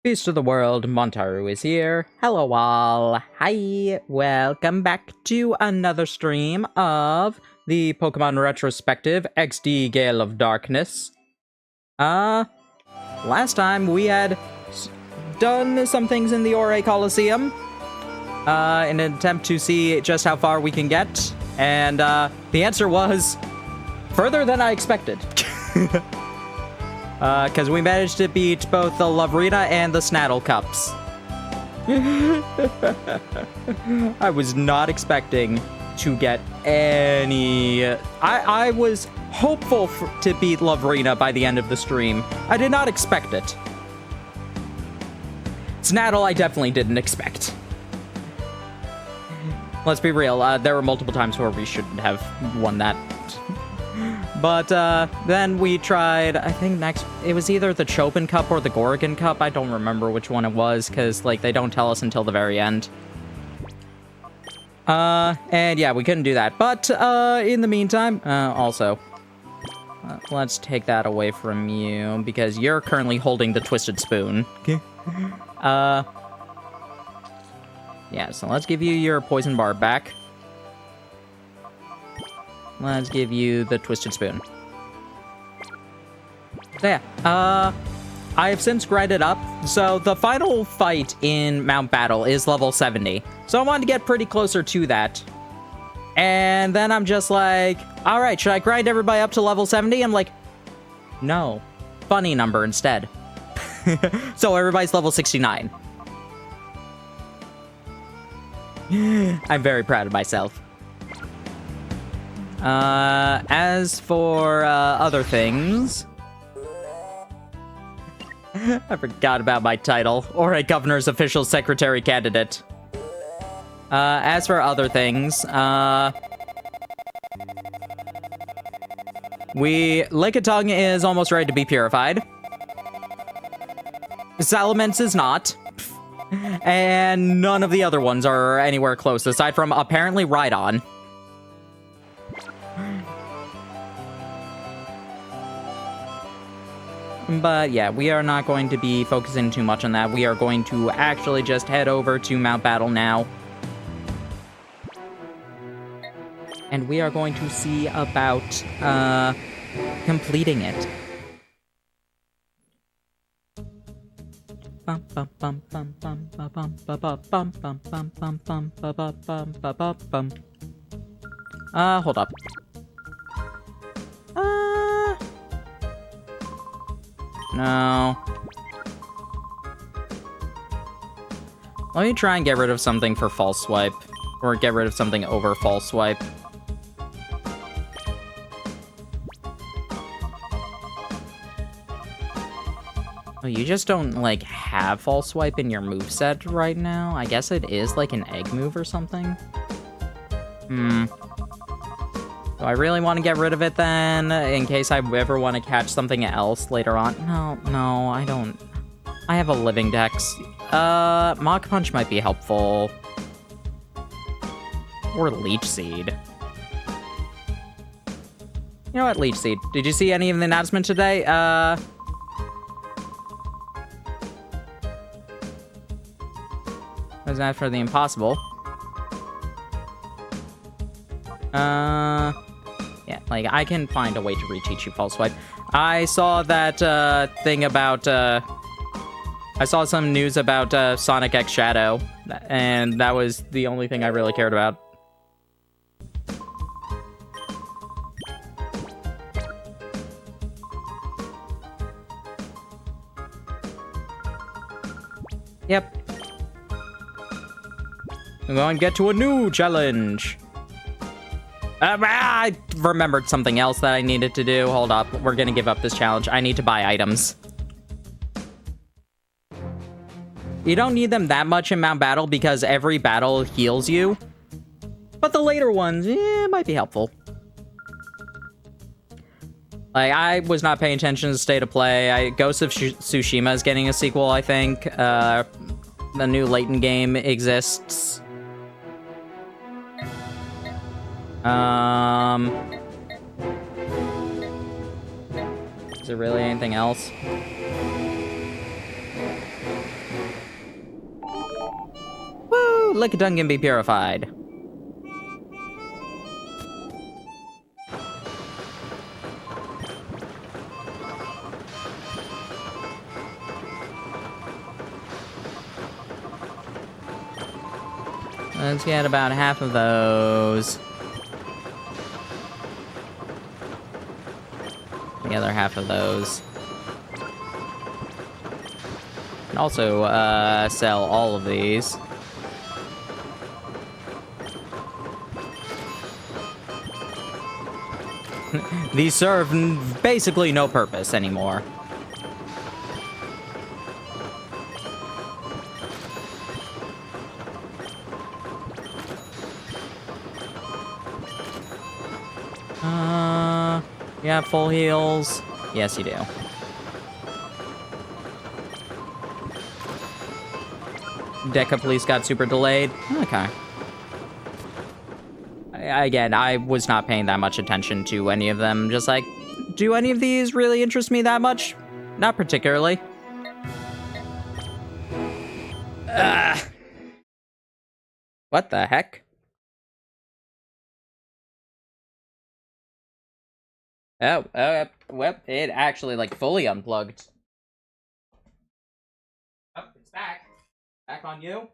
Peace to the world, Montaru is here. Hello all. Hi. Welcome back to another stream of the Pokemon Retrospective XD Gale of Darkness. Last time we had done some things in the Ore Coliseum in an attempt to see just how far we can get, and the answer was further than I expected. Because we managed to beat both the Lovrina and the Snaddle Cups. I was not expecting to get any... I was hopeful to beat Lovrina by the end of the stream. I did not expect it. Snaddle, I definitely didn't expect. Let's be real, there were multiple times where we shouldn't have won that. But then we tried, I think next, it was either the Chopin Cup or the Gorgon Cup. I don't remember which one it was, because, like, they don't tell us until the very end. And yeah, we couldn't do that. But, in the meantime, also, let's take that away from you, because you're currently holding the Twisted Spoon. Okay. Yeah, so let's give you your Poison Barb back. Let's give you the Twisted Spoon. So yeah, I have since grinded up. So the final fight in Mount Battle is level 70. So I wanted to get pretty closer to that. And then I'm just like, all right, should I grind everybody up to level 70? I'm like, no, funny number instead. So everybody's level 69. I'm very proud of myself. As for, other things... I forgot about my title, or a governor's official secretary candidate. As for other things, Lickitung is almost ready to be purified. Salamence is not. And none of the other ones are anywhere close, aside from apparently Rhydon. But yeah, we are not going to be focusing too much on that. We are going to actually just head over to Mount Battle now. And we are going to see about, completing it. Hold up. No. Let me try and get rid of something for False Swipe. Or get rid of something over False Swipe. Oh, you just don't, like, have False Swipe in your moveset right now? I guess it is, like, an egg move or something? Do I really want to get rid of it then, in case I ever want to catch something else later on? No, I don't. I have a Living Dex. Mach Punch might be helpful. Or Leech Seed. You know what, Leech Seed? Did you see any of the announcement today? Was that for the impossible? Yeah, like, I can find a way to reteach you False Swipe. I saw that, thing about, I saw some news about, Sonic X Shadow, and that was the only thing I really cared about. Yep. We're going to get to a new challenge. I remembered something else that I needed to do. Hold up. We're gonna give up this challenge. I need to buy items. You don't need them that much in Mount Battle because every battle heals you. But the later ones, might be helpful. Like, I was not paying attention to the state of play. Ghost of Tsushima is getting a sequel, I think. The new Layton game exists. Is there really anything else? Lickitung can be purified. Let's get about half of those. The other half of those. And also, sell all of these. These serve basically no purpose anymore. You have full heals? Yes, you do. Deca Police got super delayed. Okay. Again, I was not paying that much attention to any of them. Just like, do any of these really interest me that much? Not particularly. What the heck? Oh, well, it actually, like, fully unplugged. Oh, it's back. Back on you.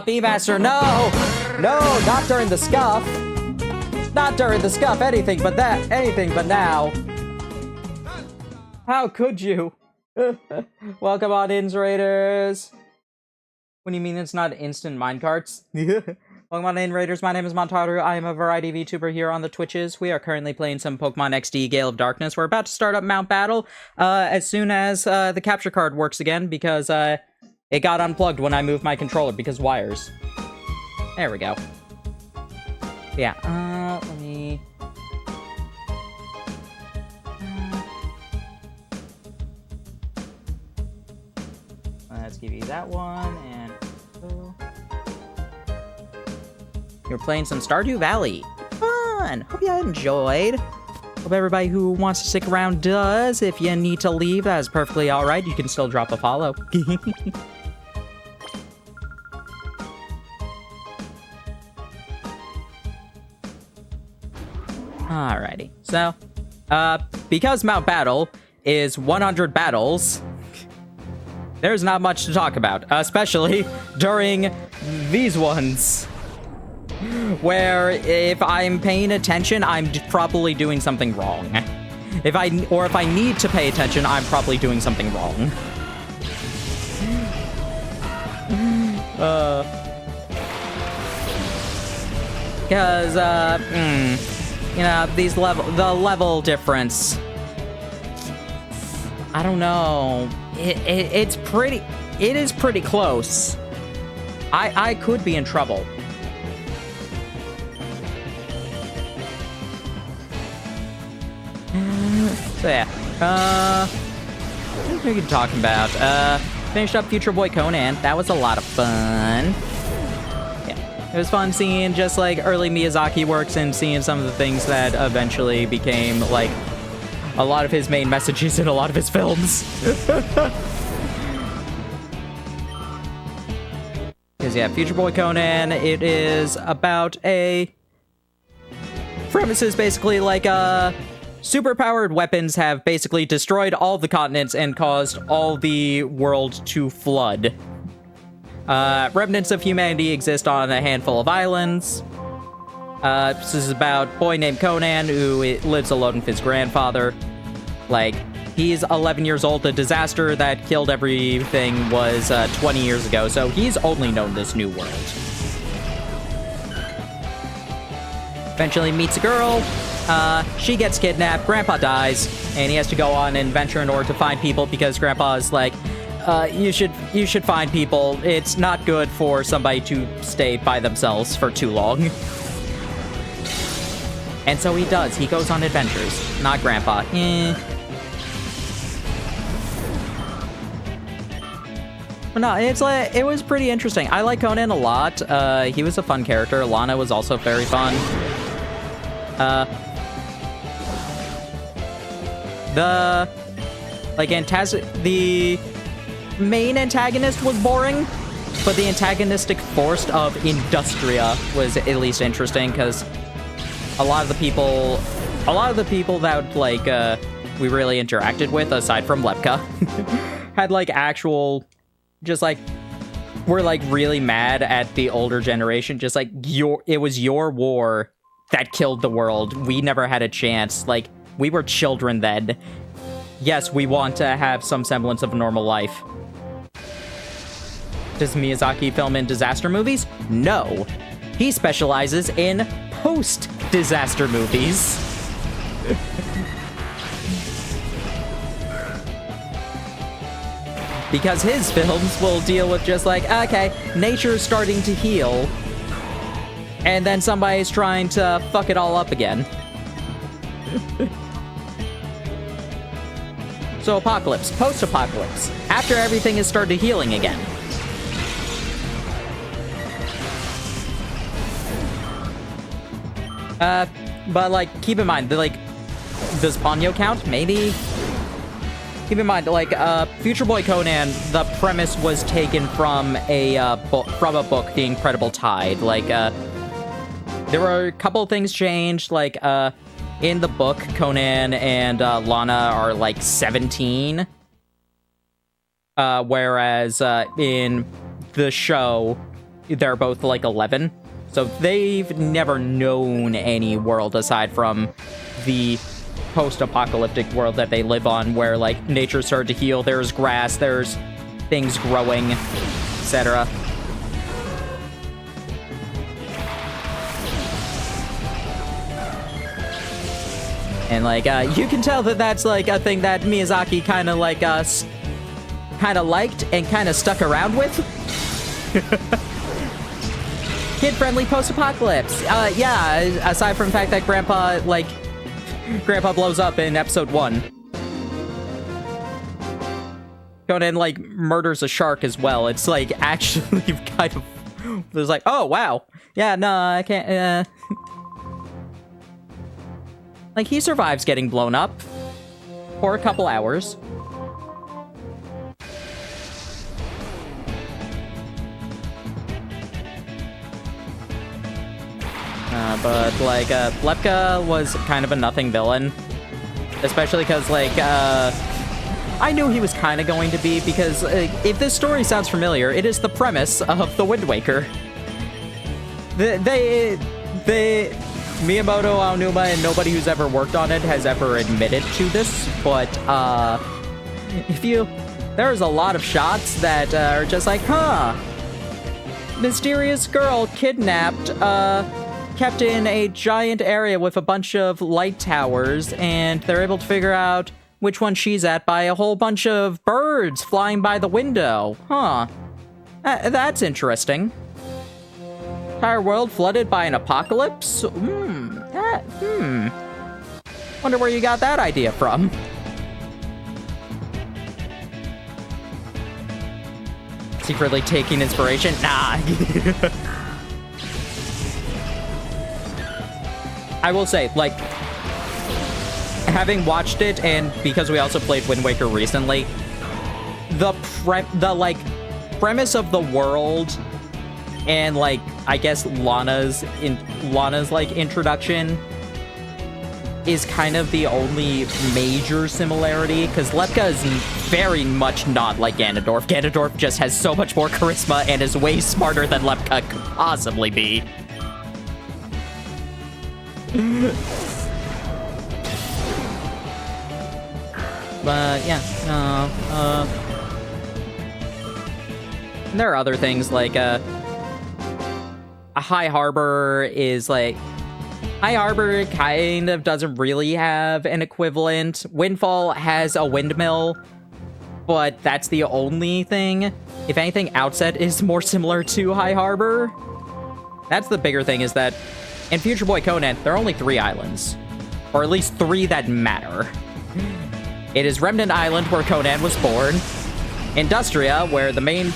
Beemaster, no! No, not during the scuff! Not during the scuff, anything but that, anything but now. How could you? Welcome on in, Raiders. What do you mean it's not instant minecarts? Welcome on in, Raiders. My name is Montaru. I am a variety VTuber here on the Twitches. We are currently playing some Pokemon XD Gale of Darkness. We're about to start up Mount Battle as soon as the capture card works again, because it got unplugged when I moved my controller because wires. There we go. Yeah, let me... let's give you that one, and... You're playing some Stardew Valley. Fun! Hope you enjoyed. Hope everybody who wants to stick around does. If you need to leave, that is perfectly alright. You can still drop a follow. Alrighty. So, because Mount Battle is 100 battles, there's not much to talk about, especially during these ones, where if I'm paying attention, I'm probably doing something wrong. If I need to pay attention, I'm probably doing something wrong. Because, you know, the level difference, I don't know. It is pretty close. I could be in trouble. So yeah, what we can talk about? Finished up Future Boy Conan. That was a lot of fun. Yeah, it was fun seeing just like early Miyazaki works and seeing some of the things that eventually became like a lot of his main messages in a lot of his films. Because yeah, Future Boy Conan, it is about a... premise is basically like superpowered weapons have basically destroyed all the continents and caused all the world to flood. Remnants of humanity exist on a handful of islands. This is about a boy named Conan who lives alone with his grandfather. Like, he's 11 years old. The disaster that killed everything was 20 years ago, so he's only known this new world. Eventually meets a girl. She gets kidnapped, Grandpa dies, and he has to go on an adventure in order to find people because Grandpa's like, you should find people. It's not good for somebody to stay by themselves for too long. And so he does. He goes on adventures. Not Grandpa. But no, it was pretty interesting. I like Conan a lot. He was a fun character. Lana was also very fun. The main antagonist was boring, but the antagonistic force of Industria was at least interesting, because a lot of the people that we really interacted with, aside from Lepka, had actual, just were really mad at the older generation. Just it was your war that killed the world. We never had a chance. We were children then. Yes, we want to have some semblance of a normal life. Does Miyazaki film in disaster movies? No. He specializes in post-disaster movies. Because his films will deal with just okay, nature's starting to heal, and then somebody's trying to fuck it all up again. So apocalypse, post-apocalypse, after everything has started healing again. But keep in mind, does Ponyo count? Maybe? Keep in mind, Future Boy Conan, the premise was taken from a book, The Incredible Tide. There were a couple of things changed, in the book, Conan and Lana are 17, whereas in the show, they're both 11. So they've never known any world aside from the post-apocalyptic world that they live on, where nature started to heal, there's grass, there's things growing, etc. And you can tell that that's a thing that Miyazaki kind of liked and kind of stuck around with. Kid-friendly post-apocalypse. Yeah, aside from the fact that Grandpa blows up in episode 1. Conan murders a shark as well. It's actually kind of, it's oh wow, yeah, no, I can't. He survives getting blown up for a couple hours. But Lepka was kind of a nothing villain. Especially because, I knew he was kind of going to be, because if this story sounds familiar, it is the premise of The Wind Waker. Miyamoto, Aonuma, and nobody who's ever worked on it has ever admitted to this, but, there's a lot of shots that are just mysterious girl kidnapped, kept in a giant area with a bunch of light towers, and they're able to figure out which one she's at by a whole bunch of birds flying by the window. Huh. That's interesting. Entire world flooded by an apocalypse? Wonder where you got that idea from. Secretly taking inspiration? Nah. I will say, having watched it, and because we also played Wind Waker recently, the premise of the world and I guess Lana's introduction is kind of the only major similarity, because Lepka is very much not like Ganondorf. Ganondorf just has so much more charisma and is way smarter than Lepka could possibly be. But yeah, there are other things a High Harbor is High Harbor kind of doesn't really have an equivalent. Windfall has a windmill, but that's the only thing. If anything, Outset is more similar to High Harbor. That's the bigger thing, is that in Future Boy Conan, there are only 3 islands. Or at least 3 that matter. It is Remnant Island, where Conan was born, Industria, where the main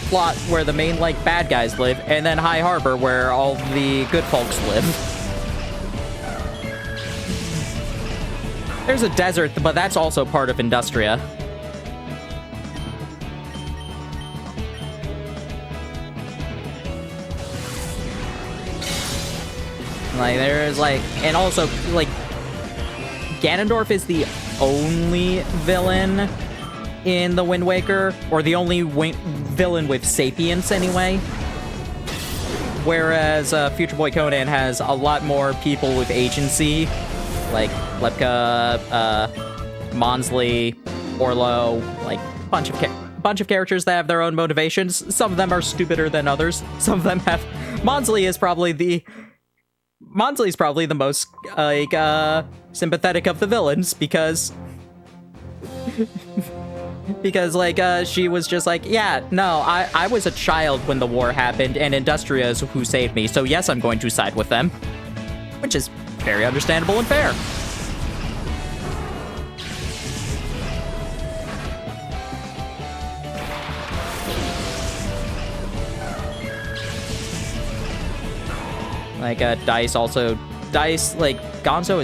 like, bad guys live, and then High Harbor, where all the good folks live. There's a desert, but that's also part of Industria. Like, there's, like, and also, like, Ganondorf is the only villain in the Wind Waker, or the only villain with sapience, anyway. Whereas Future Boy Conan has a lot more people with agency, like Lepka, Monsley, Orlo, like, bunch of characters that have their own motivations. Some of them are stupider than others. Some of them have... Monsley's probably the most, like, sympathetic of the villains, because... because, like, she was just like, yeah, no, I was a child when the war happened, and Industria is who saved me, so yes, I'm going to side with them. Which is very understandable and fair. Like, Dice, like, Gonzo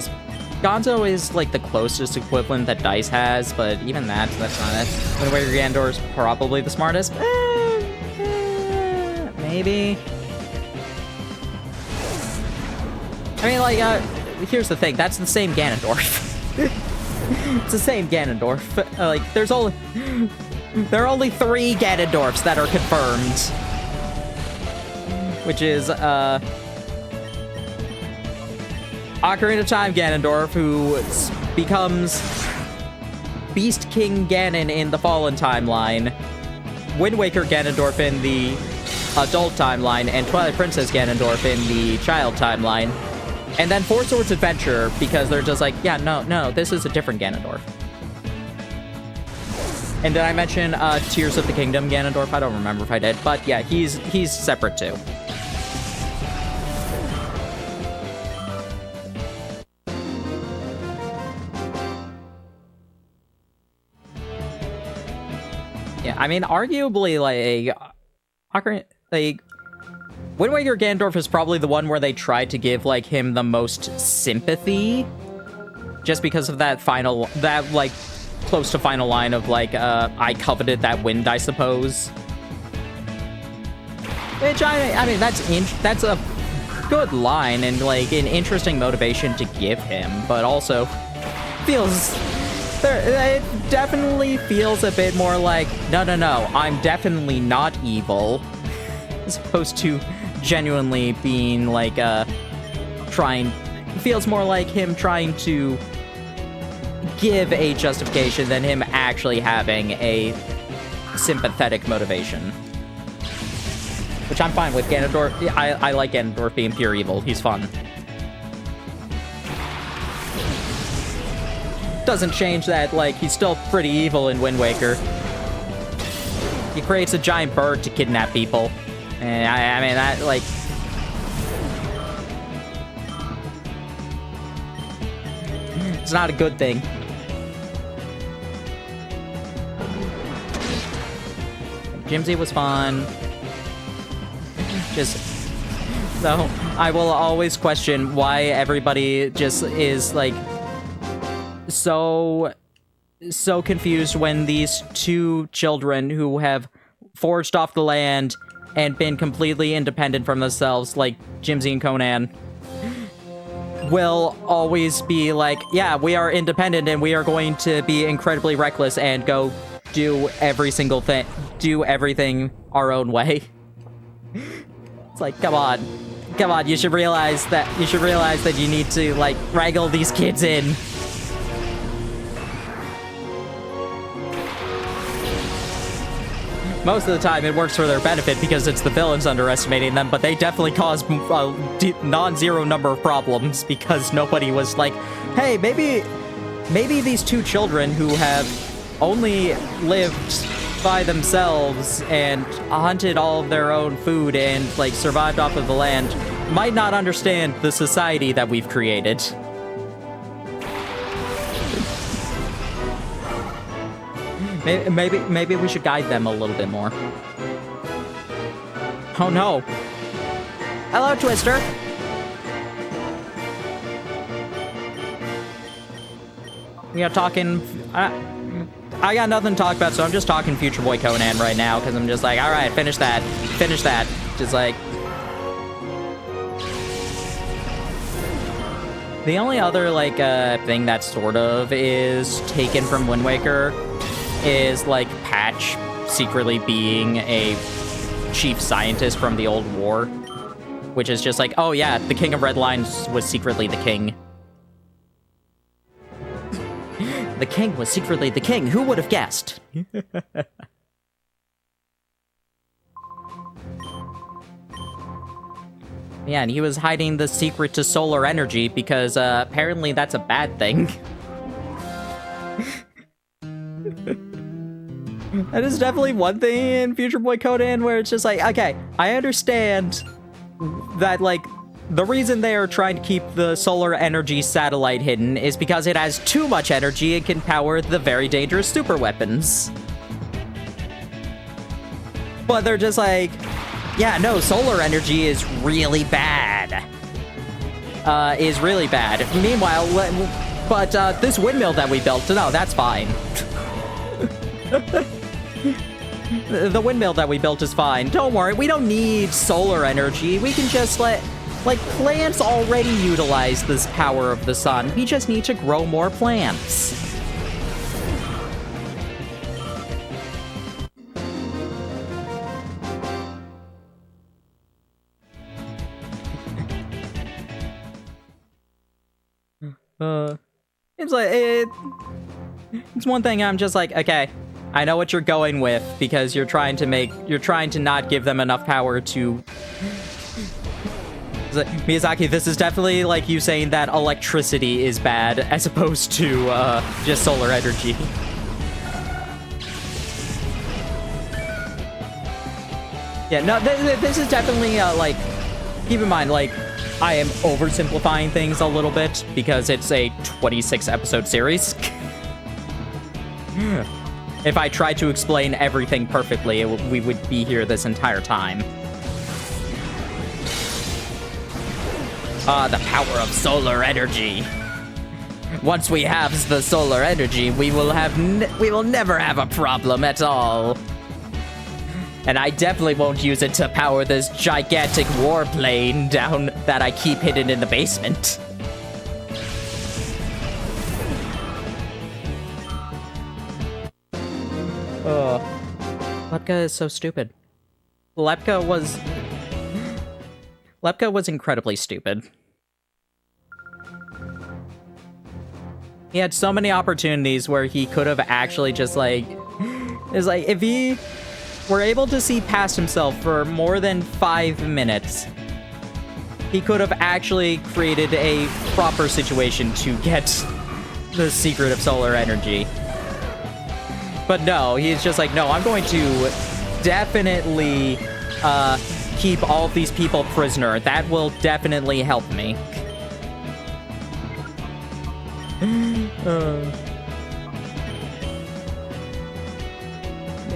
is, like, the closest equivalent that Dice has, but even that's not it. Wind Waker Ganondorf is probably the smartest. Maybe. I mean, like, here's the thing. That's the same Ganondorf. It's the same Ganondorf. Like, there are only 3 Ganondorfs that are confirmed. Which is, Ocarina of Time Ganondorf, who becomes Beast King Ganon in the Fallen timeline, Wind Waker Ganondorf in the adult timeline, and Twilight Princess Ganondorf in the child timeline. And then Four Swords Adventure, because they're just like, yeah, no, this is a different Ganondorf. And did I mention Tears of the Kingdom Ganondorf? I don't remember if I did, but yeah, he's separate too. Yeah, I mean, arguably, like, Wind Waker Ganondorf is probably the one where they tried to give, like, him the most sympathy, just because of that like, close to final line of, like, I coveted that wind, I suppose. Which, I mean, that's a good line, and, like, an interesting motivation to give him, but also feels... It definitely feels a bit more like, no, I'm definitely not evil, as opposed to genuinely being, like, feels more like him trying to give a justification than him actually having a sympathetic motivation. Which I'm fine with. Ganondorf, I like Ganondorf being pure evil. He's fun. Doesn't change that, like, he's still pretty evil in Wind Waker. He creates a giant bird to kidnap people. And I mean, that, like... It's not a good thing. Jimsy was fun. Just... So, I will always question why everybody just is, like... so confused when these 2 children who have forged off the land and been completely independent from themselves, like Jimsy and Conan, will always be like, yeah, we are independent and we are going to be incredibly reckless and go do everything our own way. It's like, come on, you should realize that you need to, like, wrangle these kids in. Most of the time, it works for their benefit because it's the villains underestimating them, but they definitely cause a non-zero number of problems because nobody was like, hey, maybe these 2 children who have only lived by themselves and hunted all of their own food and, like, survived off of the land might not understand the society that we've created. Maybe we should guide them a little bit more. Oh no. Hello, Twister. We are talking... I got nothing to talk about, so I'm just talking Future Boy Conan right now, because I'm just like, alright, finish that. Finish that. Just like... The only other, like, thing that sort of is taken from Wind Waker is, like, Patch secretly being a chief scientist from the old war. Which is just like, oh yeah, the King of Red Lines was secretly the king. The king was secretly the king. Who would have guessed? Yeah, and he was hiding the secret to solar energy because apparently that's a bad thing. That is definitely one thing in Future Boy Conan where it's just like, okay, I understand that, like, the reason they are trying to keep the solar energy satellite hidden is because it has too much energy and can power the very dangerous super weapons. But they're just like, yeah, no, solar energy is really bad. Meanwhile, but this windmill that we built, no, that's fine. The windmill that we built is fine. Don't worry, we don't need solar energy. We can just let... Like, plants already utilize this power of the sun. We just need to grow more plants. It's like, it's one thing I'm just like, okay, I know what you're going with, because you're trying to not give them enough power to... Miyazaki, this is definitely like you saying that electricity is bad as opposed to just solar energy. Yeah, no, this is definitely like, keep in mind, like, I am oversimplifying things a little bit because it's a 26 episode series. If I tried to explain everything perfectly, we would be here this entire time. The power of solar energy. Once we have the solar energy, we will never have a problem at all. And I definitely won't use it to power this gigantic warplane down that I keep hidden in the basement. Lepka is so stupid. Lepka was incredibly stupid. He had so many opportunities where he could have actually just like... It's like, if he were able to see past himself for more than 5 minutes, he could have actually created a proper situation to get the secret of solar energy. But no, he's just like, no, I'm going to definitely keep all of these people prisoner. That will definitely help me.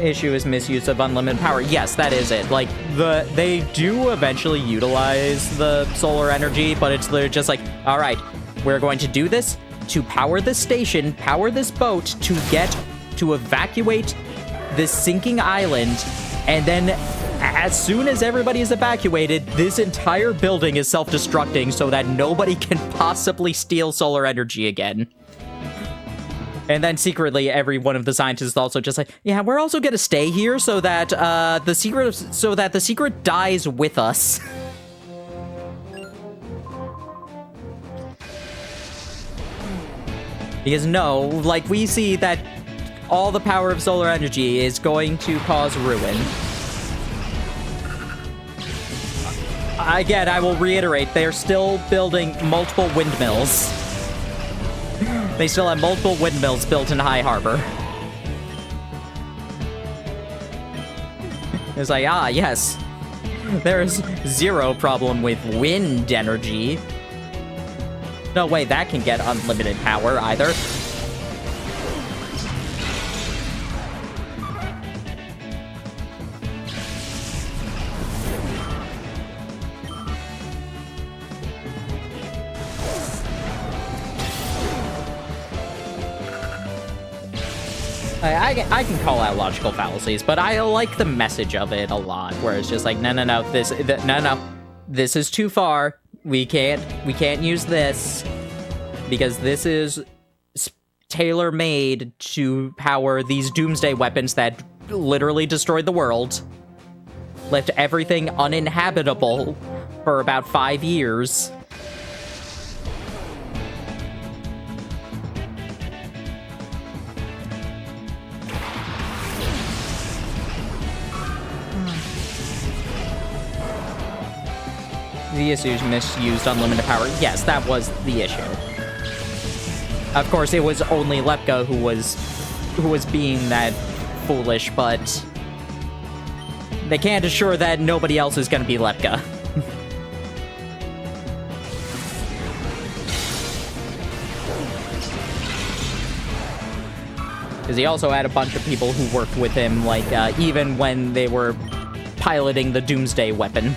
Issue is misuse of unlimited power. Yes, that is it. Like, they do eventually utilize the solar energy, but it's literally just like, all right, we're going to do this to power this station, power this boat, to evacuate this sinking island, and then as soon as everybody is evacuated, this entire building is self-destructing so that nobody can possibly steal solar energy again. And then secretly, every one of the scientists is also just like, yeah, we're also gonna stay here so that the secret dies with us. Because no, like, we see that all the power of solar energy is going to cause ruin. Again, I will reiterate, they're still building multiple windmills. They still have multiple windmills built in High Harbor. It's like, ah, yes. There's zero problem with wind energy. No way that can get unlimited power either. I can call out logical fallacies, but I like the message of it a lot, where it's just like, no, this is too far. We can't use this because this is tailor-made to power these doomsday weapons that literally destroyed the world, left everything uninhabitable for about 5 years. The issues misused unlimited power. Yes, that was the issue. Of course, it was only Lepka who was being that foolish, but they can't assure that nobody else is going to be Lepka. Because he also had a bunch of people who worked with him, like, even when they were piloting the Doomsday weapon.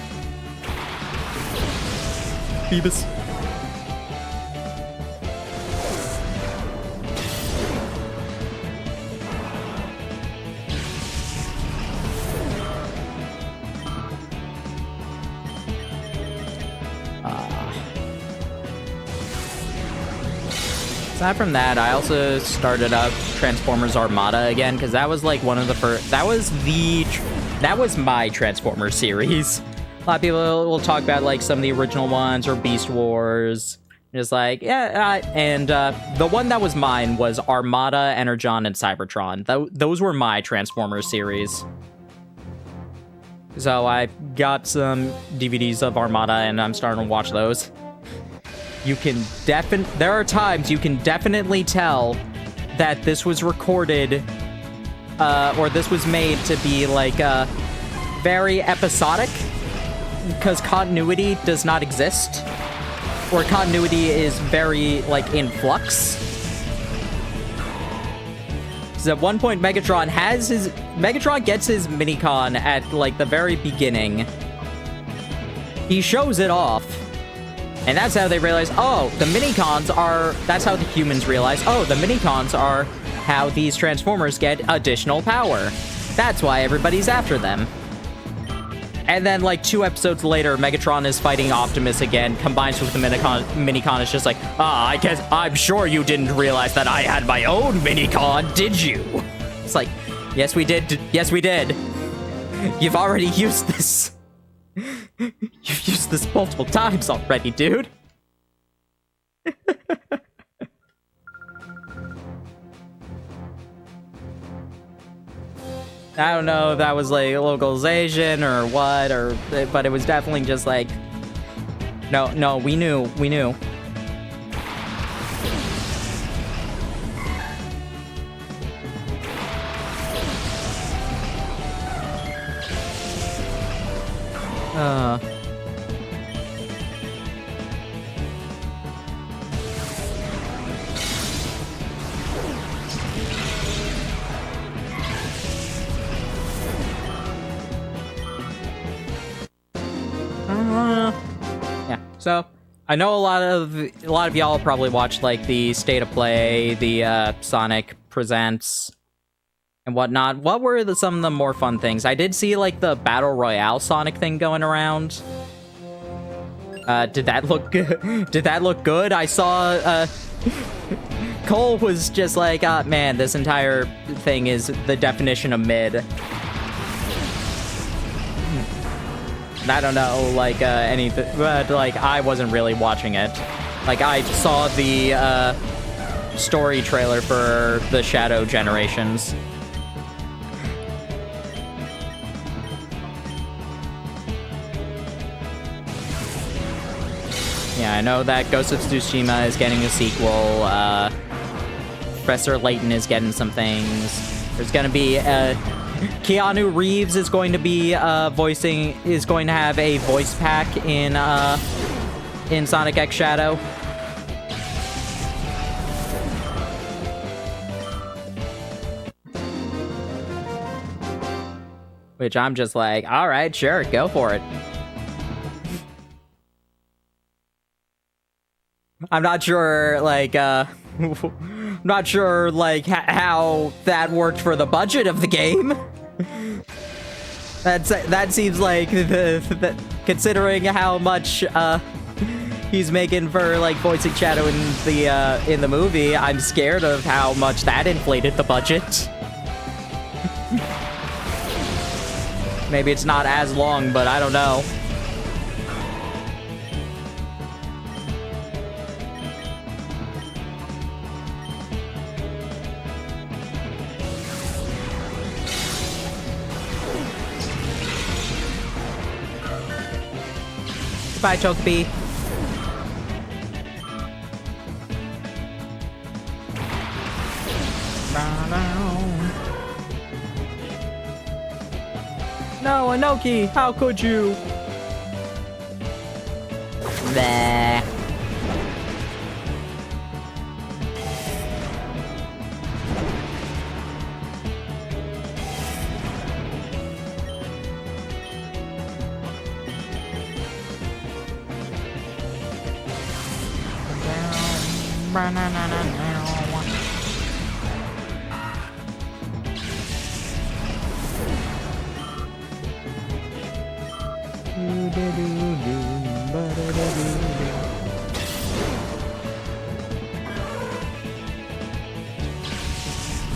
Phoebus. Aside from that, I also started up Transformers Armada again, because that was like one of the first. That was my Transformers series. A lot of people will talk about like some of the original ones or Beast Wars. Just like, yeah, and the one that was mine was Armada, Energon, and Cybertron. Those were my Transformers series. So I got some DVDs of Armada, and I'm starting to watch those. You can there are times you can definitely tell that this was recorded, or this was made to be like very episodic, because continuity does not exist, or continuity is very like in flux. So at one point, Megatron gets his minicon at like the very beginning. He shows it off. And that's how they realize, oh, the minicons are... That's how the humans realize, oh, the minicons are how these Transformers get additional power. That's why everybody's after them. And then, like, 2 episodes later, Megatron is fighting Optimus again, combines with the minicon. It's just like, I guess, I'm sure you didn't realize that I had my own minicon, did you? It's like, yes, we did. Yes, we did. You've already used this. You've used this multiple times already, dude. I don't know if that was like localization or what, but it was definitely just like, no, we knew. Yeah. So I know a lot of y'all probably watched like the State of Play, the Sonic Presents, and whatnot. What were some of the more fun things? I did see like the Battle Royale Sonic thing going around. Did that look good? Did that look good? I saw Cole was just like, man, this entire thing is the definition of mid. I don't know, like, anything, but, like, I wasn't really watching it. Like, I saw the, story trailer for the Shadow Generations. Yeah, I know that Ghost of Tsushima is getting a sequel, Professor Layton is getting some things. There's gonna be, Keanu Reeves is going to be is going to have a voice pack in Sonic X Shadow. Which I'm just like, all right, sure, go for it. I'm not sure, like, not sure, like, how that worked for the budget of the game. That seems like, considering how much, he's making for, like, voicing Shadow in the movie, I'm scared of how much that inflated the budget. Maybe it's not as long, but I don't know. Goodbye, Chocobi. No, Anoki, how could you? Bleh.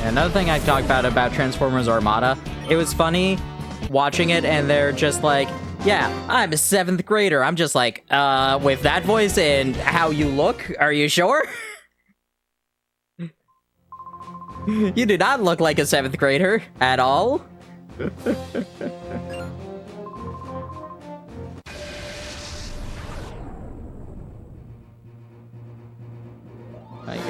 Another thing I talked about Transformers Armada, it was funny watching it and they're just like, yeah, I'm a 7th grader. I'm just like, with that voice and how you look, are you sure? You do not look like a 7th grader at all. Like,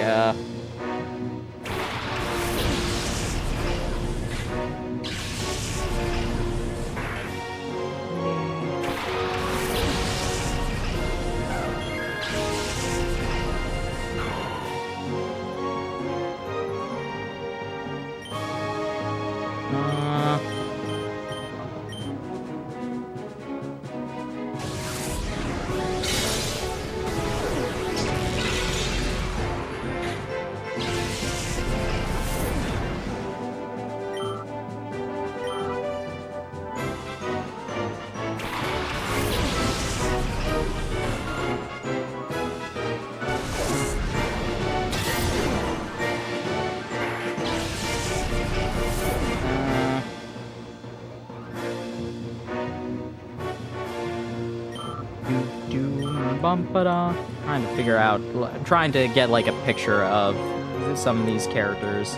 trying to figure out, trying to get like a picture of some of these characters.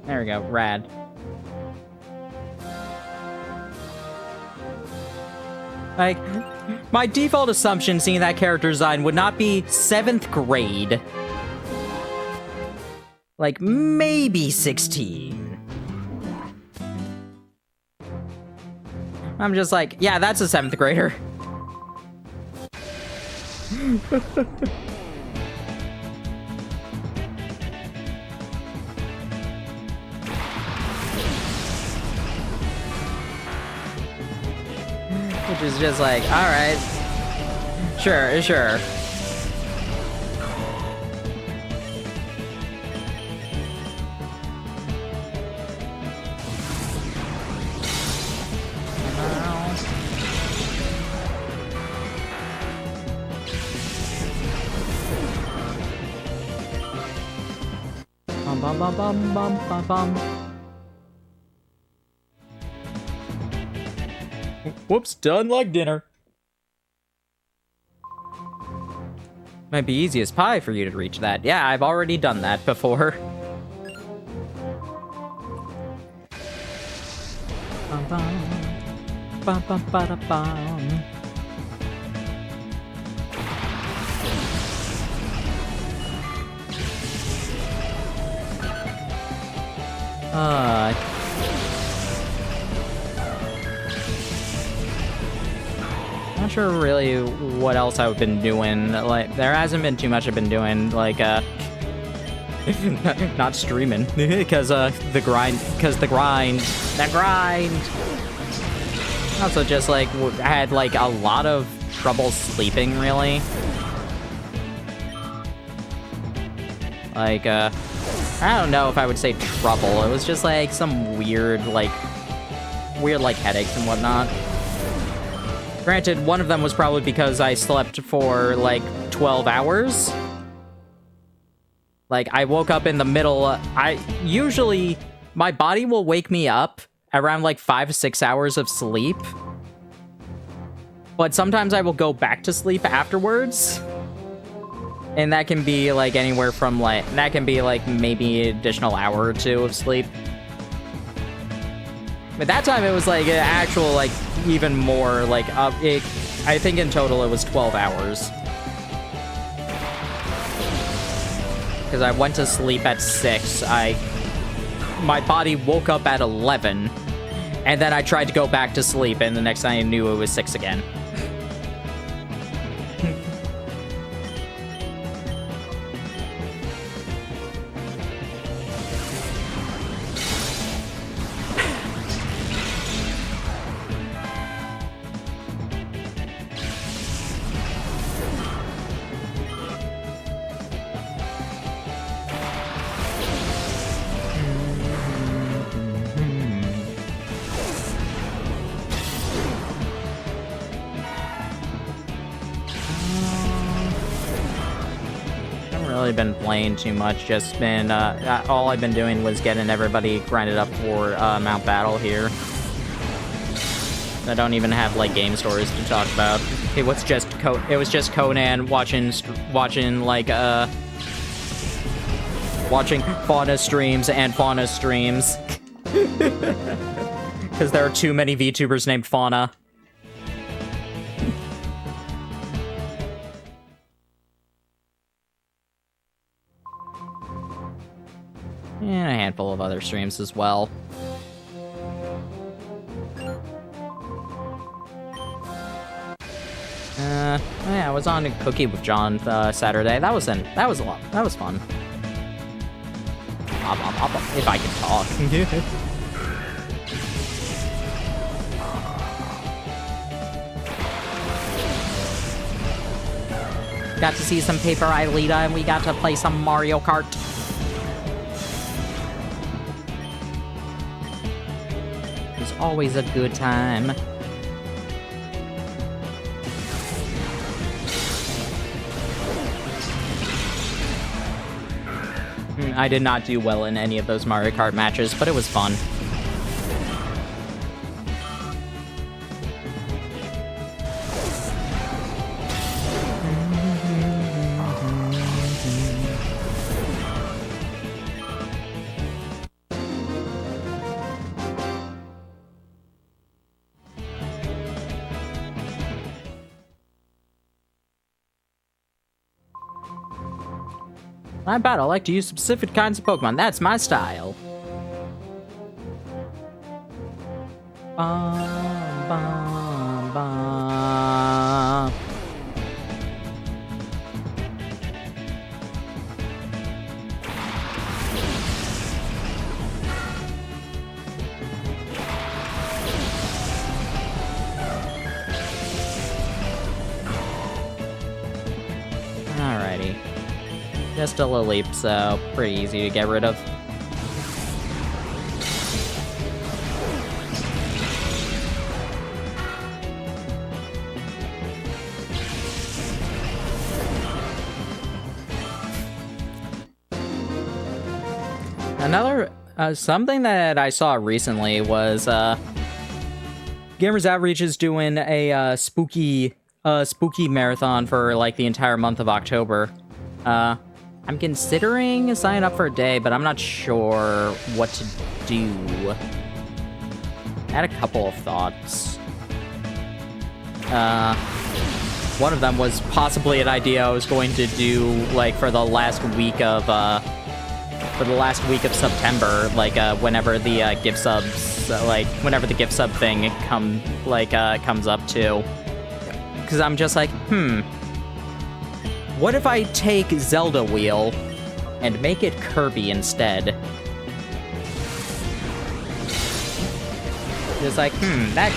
There we go, rad. Like, my default assumption seeing that character design would not be 7th grade. Like, maybe 16. I'm just like, yeah, that's a 7th grader. Which is just like, alright. Sure, sure. Bum bum bum bum bum bum bum. Whoops, done like dinner. Might be easy as pie for you to reach that. Yeah, I've already done that before. Bum, bum. Bum, bum, ba, da, bum. Not sure really what else I've been doing. Like, there hasn't been too much I've been doing. Like, not streaming because the grind. Also, just like I had like a lot of trouble sleeping. Really, like I don't know if I would say trouble. It was just like some weird headaches and whatnot. Granted, one of them was probably because I slept for like 12 hours. Like, I woke up in the middle. Usually, my body will wake me up around like 5 to 6 hours of sleep. But sometimes I will go back to sleep afterwards. And that can be like anywhere from maybe an additional hour or two of sleep. But that time it was like an actual, like, even more, like, I think in total it was 12 hours. Because I went to sleep at 6, my body woke up at 11, and then I tried to go back to sleep, and the next thing I knew it was 6 again. Been playing too much, just been all I've been doing was getting everybody grinded up for Mount Battle here. I don't even have like game stories to talk about. It was just Conan watching Fauna streams and Fauna streams. Because there are too many VTubers named Fauna. And a handful of other streams as well. Yeah, I was on a Cookie with John Saturday. That was fun. If I can talk. Got to see some Paper Aelita, and we got to play some Mario Kart. Always a good time. I did not do well in any of those Mario Kart matches, but it was fun. My battle, I like to use specific kinds of Pokemon. That's my style. Bum, bum, bum. Alrighty. Just a Lilip, so pretty easy to get rid of. Another, something that I saw recently was, Gamers Outreach is doing a spooky marathon for like the entire month of October. I'm considering signing up for a day, but I'm not sure what to do. I had a couple of thoughts. One of them was possibly an idea I was going to do like for the last week of September, like whenever the gift subs, whenever the gift sub thing comes up too. Because I'm just like, what if I take Zelda Wheel and make it Kirby instead? Just like, that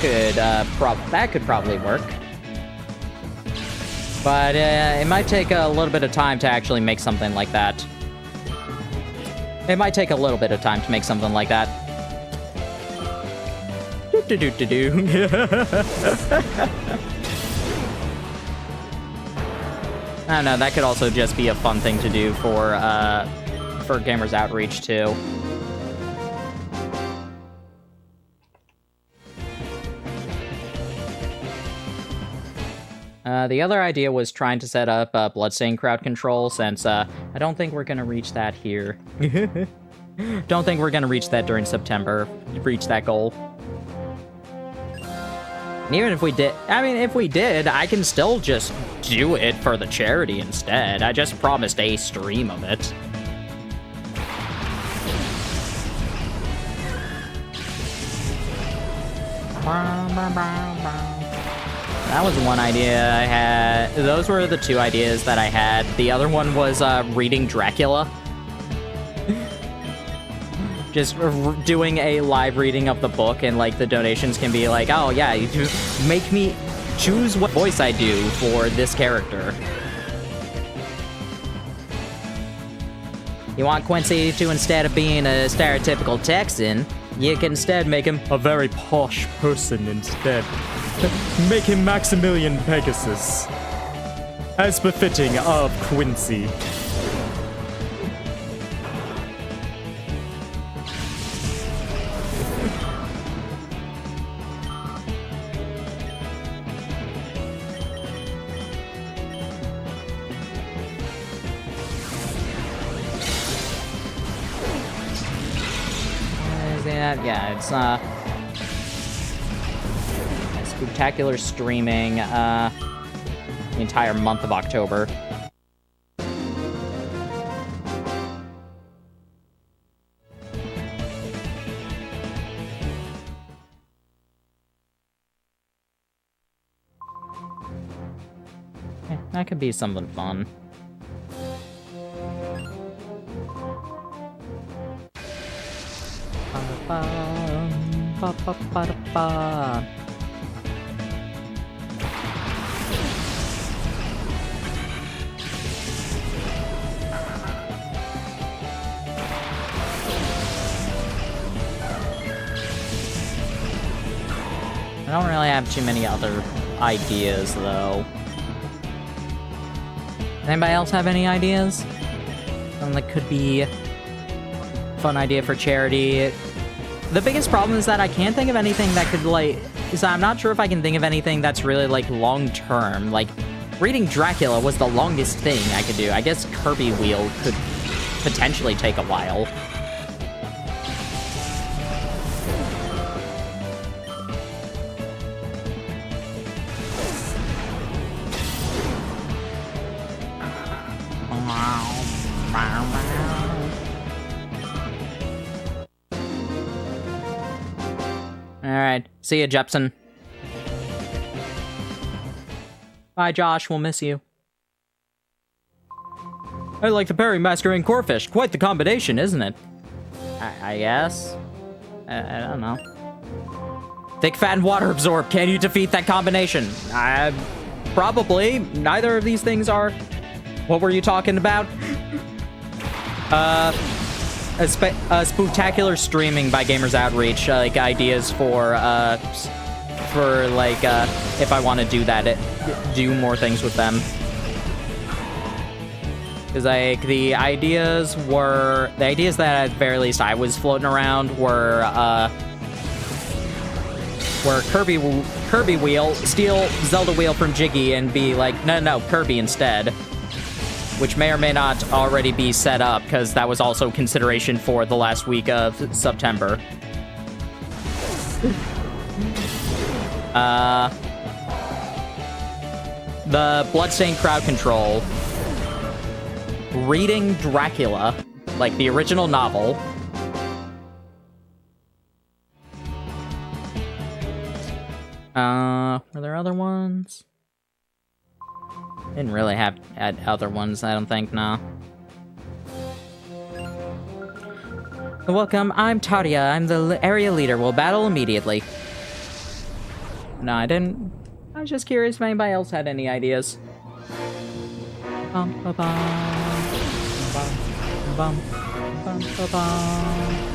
could probably work. But it might take a little bit of time to actually make something like that. It might take a little bit of time to make something like that. I don't know, that could also just be a fun thing to do for Gamers Outreach, too. The other idea was trying to set up Bloodstain crowd control, since I don't think we're gonna reach that here. Don't think we're gonna reach that during September, reach that goal. And even if we did, if we did, I can still just do it for the charity instead. I just promised a stream of it. That was one idea I had. Those were the two ideas that I had. The other one was reading Dracula. Just doing a live reading of the book, and like the donations can be like, oh yeah, you just make me choose what voice I do for this character. You want Quincy to, instead of being a stereotypical Texan, you can instead make him a very posh person instead. Make him Maximilian Pegasus, as befitting of Quincy. Yeah, it's spectacular streaming the entire month of October. Yeah, that could be something fun. I don't really have too many other ideas, though. Anybody else have any ideas? Something that could be a fun idea for charity. The biggest problem is that I can't think of anything that could, I'm not sure if I can think of anything that's really, long-term. Like, reading Dracula was the longest thing I could do. I guess Kirby Wheel could potentially take a while. Alright, see ya, Jepson. Bye, Josh, we'll miss you. I like the Perry Masquerade Corefish. Quite the combination, isn't it? I guess? I don't know. Thick, fat, and water absorb. Can you defeat that combination? Probably. Neither of these things are... What were you talking about? A spectacular streaming by Gamers Outreach, ideas for if I want to do that, do more things with them. Because, the ideas that at the very least I was floating around were, Where Kirby wheel, steal Zelda wheel from Jiggy and be like, no, Kirby instead. Which may or may not already be set up, because that was also consideration for the last week of September. The Bloodstained crowd control. Reading Dracula, like the original novel. Were there other ones? Didn't really have other ones, I don't think, no. Welcome, I'm Tadia. I'm the area leader. We'll battle immediately. No, I didn't. I was just curious if anybody else had any ideas. Bum, ba, bum. Bum, bum, bum, ba, bum.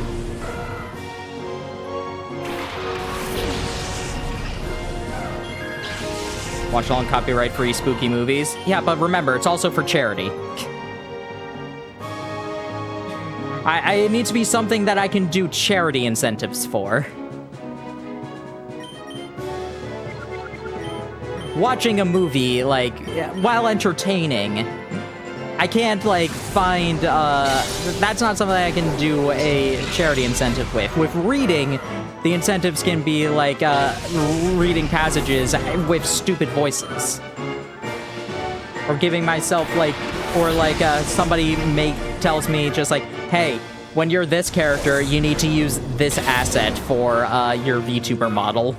Watch all copyright-free spooky movies. Yeah, but remember, it's also for charity. It needs to be something that I can do charity incentives for. Watching a movie, like, while entertaining, I can't, like, find, that's not something I can do a charity incentive with. With reading, the incentives can be, like, reading passages with stupid voices. Or giving myself, like, or, like, somebody tells me just, like, hey, when you're this character, you need to use this asset for, your VTuber model.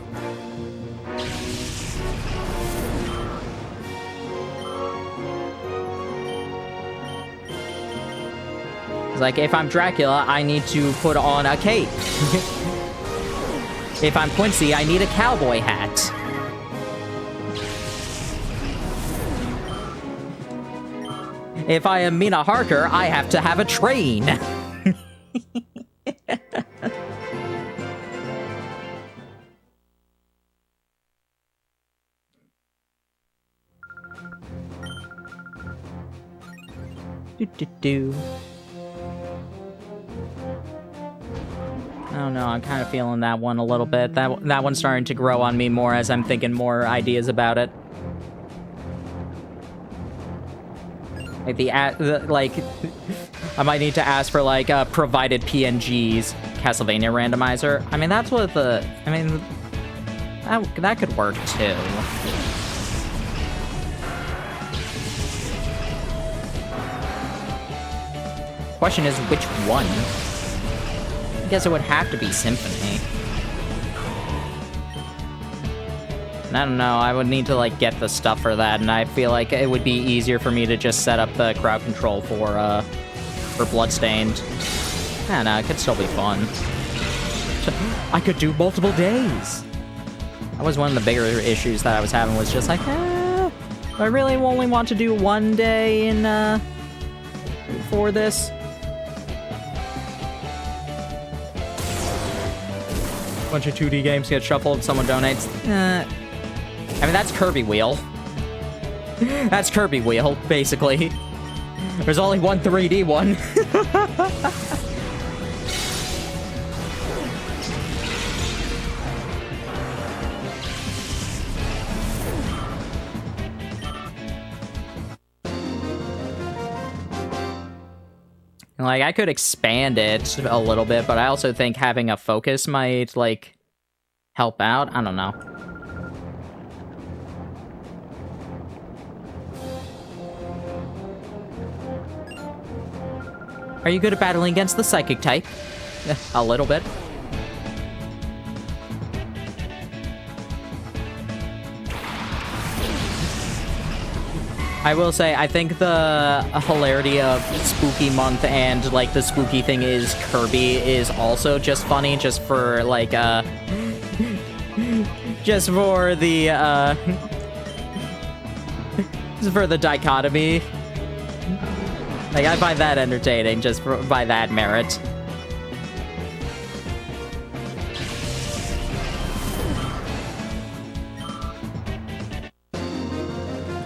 Like, if I'm Dracula, I need to put on a cape. If I'm Quincy, I need a cowboy hat. If I am Mina Harker, I have to have a train. Do. I don't know, I'm kind of feeling that one a little bit. That one's starting to grow on me more as I'm thinking more ideas about it. Like, I might need to ask for, like, provided PNGs Castlevania randomizer. I mean, that's what that could work, too. Question is, which one? I guess it would have to be Symphony. And I don't know, I would need to, like, get the stuff for that, and I feel like it would be easier for me to just set up the crowd control for Bloodstained. I don't know, it could still be fun. I could do multiple days! That was one of the bigger issues that I was having, was just like, I really only want to do one day in, for this. Bunch of 2D games get shuffled, someone donates. I mean, that's Kirby Wheel. That's Kirby Wheel, basically. There's only one 3D one. Like, I could expand it a little bit, but I also think having a focus might, like, help out. I don't know. Are you good at battling against the psychic type? A little bit. I will say, I think the hilarity of Spooky Month and, like, the spooky thing is Kirby is also just funny, just for, like, just for the, just for the dichotomy. Like, I find that entertaining, just by that merit.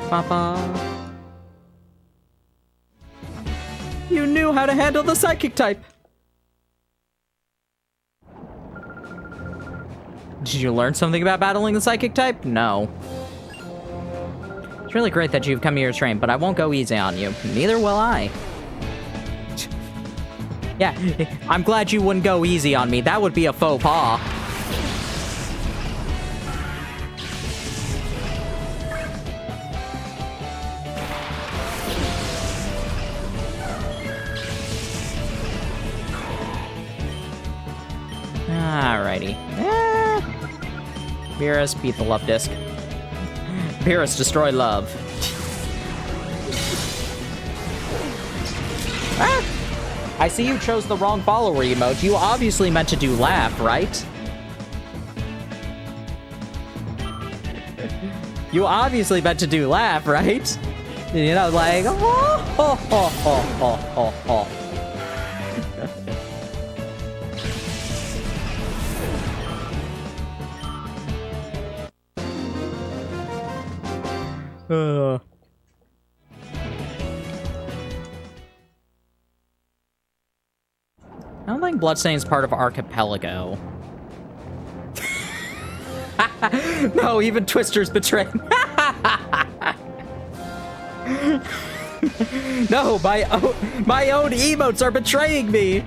Papa. You knew how to handle the psychic type. Did you learn something about battling the psychic type? No. It's really great that you've come here to train, but I won't go easy on you. Neither will I. Yeah, I'm glad you wouldn't go easy on me. That would be a faux pas. Alrighty. Beerus, beat the love disc. Beerus, destroy love. Ah! I see you chose the wrong follower emote. You obviously meant to do laugh, right? You obviously meant to do laugh, right? You know, like, oh, oh, oh, oh, oh, oh, oh. I don't think Bloodstain's part of Archipelago. No, even Twister's betrayed. No, my own emotes are betraying me.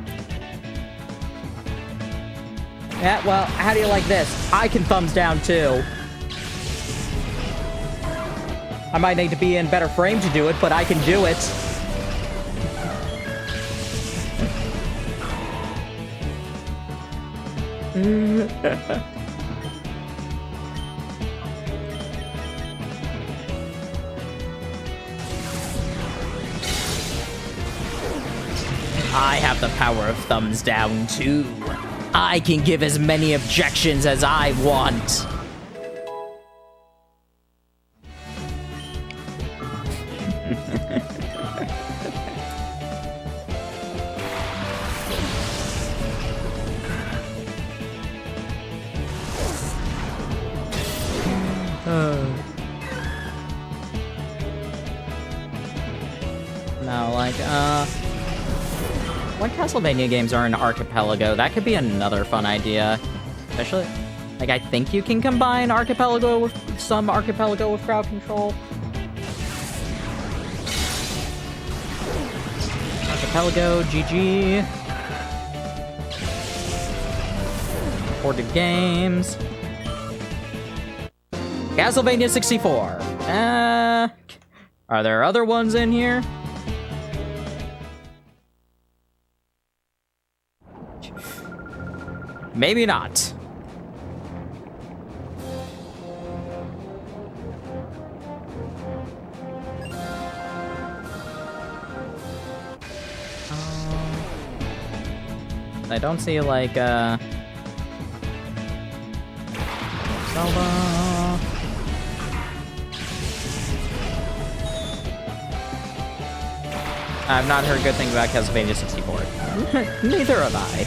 Yeah, well, how do you like this? I can thumbs down too. I might need to be in better frame to do it, but I can do it. I have the power of thumbs down too. I can give as many objections as I want. No, like, what Castlevania games are in Archipelago? That could be another fun idea. Especially, like, I think you can combine Archipelago with crowd control. Archipelago, GG. Ported games. Castlevania 64. Are there other ones in here? Maybe not. I don't see, like, Zelda. I've not heard good things about Castlevania 64. Neither have I.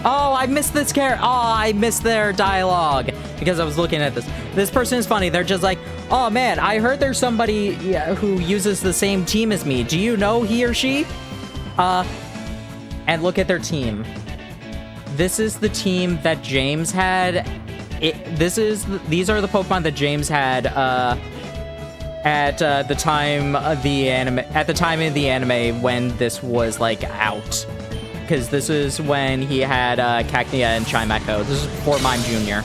Oh, I missed this character. Oh, I missed their dialogue because I was looking at this. This person is funny. They're just like, oh man, I heard there's somebody who uses the same team as me. Do you know he or she? And look at their team. This is the team that James had. These are the Pokemon that James had at the time of the anime. At the time of the anime when this was like out. Because this is when he had Cacnea and Chimecho. This is before Mime Jr.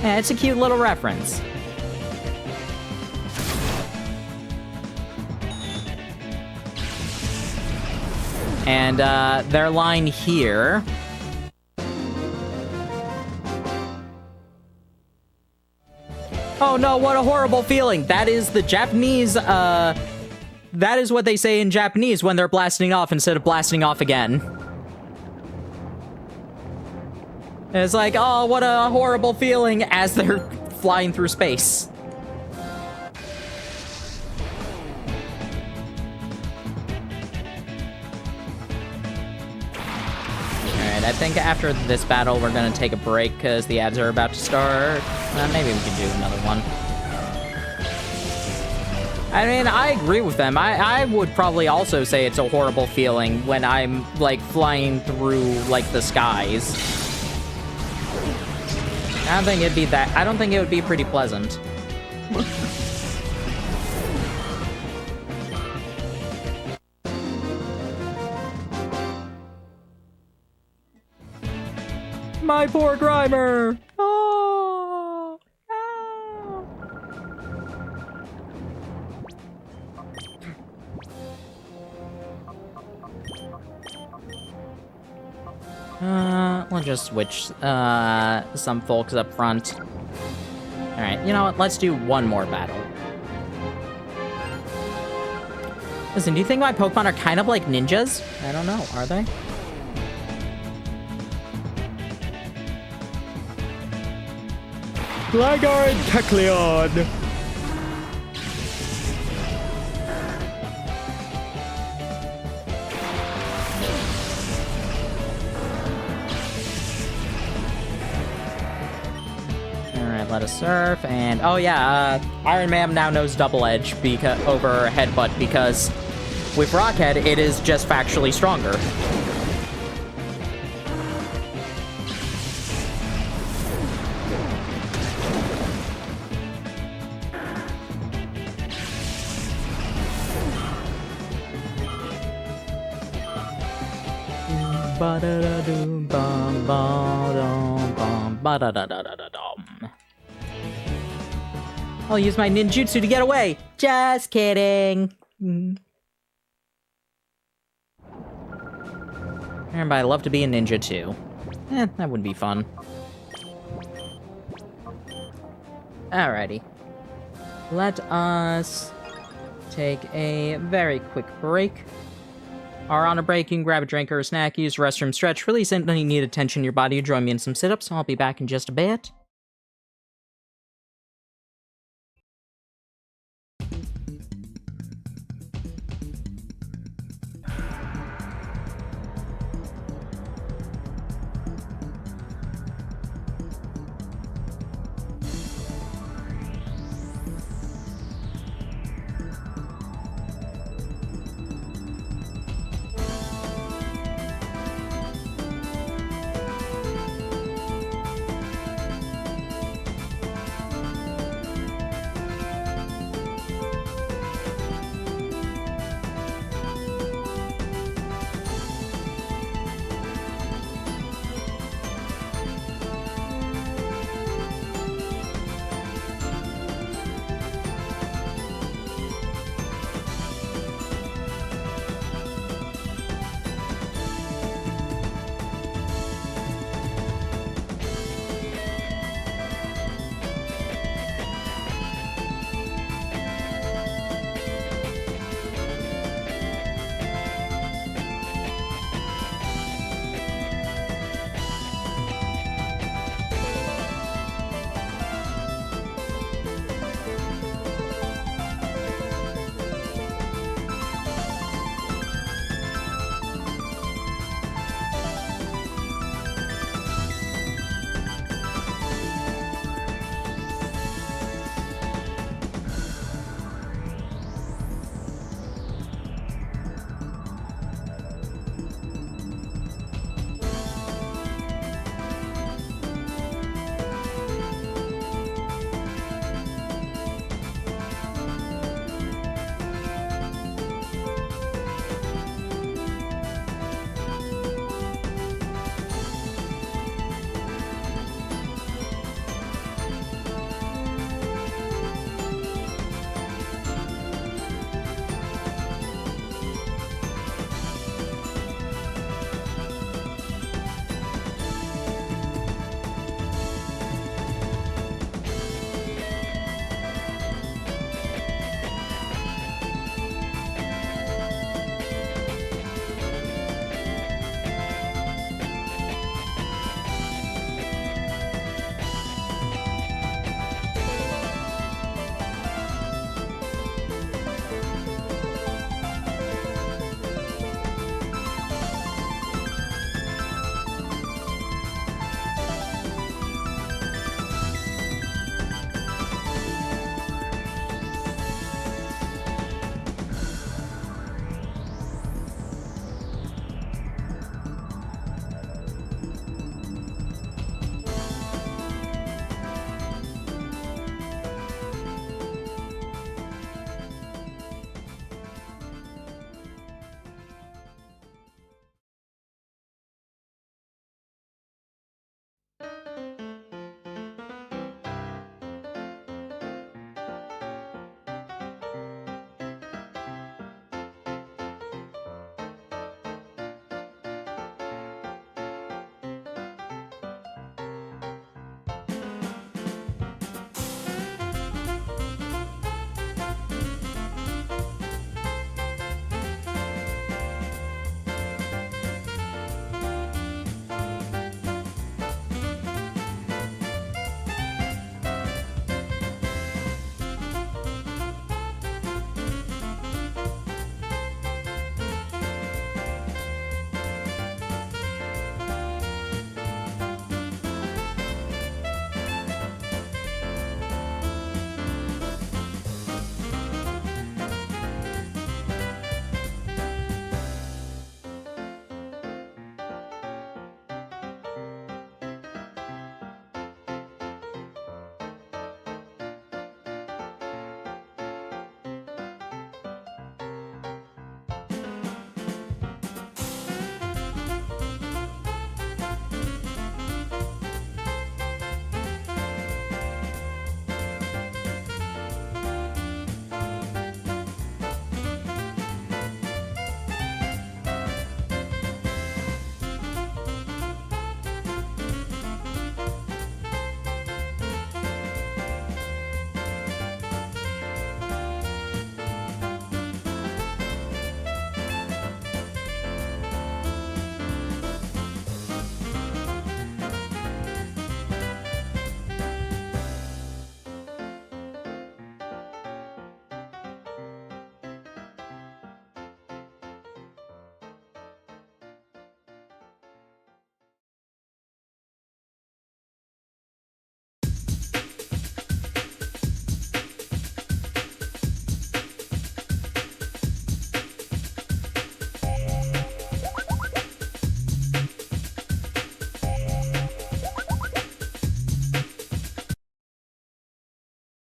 Yeah, it's a cute little reference. And their line here... Oh no, what a horrible feeling. That is the Japanese, that is what they say in Japanese when they're blasting off instead of blasting off again. It's like, oh, what a horrible feeling as they're flying through space. I think after this battle, we're gonna take a break because the ads are about to start. Maybe we can do another one. I mean, I agree with them. I would probably also say it's a horrible feeling when I'm, like, flying through, like, the skies. I don't think it would be pretty pleasant. My poor Grimer! Oh! We'll just switch, some folks up front. Alright, you know what? Let's do one more battle. Listen, do you think my Pokemon are kind of like ninjas? I don't know, are they? Gligar and Kecleon! Alright, let us surf, and oh yeah, Iron Man now knows Double Edge over Headbutt, because with Rockhead, it is just factually stronger. I'll use my ninjutsu to get away. Just kidding. But I'd love to be a ninja too. That would be fun. Alrighty. Let us take a very quick break. Are on a break, you can grab a drink or a snack, use the restroom, stretch, release any needed tension in your body, join me in some sit-ups. I'll be back in just a bit.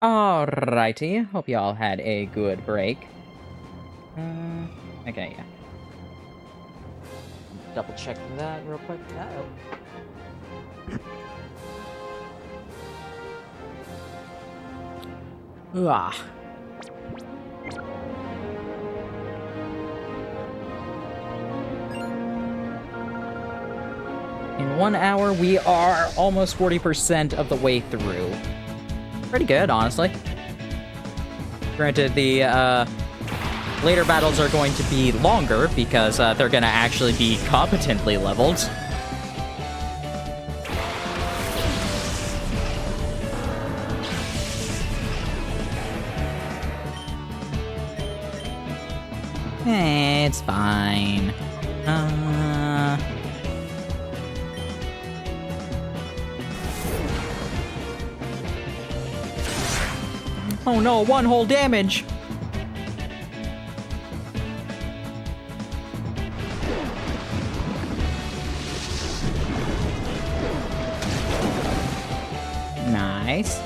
Alrighty, hope y'all had a good break. Okay, yeah. Double check that real quick. Ah. In 1 hour, we are almost 40% of the way through. Pretty good, honestly. Granted, the later battles are going to be longer because they're going to actually be competently leveled. It's fine. Oh no, 1 whole damage! Nice.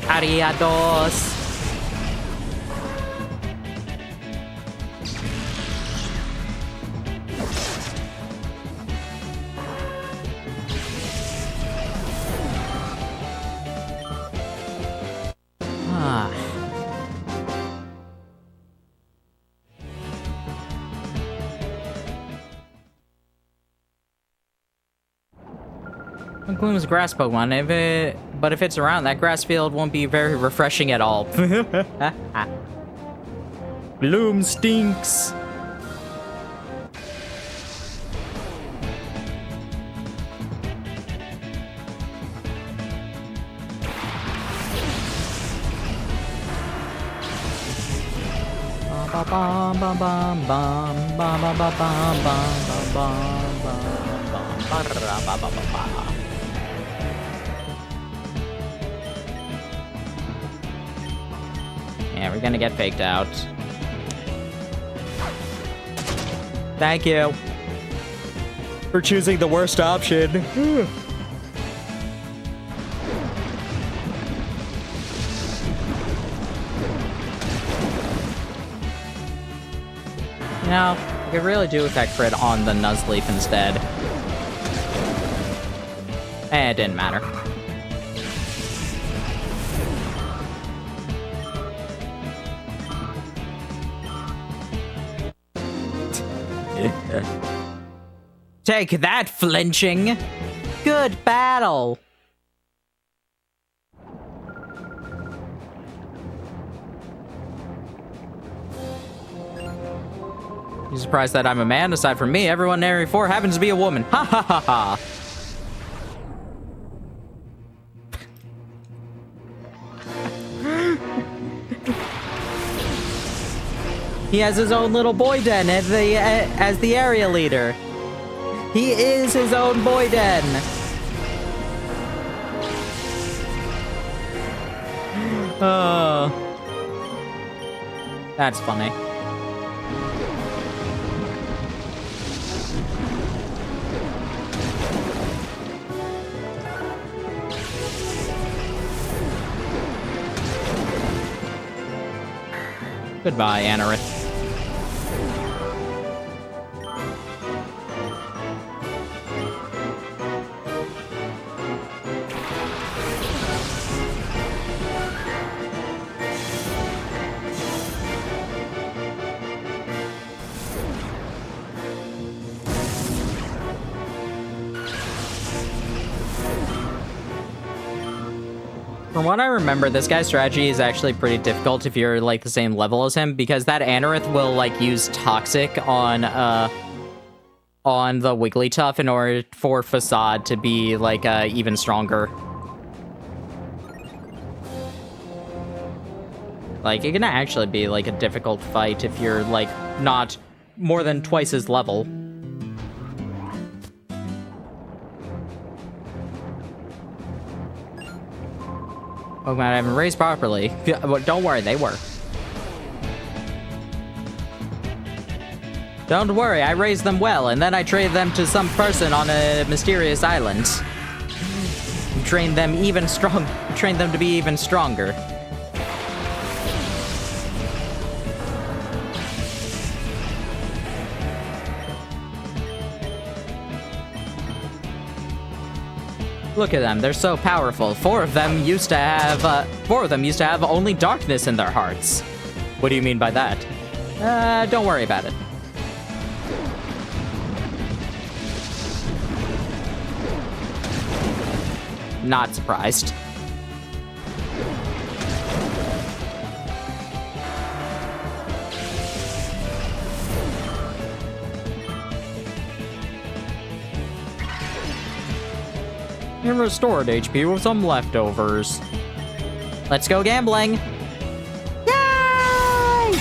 Ariados. Gloom's grass Pokemon, but if it's around, that grass field won't be very refreshing at all. Gloom stinks. Yeah, we're gonna get faked out. Thank you for choosing the worst option. You know, I could really do with that crit on the Nuzleaf instead. It didn't matter. Take that, flinching! Good battle! You surprised that I'm a man? Aside from me, everyone in Area 4 happens to be a woman. Ha ha ha ha! He has his own little boy den as the area leader. He is his own boy den. Oh, that's funny. Goodbye, Anorith. From what I remember, this guy's strategy is actually pretty difficult if you're, like, the same level as him, because that Anorith will, like, use Toxic on the Wigglytuff in order for Facade to be, like, even stronger. Like, it can actually be, like, a difficult fight if you're, like, not more than twice his level. Pokemon I haven't raised properly. Don't worry, they were. Don't worry, I raised them well, and then I traded them to some person on a mysterious island. Trained them to be even stronger. Look at them, they're so powerful. Four of them used to have only darkness in their hearts. What do you mean by that? Don't worry about it. Not surprised. And restored HP with some leftovers. Let's go gambling! Yay!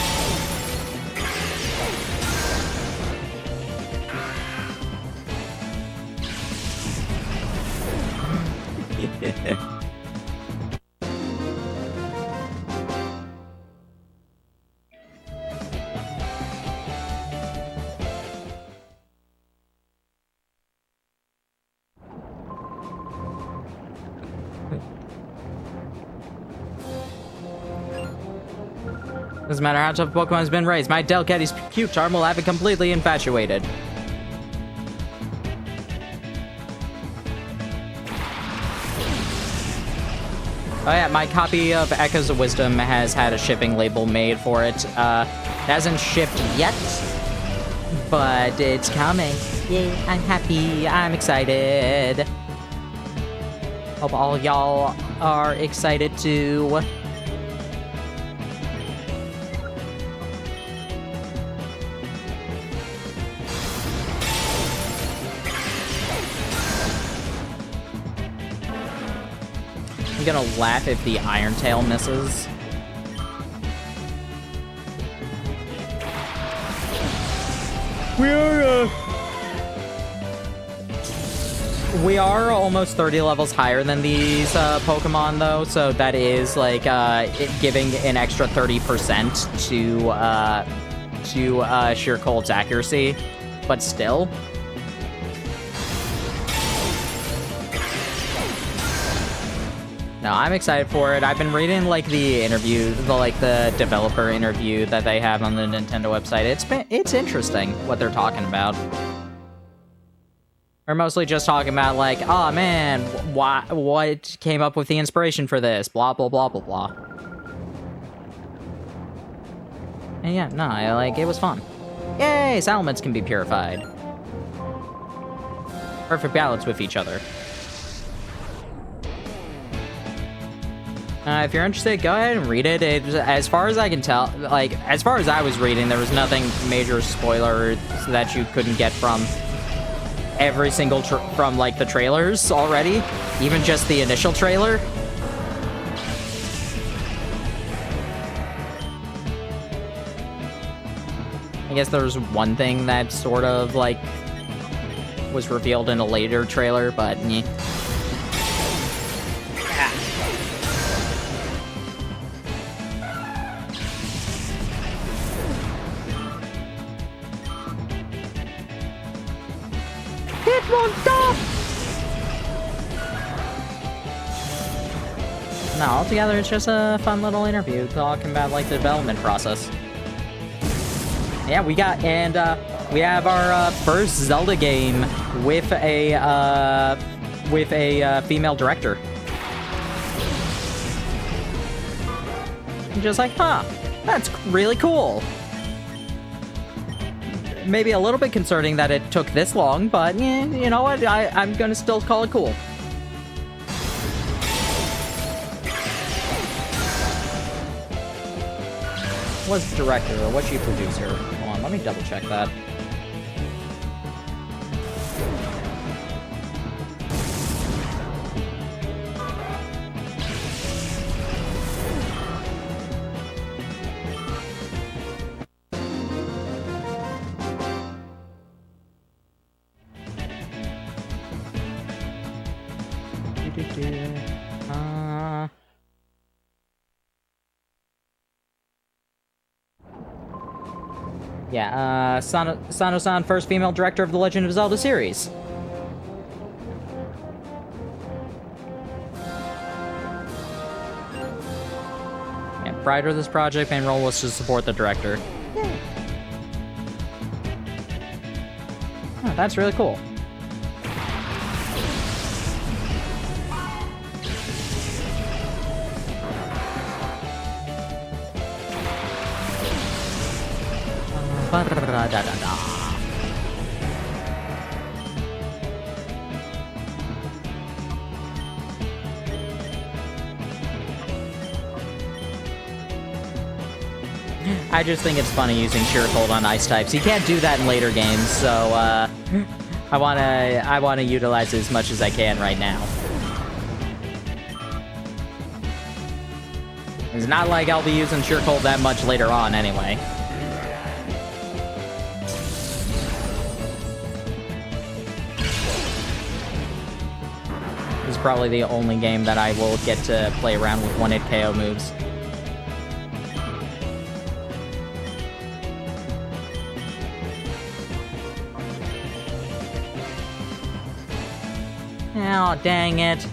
Doesn't matter how tough a Pokemon has been raised, my Delcatty's cute charm will have it completely infatuated. Oh yeah, my copy of Echoes of Wisdom has had a shipping label made for it. It hasn't shipped yet, but it's coming. Yay, I'm happy, I'm excited. Hope all y'all are excited too. I'm gonna laugh if the Iron Tail misses. We are almost 30 levels higher than these Pokemon, though, so that is like giving an extra 30% to Sheer Cold's accuracy, but still. No, I'm excited for it. I've been reading like the interview, the developer interview that they have on the Nintendo website. It's interesting what they're talking about. They're mostly just talking about like, oh man, what came up with the inspiration for this? Blah blah blah blah blah. And yeah, no, it was fun. Yay, Salamence can be purified. Perfect balance with each other. If you're interested, go ahead and read it. As far as I can tell, as far as I was reading, there was nothing major spoiler that you couldn't get from every single from the trailers already, even just the initial trailer. I guess there was one thing that sort of was revealed in a later trailer, but yeah. It won't stop! No, altogether, it's just a fun little interview talking about the development process. Yeah, we have our first Zelda game with a female director. I'm just like, huh, that's really cool. Maybe a little bit concerning that it took this long, but yeah, you know what? I'm gonna still call it cool. Was director or was she producer? Hold on, let me double check that. Yeah, Sano-san, first female director of the Legend of Zelda series. Yeah, prior to this project, main role was to support the director. Yeah. Oh, that's really cool. I just think it's funny using Sheer Cold on ice types. You can't do that in later games, so I wanna utilize it as much as I can right now. It's not like I'll be using Sheer Cold that much later on anyway. This is probably the only game that I will get to play around with one-hit KO moves. Oh, dang it.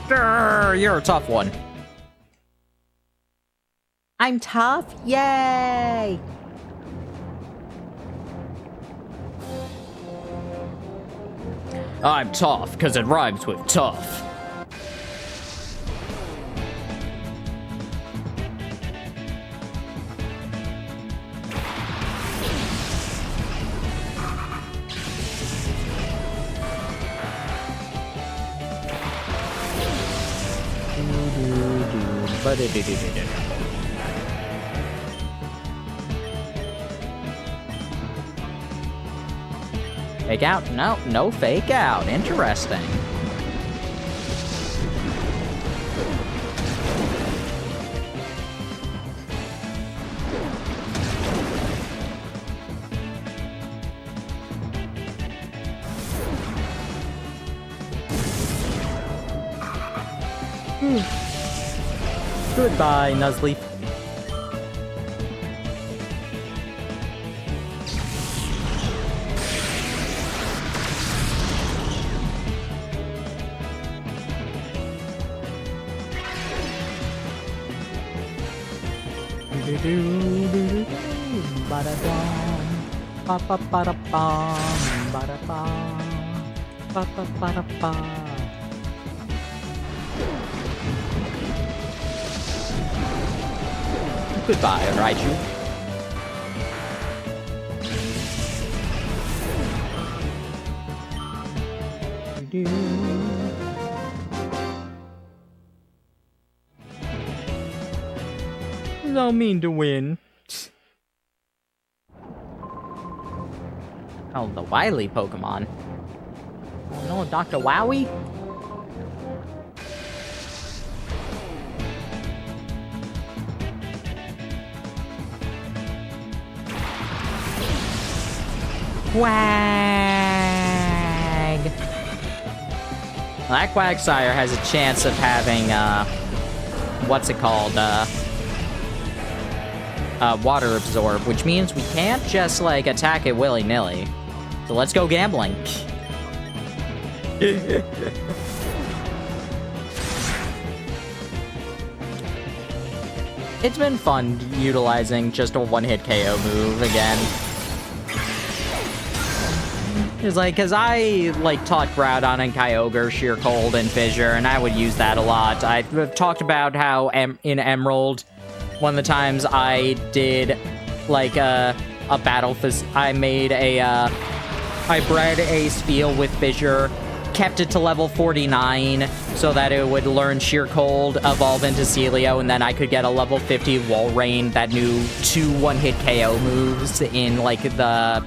Grr, you're a tough one. I'm tough? Yay! I'm tough, because it rhymes with tough. Fake out? No, no fake out. Interesting. Goodbye, Nuzleaf. Goodbye, Raiju. Don't mean to win. Oh, the Wily Pokemon. Oh no, Dr. Wowie? Quag! Well, that Quagsire has a chance of having, what's it called, Water Absorb, which means we can't just, like, attack it willy-nilly. So let's go gambling. It's been fun utilizing just a one-hit KO move again. It's like, cause I, like, taught Groudon and Kyogre, Sheer Cold, and Fissure, and I would use that a lot. I've talked about how in Emerald, one of the times I did, like, a battle, I made a, I bred a Spheal with Fissure, kept it to level 49, so that it would learn Sheer Cold, evolve into Celio, and then I could get a level 50 Walrein that knew 2 one-hit KO moves in, like, the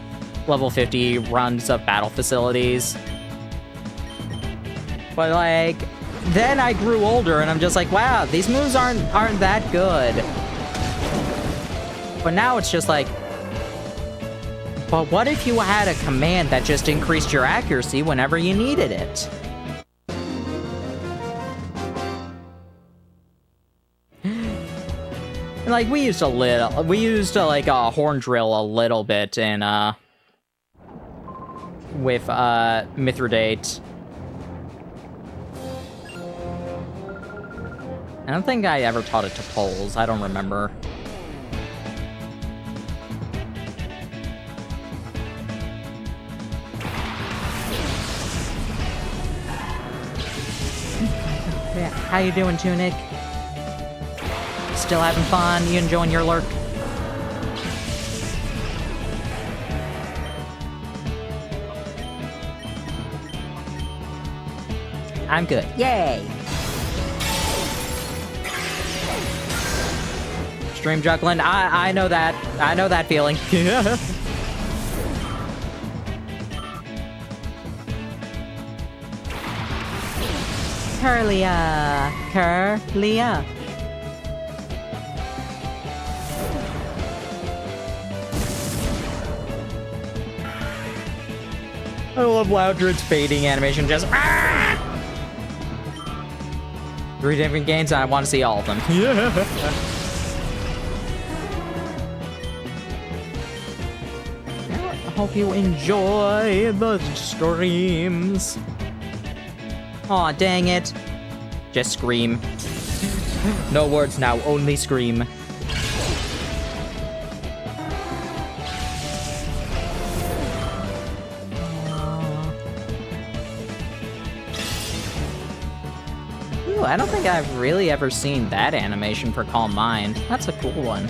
level 50 runs of battle facilities. But, like, then I grew older, and I'm just like, wow, these moves aren't that good. But now it's just like, but what if you had a command that just increased your accuracy whenever you needed it? Like, we used like a horn drill a little bit in, with, Mithridate. I don't think I ever taught it to poles. I don't remember. Yeah, how you doing, Tunic? Still having fun? You enjoying your lurk? I'm good. Yay! Stream juggling. I know that. I know that feeling. Curlia. Curlia. I love Loudred's fading animation. Just 3 different games, and I want to see all of them. I hope you enjoy the streams. Aw, dang it. Just scream. No words now, only scream. Ooh, I don't think I've really ever seen that animation for Calm Mind. That's a cool one.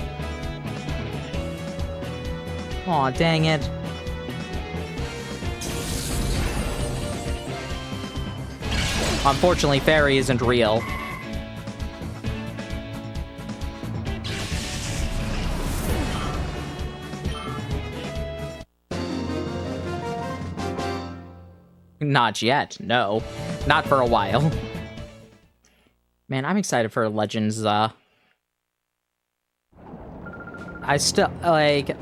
Aw, dang it. Unfortunately, Fairy isn't real. Not yet, no. Not for a while. Man, I'm excited for Legends, I still, like...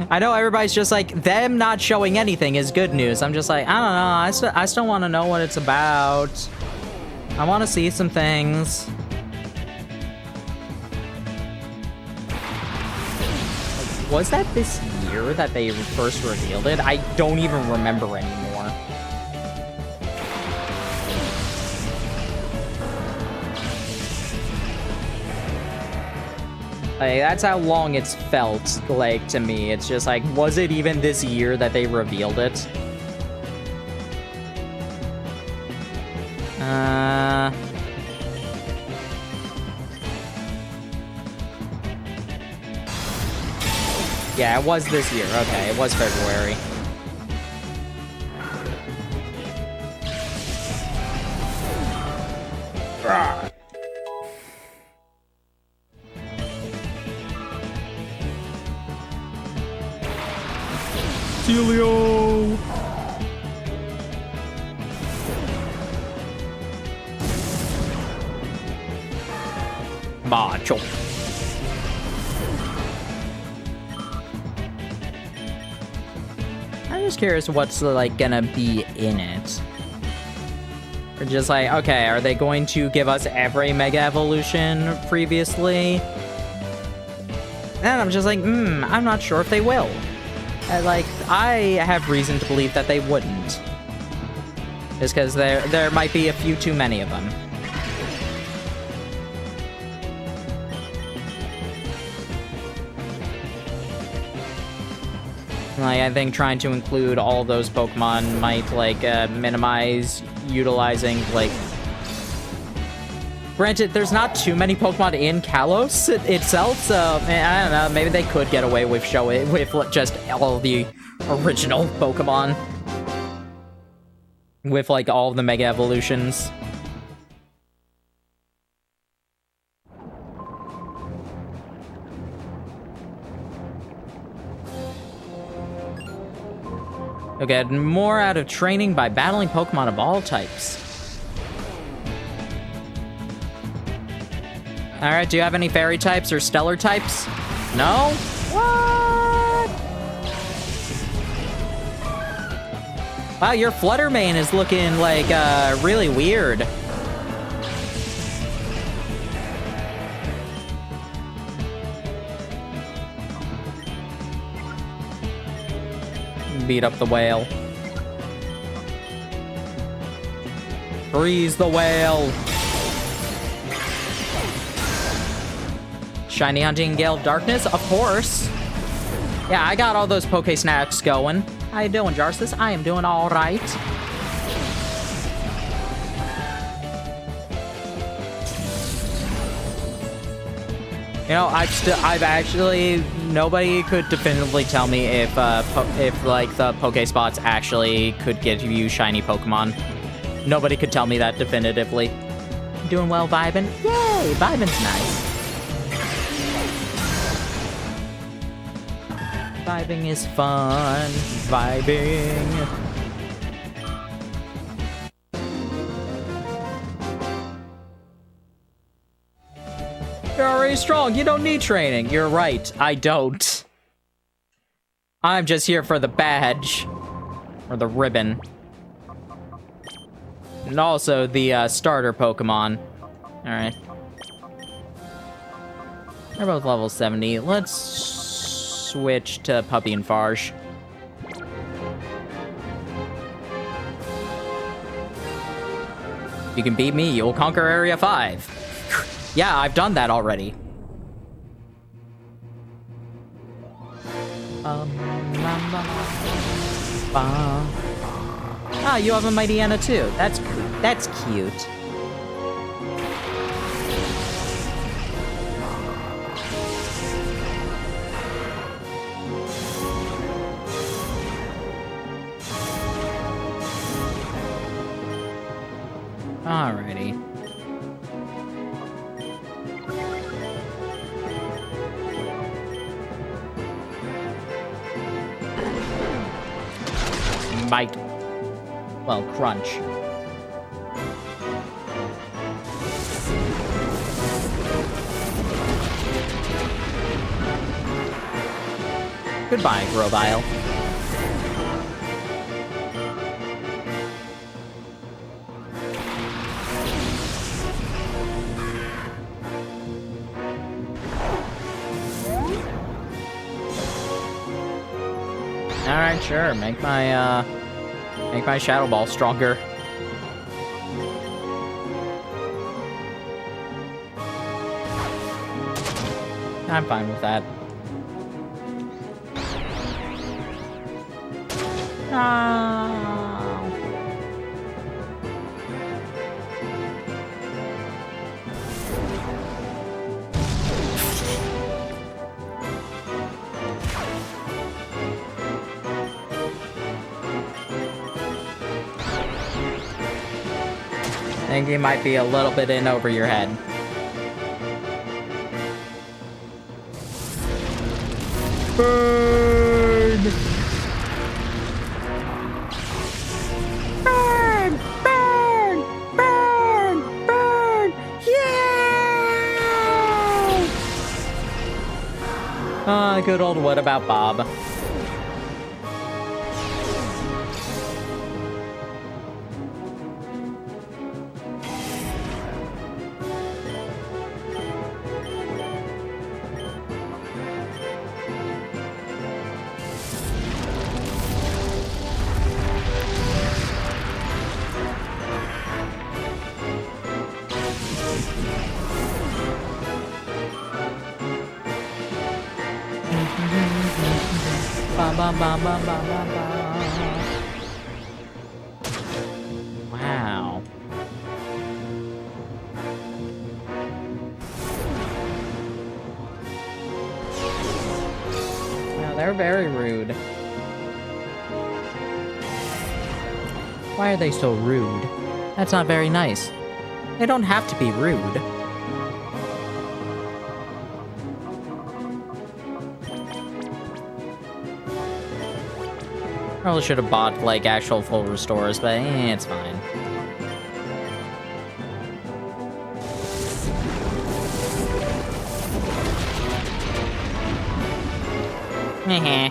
I know everybody's just like, them not showing anything is good news. I'm just like, I don't know, I still want to know what it's about. I want to see some things. Like, was that this year that they first revealed it? I don't even remember anymore. Like, that's how long it's felt like to me. It's just like, was it even this year that they revealed it? Yeah, it was this year. Okay, it was February. Celio! Macho. I'm just curious what's, like, gonna be in it. Or just like, okay, are they going to give us every Mega Evolution previously? And I'm just like, I'm not sure if they will. Like, I have reason to believe that they wouldn't. Just because there might be a few too many of them. Like, I think trying to include all those Pokemon might, like, minimize utilizing, like... Granted, there's not too many Pokemon in Kalos itself, so, I don't know, maybe they could get away with showing with just all the original Pokemon. With, like, all of the Mega Evolutions. You'll get more out of training by battling Pokemon of all types. Alright, do you have any Fairy types or Stellar types? No? What? Wow, your Flutter Mane is looking like really weird. Beat up the whale. Freeze the whale. Shiny hunting Gale of Darkness, of course. Yeah, I got all those Poke Snacks going. How you doing, Jarsis? I am doing all right. You know, I've actually, nobody could definitively tell me if like the Pokespots actually could give you shiny Pokemon. Nobody could tell me that definitively. Doing well, vibing? Yay, vibing's nice. Vibing is fun. Vibing. You're already strong. You don't need training. You're right. I don't. I'm just here for the badge. Or the ribbon. And also the starter Pokemon. Alright. They're both level 70. Let's switch to Puppy and Farge. You can beat me, you'll conquer Area 5. Yeah, I've done that already. Ah, you have a Mightyena too. That's cute. Alrighty. Bite. Well, crunch. Goodbye, Grovyle. Alright, sure. Make my Shadow Ball stronger. I'm fine with that. No. I think you might be a little bit in over your head. Burn! Burn! Burn! Burn! Burn! Yeah! Ah, good old what about Bob? Wow. Wow, they're very rude. Why are they so rude? That's not very nice. They don't have to be rude. Probably should have bought, like, actual full restores, but it's fine. Heh.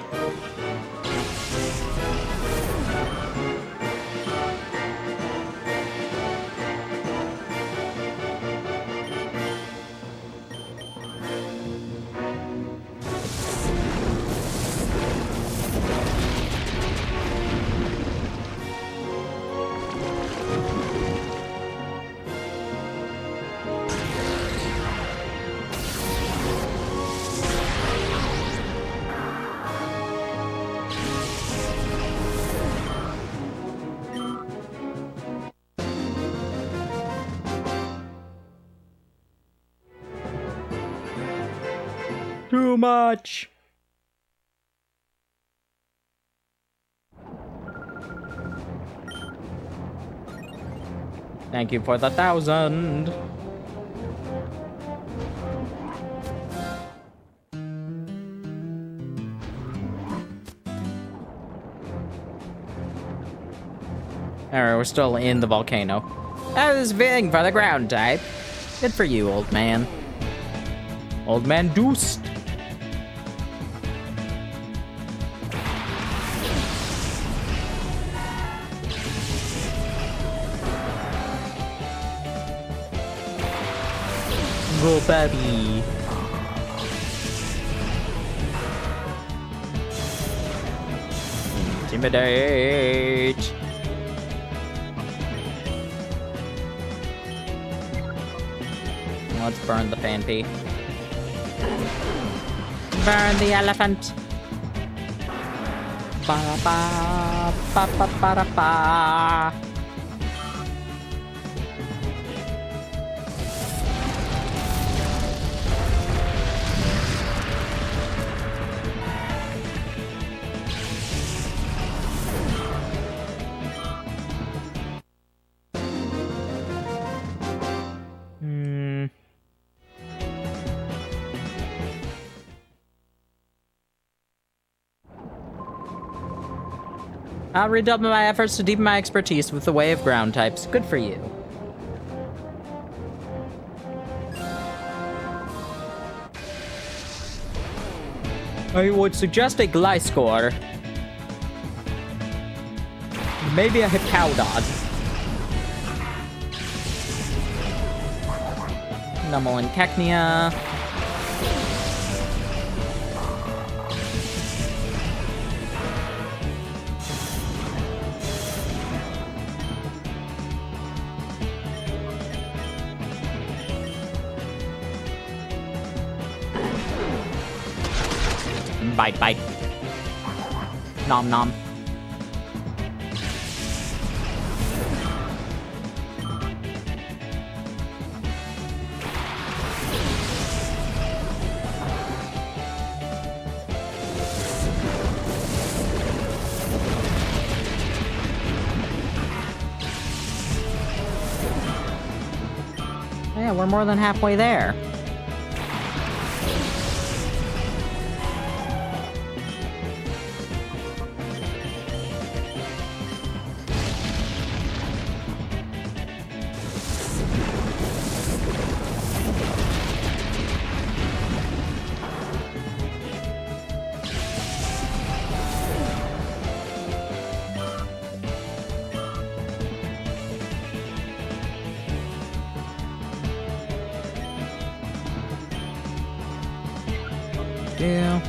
Too much. Thank you for the 1,000. Alright, we're still in the volcano. I was bidding for the ground type. Good for you, old man. Old man Deuced. Go, baby. Intimidate. Let's burn the Fanpy. Burn the elephant. Ba-da-ba, ba-ba-ba-da-ba. I'll redouble my efforts to deepen my expertise with the way of ground types. Good for you. I would suggest a Gliscor. Maybe a Hippowdon. Numel and Cacnea. Bite, bite. Nom nom. Yeah, we're more than halfway there. Yeah.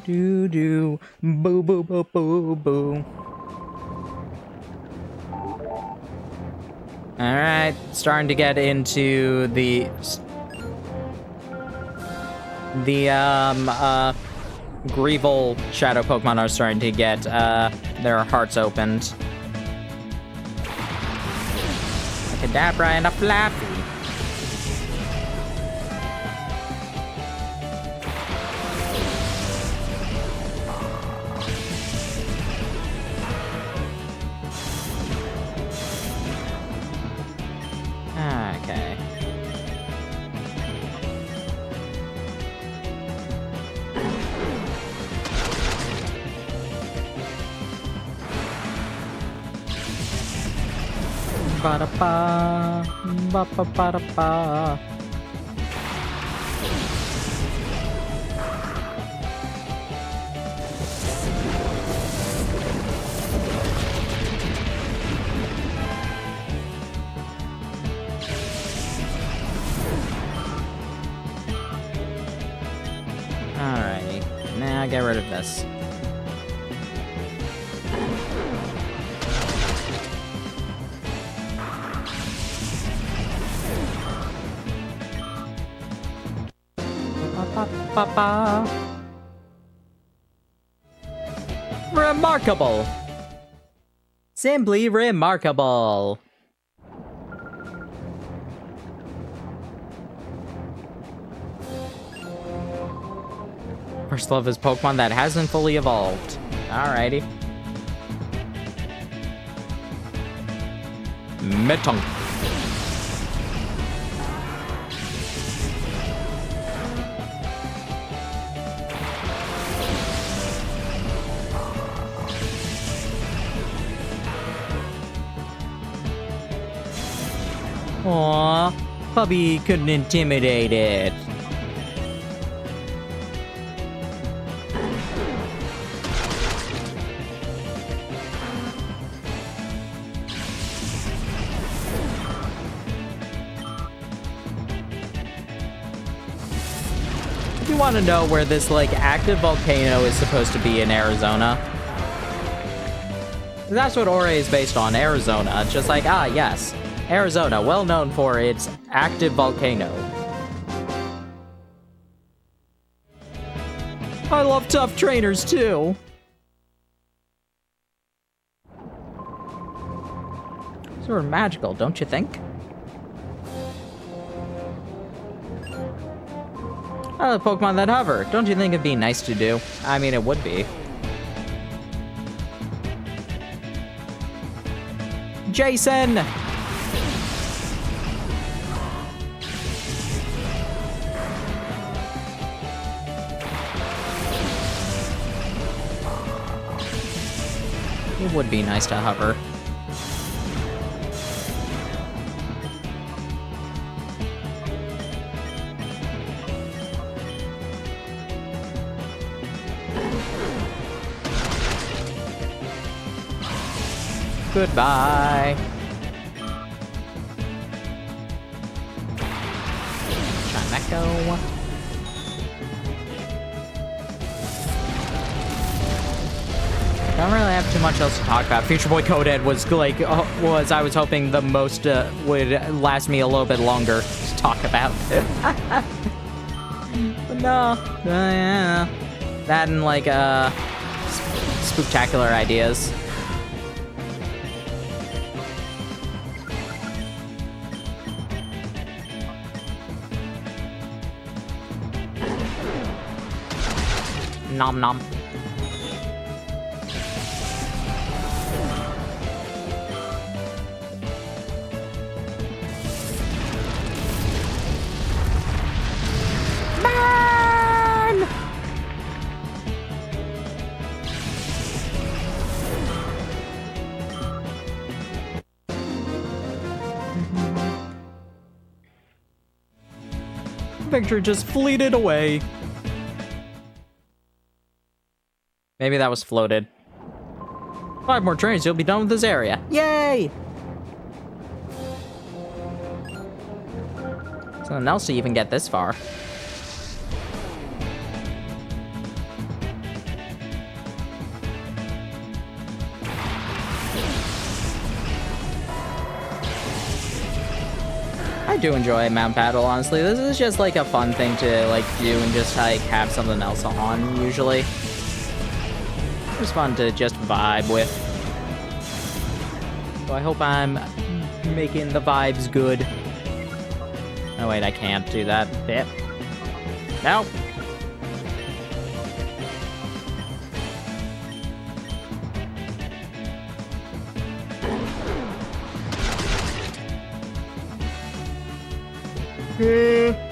Do do boo boo boo boo boo. All right, starting to get into the Greevil shadow Pokemon are starting to get their hearts opened. A Kadabra and a Flaffy. Ba-da-ba, ba-ba-ba-da-ba. Alrighty, now get rid of this. Ba-ba. Remarkable! Simply remarkable! First love is Pokemon that hasn't fully evolved. Alrighty. Metong. Aww, puppy couldn't intimidate it. If you want to know where this, like, active volcano is supposed to be in Arizona, that's what Ore is based on, Arizona. It's just like, ah, yes. Arizona, well known for its active volcano. I love tough trainers, too. Sort of magical, don't you think? I love Pokemon that hover. Don't you think it'd be nice to do? I mean, it would be. Jason! It would be nice to hover. Goodbye. Chimecho. Don't really have too much else to talk about. Future Boy Coded was like, I was hoping the most would last me a little bit longer to talk about. But no, yeah. That and like spooktacular ideas. Nom nom. Man! Victor just fleeted away. Maybe that was floated. 5 more trains, you'll be done with this area. Yay! Something else to even get this far. I do enjoy Mount Battle, honestly. This is just like a fun thing to like do and just like have something else on usually. It's fun to just vibe with. So I hope I'm making the vibes good. Oh wait, I can't do that bit. Nope.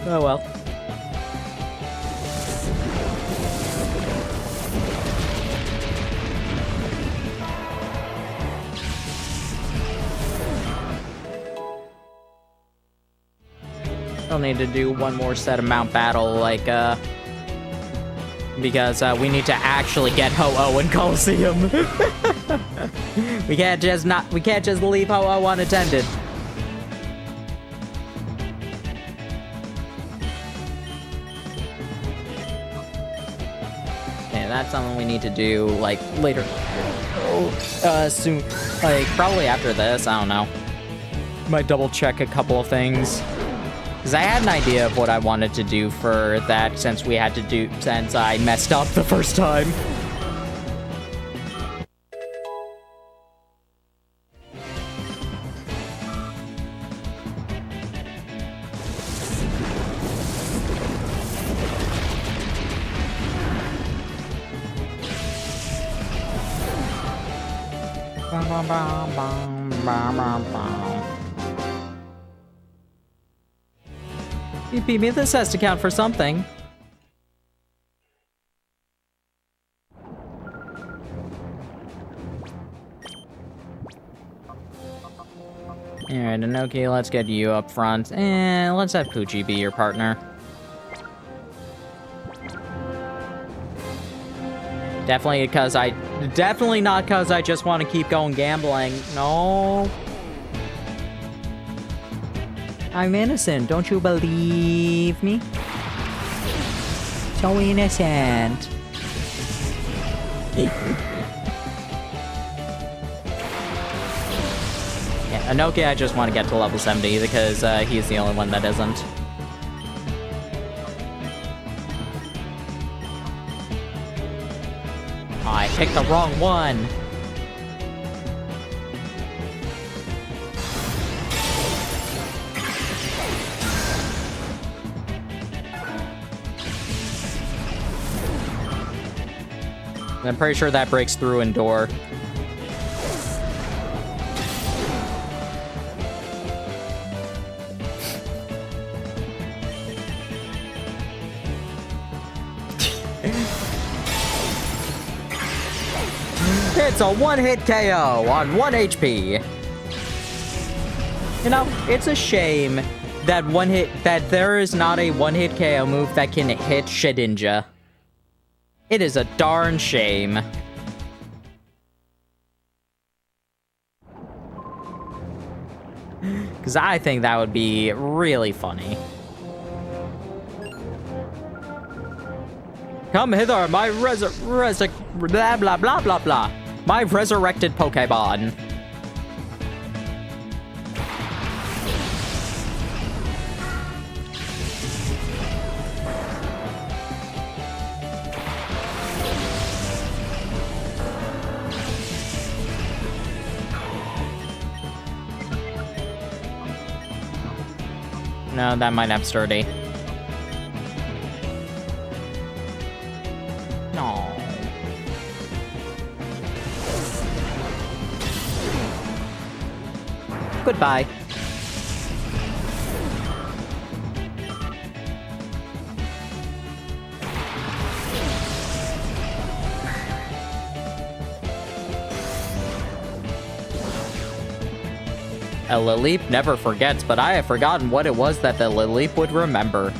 Oh well. I'll need to do one more set of Mount Battle, like, because we need to actually get Ho-Oh in Coliseum. we can't just leave Ho-Oh unattended. Yeah, that's something we need to do, like, later. Soon. Like, probably after this, I don't know. Might double check a couple of things. Because I had an idea of what I wanted to do for that since I messed up the first time. You beat me, this has to count for something. Alright, Inoki, let's get you up front. And let's have Poochie be your partner. Definitely not because I just want to keep going gambling. No. I'm innocent, don't you believe me? So innocent. Yeah, Inoki, I just want to get to level 70 because he's the only one that isn't. Oh, I picked the wrong one. I'm pretty sure that breaks through and door. It's a one-hit KO on 1 HP. You know, it's a shame that there is not a one-hit KO move that can hit Shedinja. It is a darn shame. Because I think that would be really funny. Come hither, my blah blah blah blah blah. My resurrected Pokemon. No, that might have sturdy. No. Goodbye. A Lilip never forgets, but I have forgotten what it was that the Lilip would remember.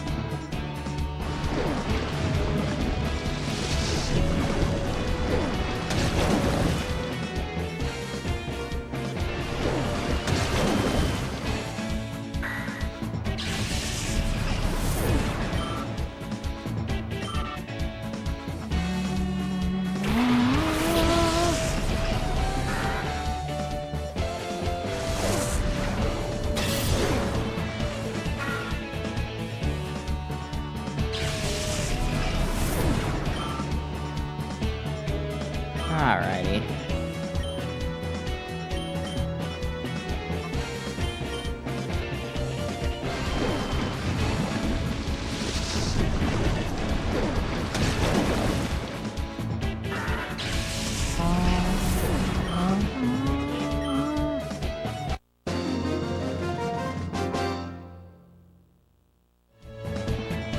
Alrighty.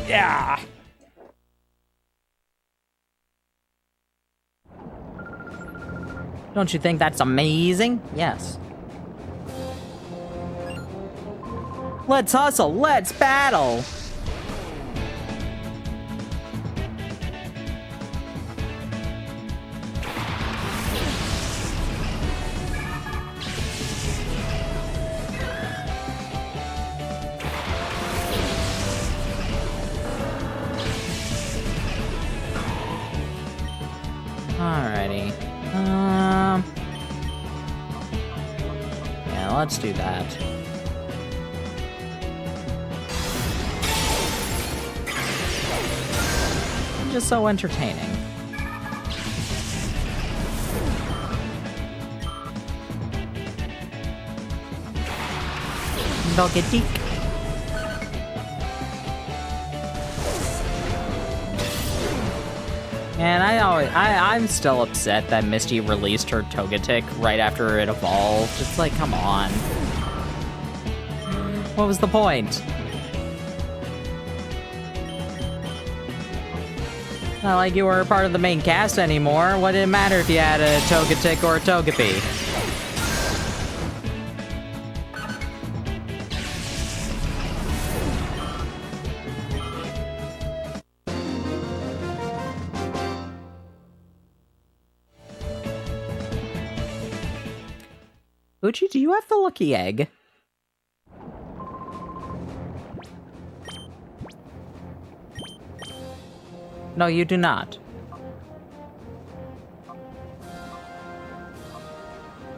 Yeah. Don't you think that's amazing? Yes. Let's hustle, let's battle! Alrighty. Yeah, let's do that. Just so entertaining. Doggy-deek. And I'm still upset that Misty released her Togetic right after it evolved. It's like, come on. What was the point? Not like you were part of the main cast anymore. What did it matter if you had a Togetic or a Togepi? Uchi, do you have the lucky egg? No, you do not.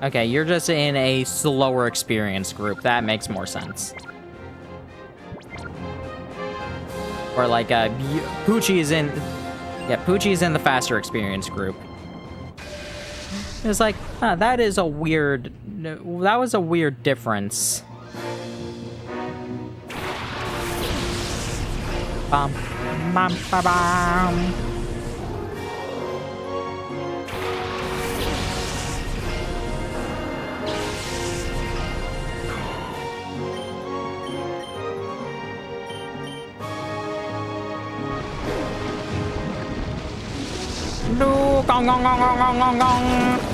Okay, you're just in a slower experience group. That makes more sense. Or like, Poochie is in... Yeah, Poochie is in the faster experience group. It's like, huh, that is a weird... That was a weird difference. Bum, bum, ba, bum. No, gong, gong, gong, gong, gong, gong, gong.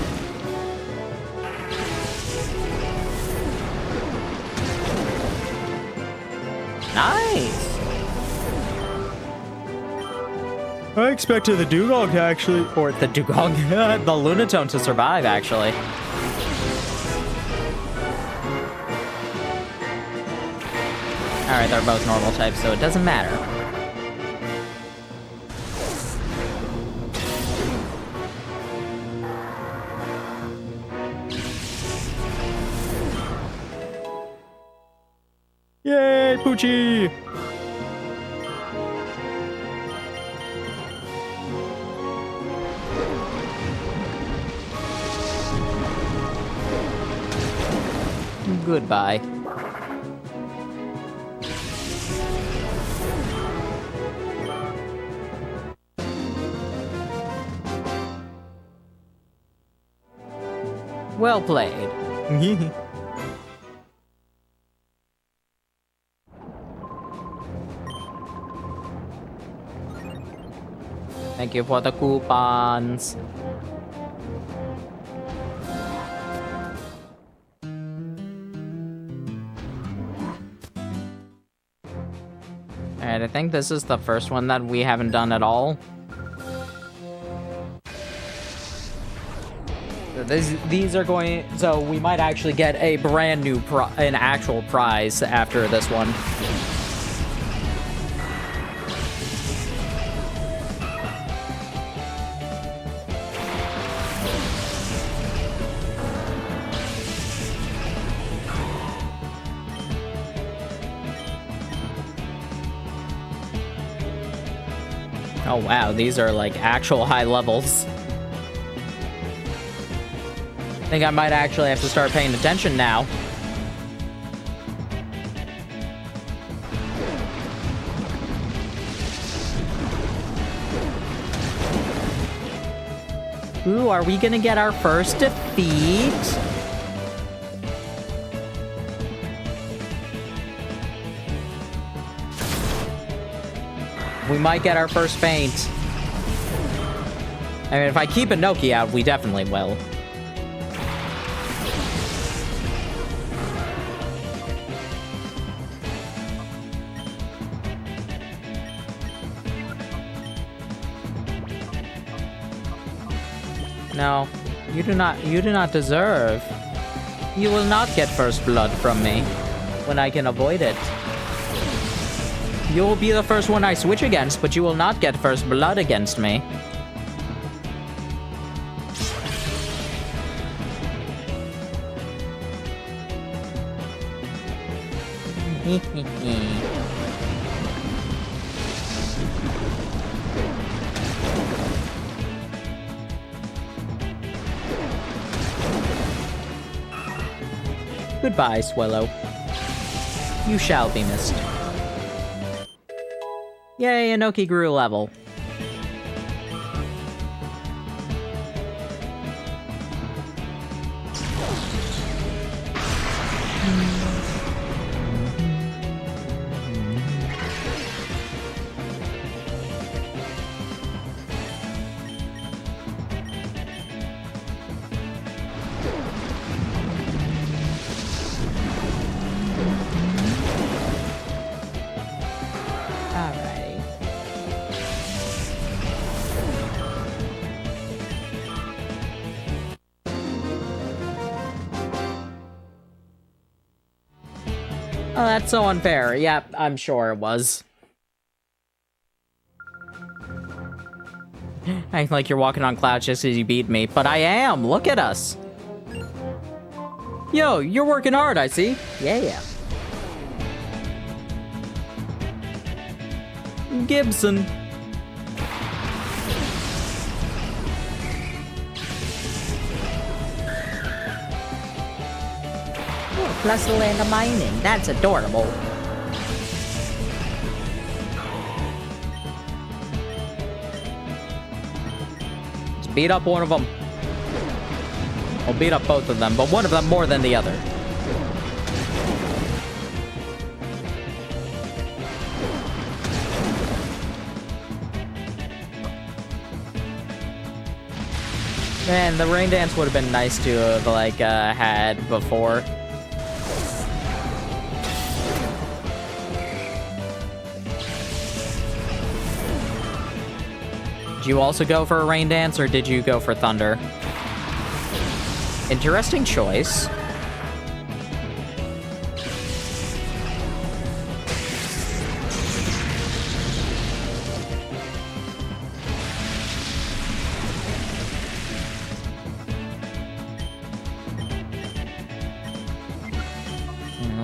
Nice. I expected the Dugong to actually, or the Dugong, the Lunatone to survive, actually. Alright, they're both normal types, so it doesn't matter. Yay, Poochie! Goodbye. Well played. Thank you for the coupons. Alright, I think this is the first one that we haven't done at all. These are going... So we might actually get a brand new an actual prize after this one. Oh wow, these are like actual high levels. I think I might actually have to start paying attention now. Ooh, are we gonna get our first defeat? We might get our first faint. I mean, if I keep Inoki out, we definitely will. No, you do not deserve. You will not get first blood from me when I can avoid it. You will be the first one I switch against, but you will not get first blood against me. Goodbye, Swallow. You shall be missed. Yay, Inoki grew a level. Oh, that's so unfair. Yep, I'm sure it was. I like you're walking on clouds just as you beat me, but I am! Look at us! Yo, you're working hard, I see. Yeah. Gibson. Plus the land of mining. That's adorable. Let's beat up one of them. I'll beat up both of them, but one of them more than the other. Man, the rain dance would have been nice to have, like, had before. Did you also go for a rain dance, or did you go for thunder? Interesting choice.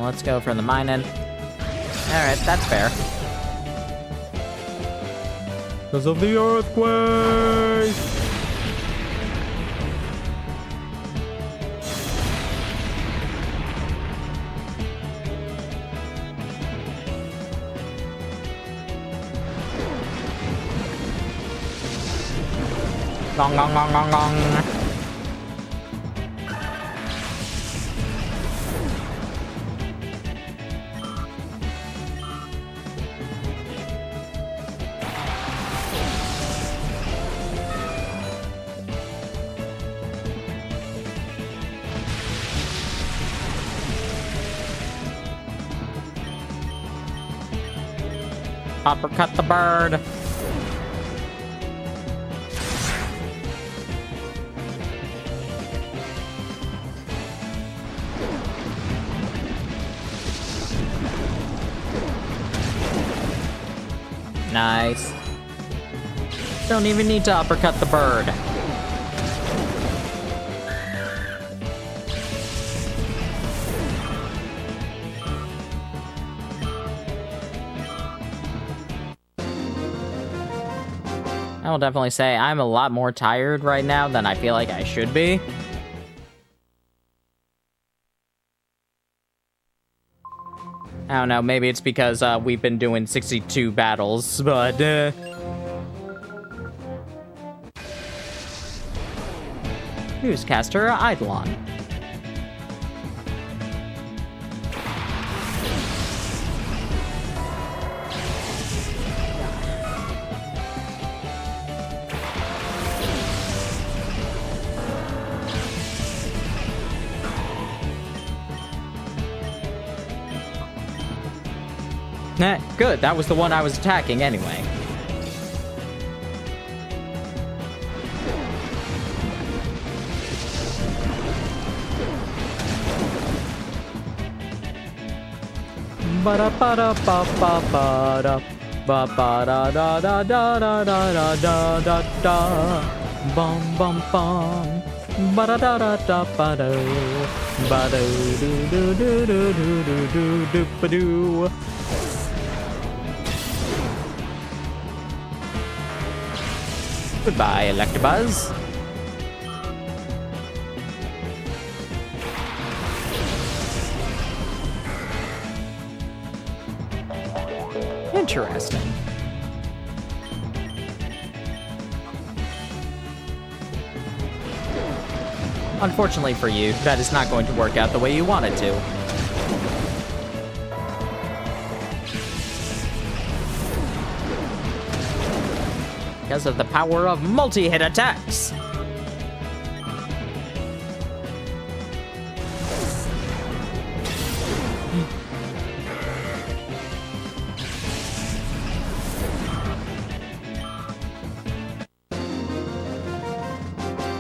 Let's go for the mining. Alright, that's fair. Because of the earthquake! Gong, gong, gong, gong, gong. Uppercut the bird. Nice. Don't even need to uppercut the bird. I will definitely say I'm a lot more tired right now than I feel like I should be. I don't know, maybe it's because we've been doing 62 battles, but Newscaster Eidolon. Nah, good. That was the one I was attacking anyway. Ba da ba da ba ba ba da ba ba da da da da da da da da da bum bum bum ba da da da da ba do ba do do do do do do do do do ba do. Goodbye, Electabuzz. Interesting. Unfortunately for you, that is not going to work out the way you want it to. Because of the power of multi-hit attacks.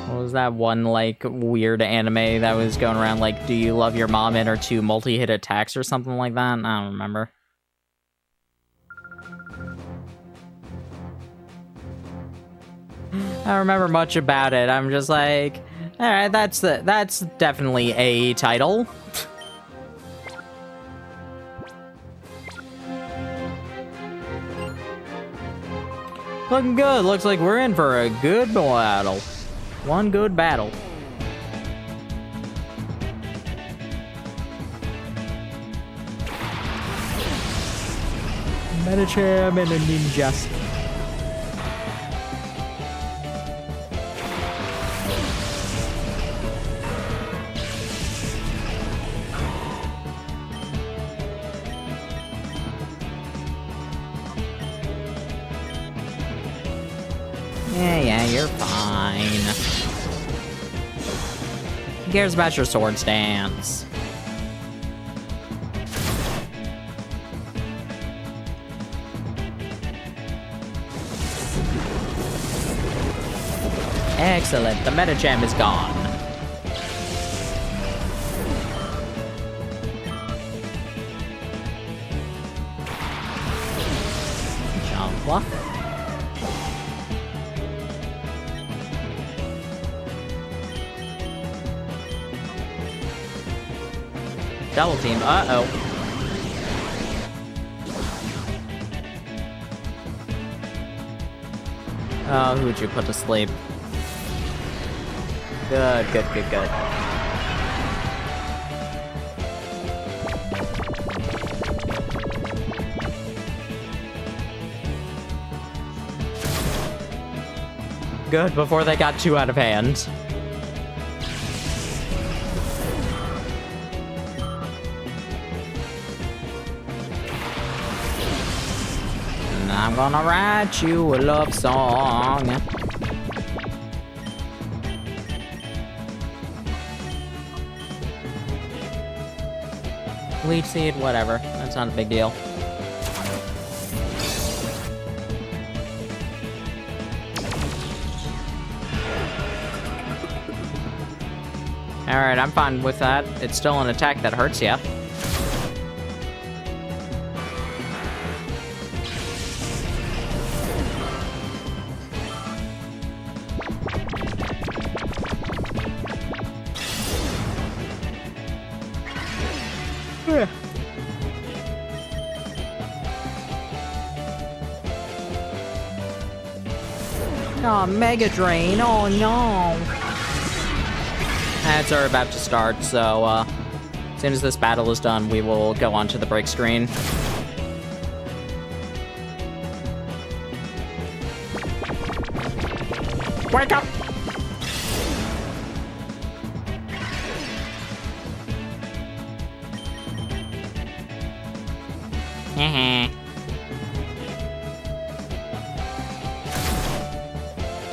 What was that one, like, weird anime that was going around, like, do you love your mom and her 2 multi-hit attacks or something like that? I don't remember. I don't remember much about it. I'm just like, all right, that's definitely a title. Looking good. Looks like we're in for a good battle. One good battle. Medicham and a ninja. Yeah, you're fine. Who cares about your sword stance? Excellent, the Medicham is gone. Jump. Double team, uh-oh. Oh, who'd you put to sleep? Good. Good, before they got too out of hand. I'm gonna write you a love song. Leech seed, whatever. That's not a big deal. Alright, I'm fine with that. It's still an attack that hurts ya. Oh, Mega Drain. Oh, no. Ads are about to start, so, as soon as this battle is done, we will go on to the break screen. Wake up!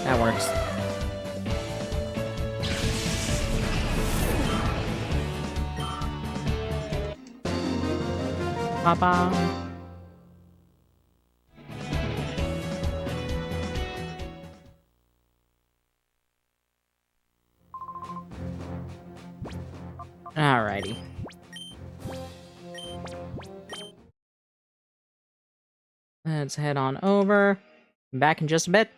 That works. Papa. Alrighty. Let's head on over. Back in just a bit.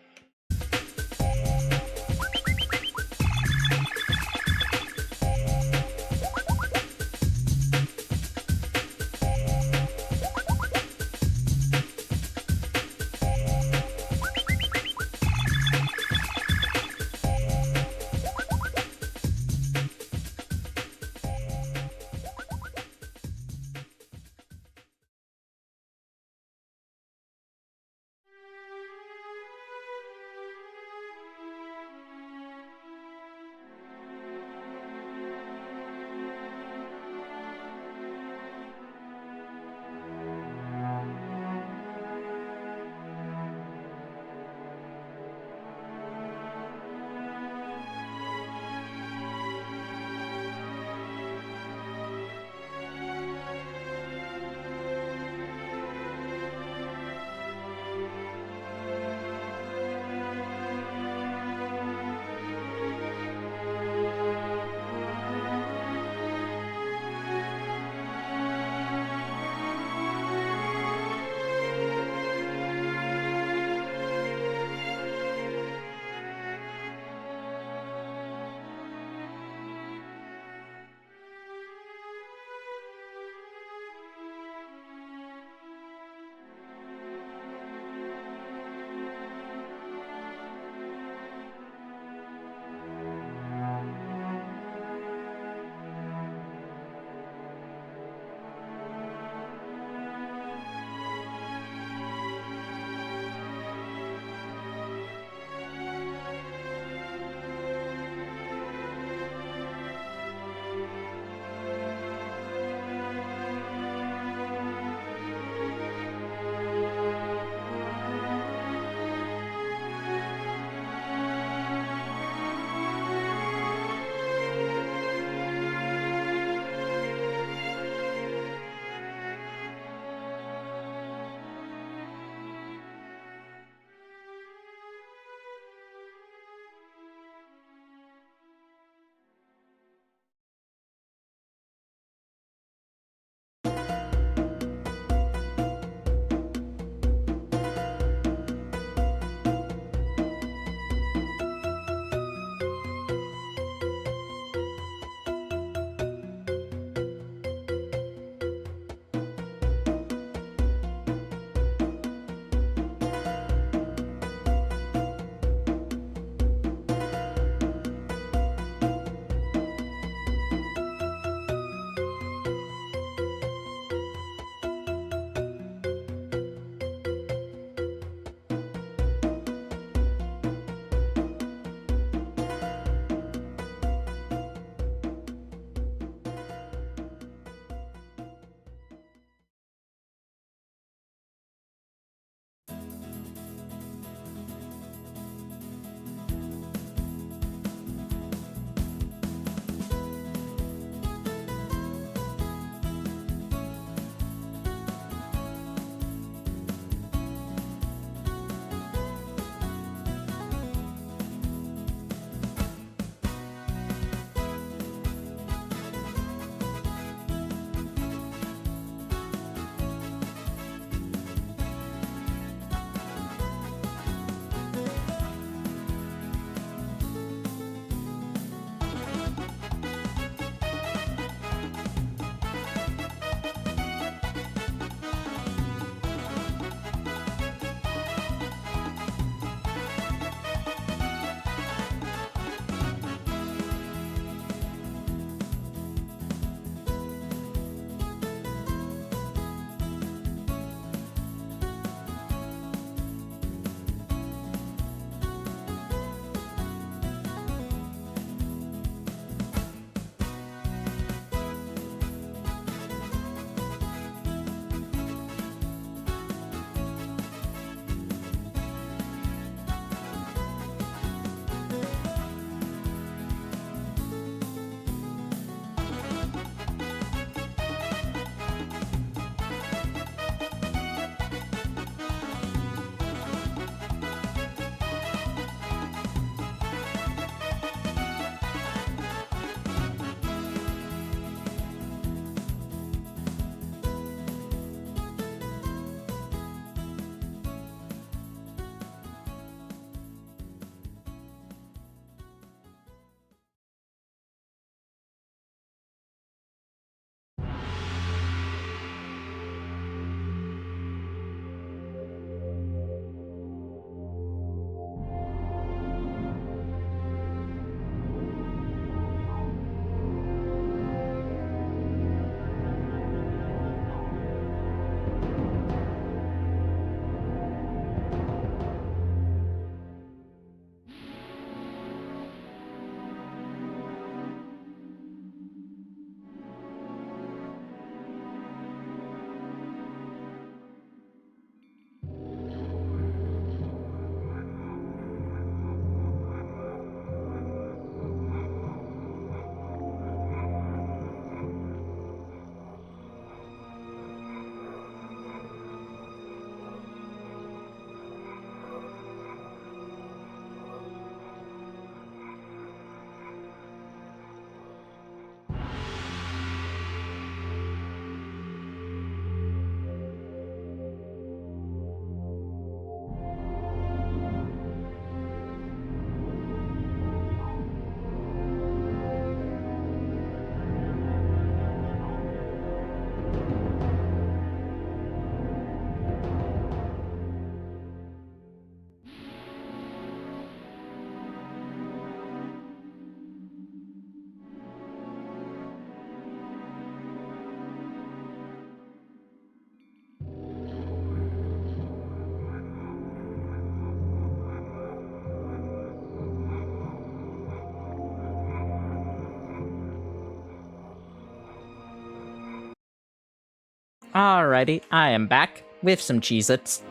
Alrighty, I am back with some Cheez-Its.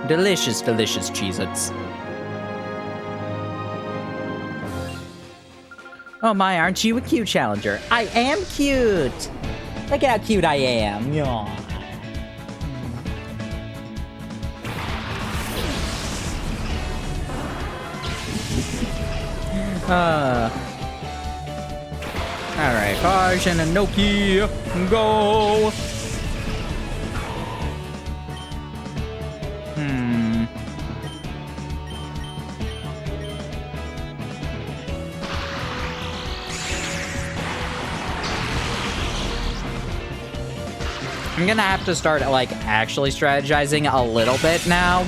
Delicious, delicious Cheez-Its. Oh my, aren't you a cute challenger? I am cute! Look at how cute I am. Yaw. Alright, Farge and Inoki, go! I'm gonna have to start, like, actually strategizing a little bit now.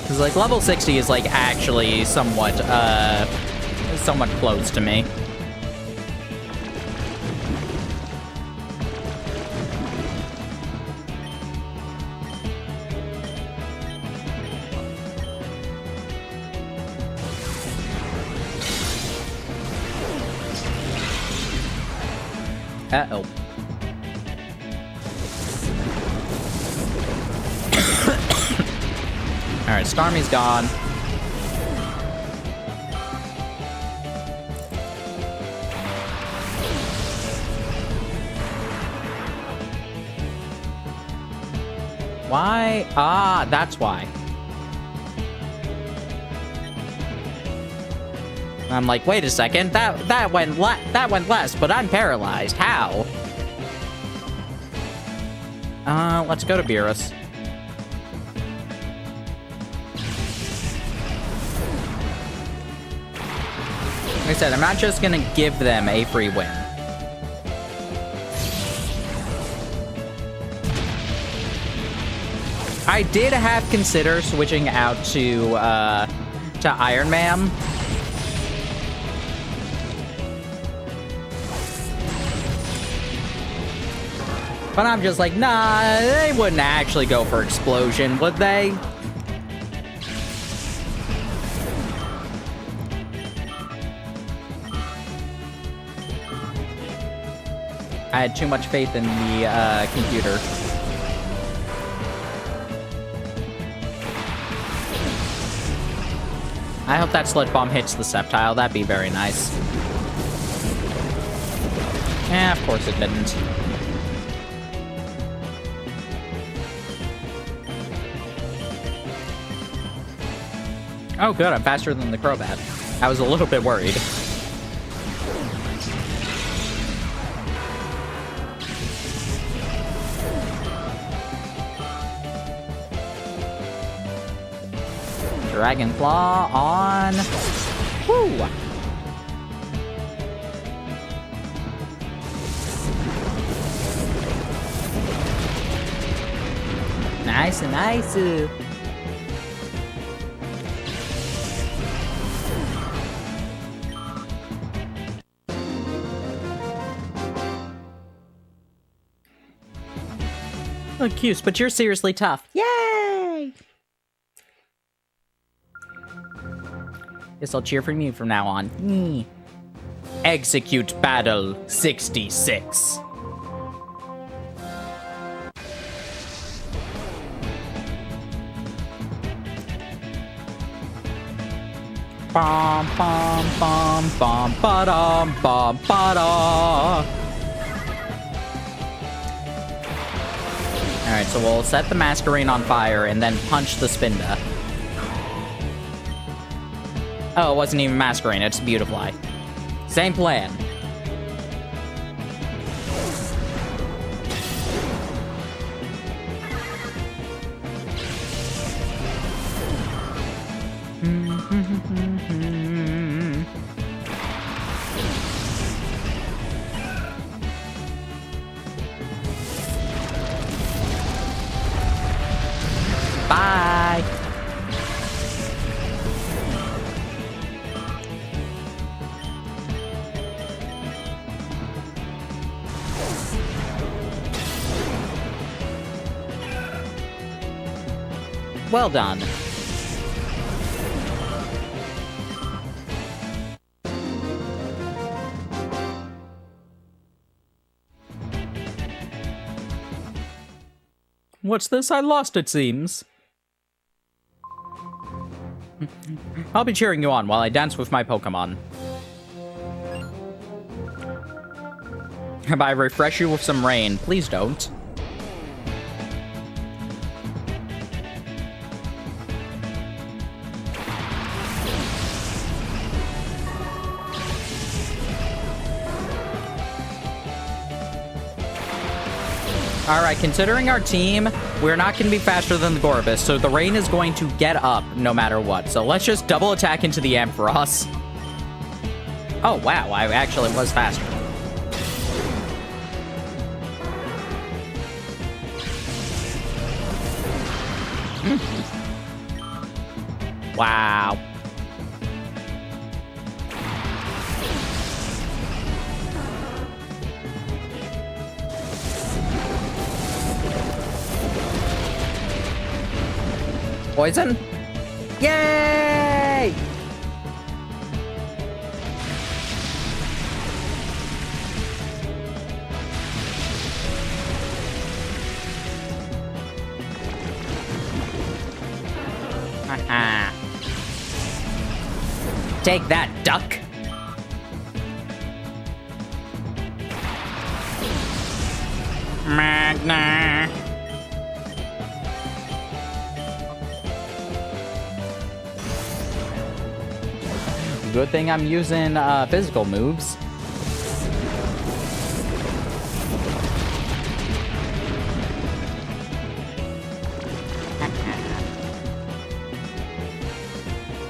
Because, like, level 60 is, like, actually somewhat close to me. Uh-oh. Alright, Starmie's gone. Why? Ah, that's why. I'm like, wait a second, that went less, but I'm paralyzed. How? Let's go to Beerus. Like I said, I'm not just gonna give them a free win. I did have consider switching out to Iron Man. But I'm just like, nah, they wouldn't actually go for Explosion, would they? I had too much faith in the computer. I hope that Sludge Bomb hits the Sceptile. That'd be very nice. Eh, of course it didn't. Oh, good. I'm faster than the Crobat. I was a little bit worried. Dragon Claw on. Woo! Nice, nice. Oh, Cuse, but you're seriously tough. Yay! Guess I'll cheer for you from now on. Execute Battle 66. Bom bom bom bom ba-dum bom ba-da. Alright, so we'll set the Masquerain on fire and then punch the Spinda. Oh, it wasn't even Masquerain, it's Beautifly. Same plan. Bye. Well done. What's this? I lost, it seems. I'll be cheering you on while I dance with my Pokemon. If I refresh you with some rain, please don't. Alright, considering our team, we're not going to be faster than the Gorbis, so the rain is going to get up no matter what. So let's just double attack into the Ampharos. Oh, wow, I actually was faster. Wow. Poison? Yay! Haha. Take that, duck. Magna. Good thing I'm using physical moves.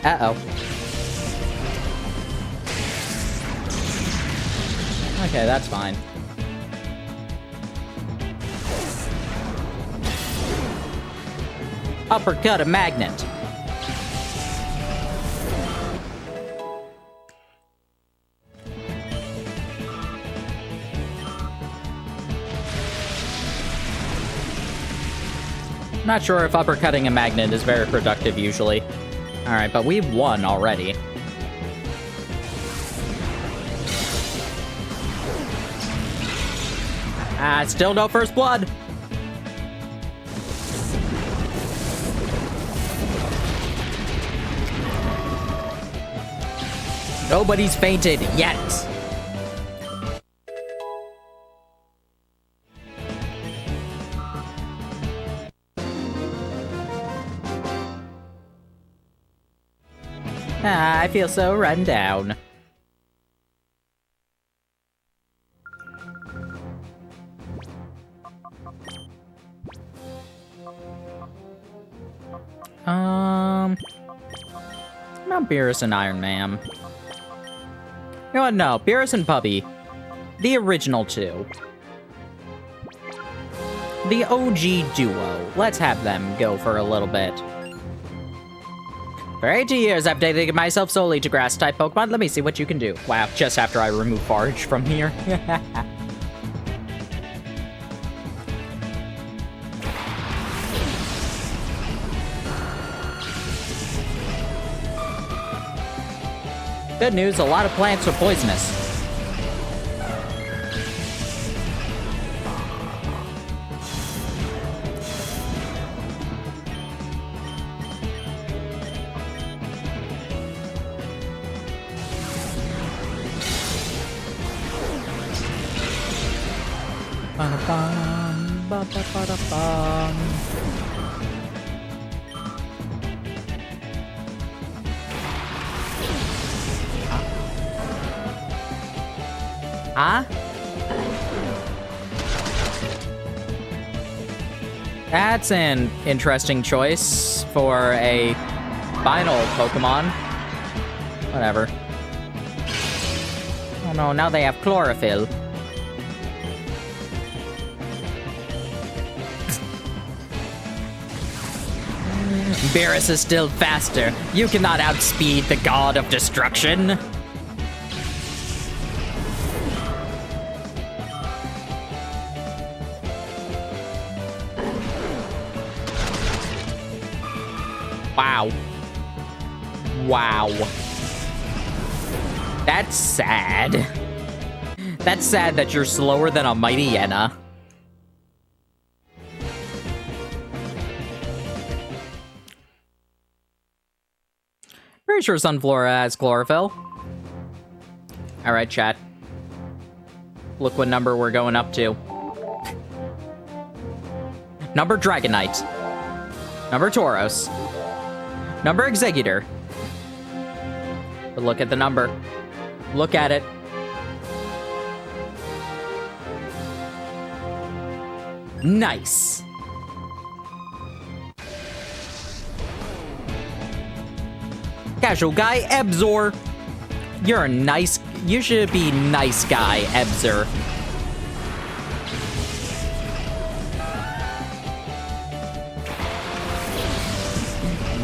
Uh-oh. Okay, that's fine. Uppercut a magnet. Not sure if uppercutting a magnet is very productive usually. Alright, but we've won already. Still no first blood. Nobody's fainted yet. I feel so run down. Not Beerus and Iron Man. You know what? No, Beerus and Puppy. The original two. The OG duo. Let's have them go for a little bit. For 80 years, I've dedicated myself solely to grass-type Pokemon. Let me see what you can do. Wow, just after I remove Forage from here. Good news, a lot of plants are poisonous. Huh? That's an interesting choice for a final Pokemon. Whatever. Oh no, now they have chlorophyll. Beerus is still faster. You cannot outspeed the god of destruction. Wow. Wow. That's sad. That's sad that you're slower than a Mighty Yenna. Pretty sure Sunflora has chlorophyll. Alright, chat. Look what number we're going up to. Number Dragonite. Number Tauros. Number Executor. But look at the number. Look at it. Nice. Casual guy, Ebzor. You're a nice... You should be nice guy, Ebzor.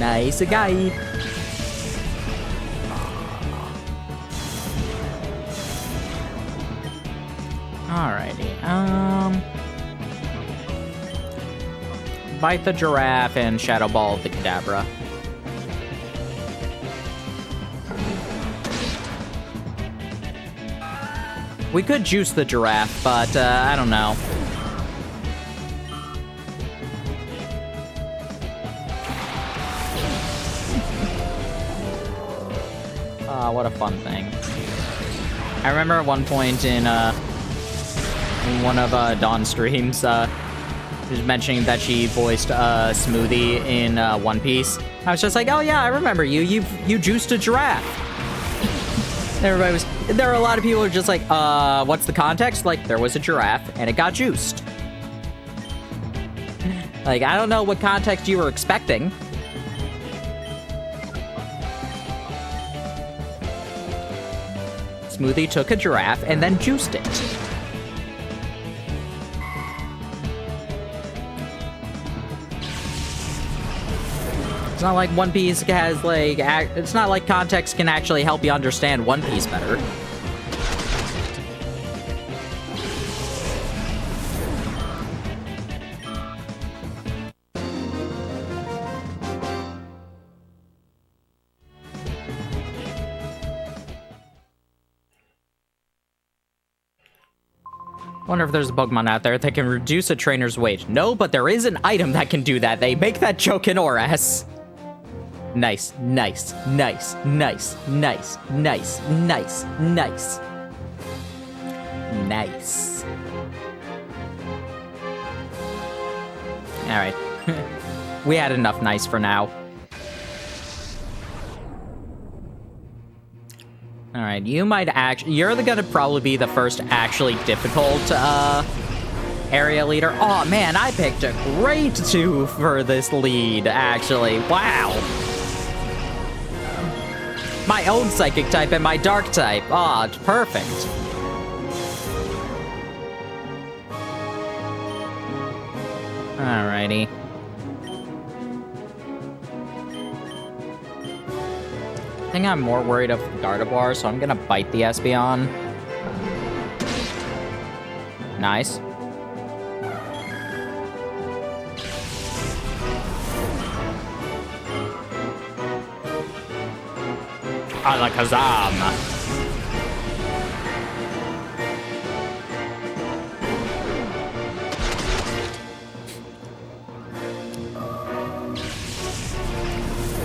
Nice guy. Alrighty, Bite the Giraffe and Shadow Ball the Kadabra. We could juice the Giraffe, but, I don't know. What a fun thing. I remember at one point in one of Dawn's streams, she was mentioning that she voiced Smoothie in One Piece. I was just like, oh yeah, I remember you. You juiced a giraffe. There were a lot of people who were just like, what's the context? Like, there was a giraffe and it got juiced. Like, I don't know what context you were expecting. Smoothie took a giraffe and then juiced it. It's not like One Piece has, like, it's not like context can actually help you understand One Piece better. Wonder if there's a Pokemon out there that can reduce a trainer's weight. No, but there is an item that can do that. They make that joke in ORAS. Nice, nice, nice, nice, nice, nice, nice, nice. Nice. Alright. We had enough nice for now. Alright, you might you're gonna probably be the first actually difficult, area leader. Oh man, I picked a great two for this lead, actually. Wow. My own psychic type and my dark type. Oh, it's perfect. Alrighty. I think I'm more worried of Gardevoir, so I'm gonna bite the Espeon. Nice. Alakazam.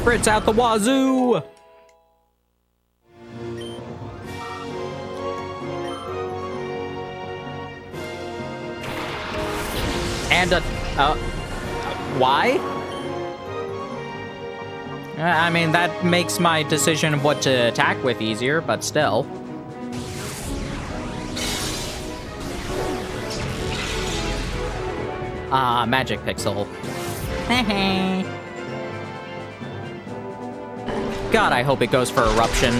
Fritz out the wazoo! And why? I mean, that makes my decision of what to attack with easier, but still. Ah, Magic Pixel. God, I hope it goes for Eruption.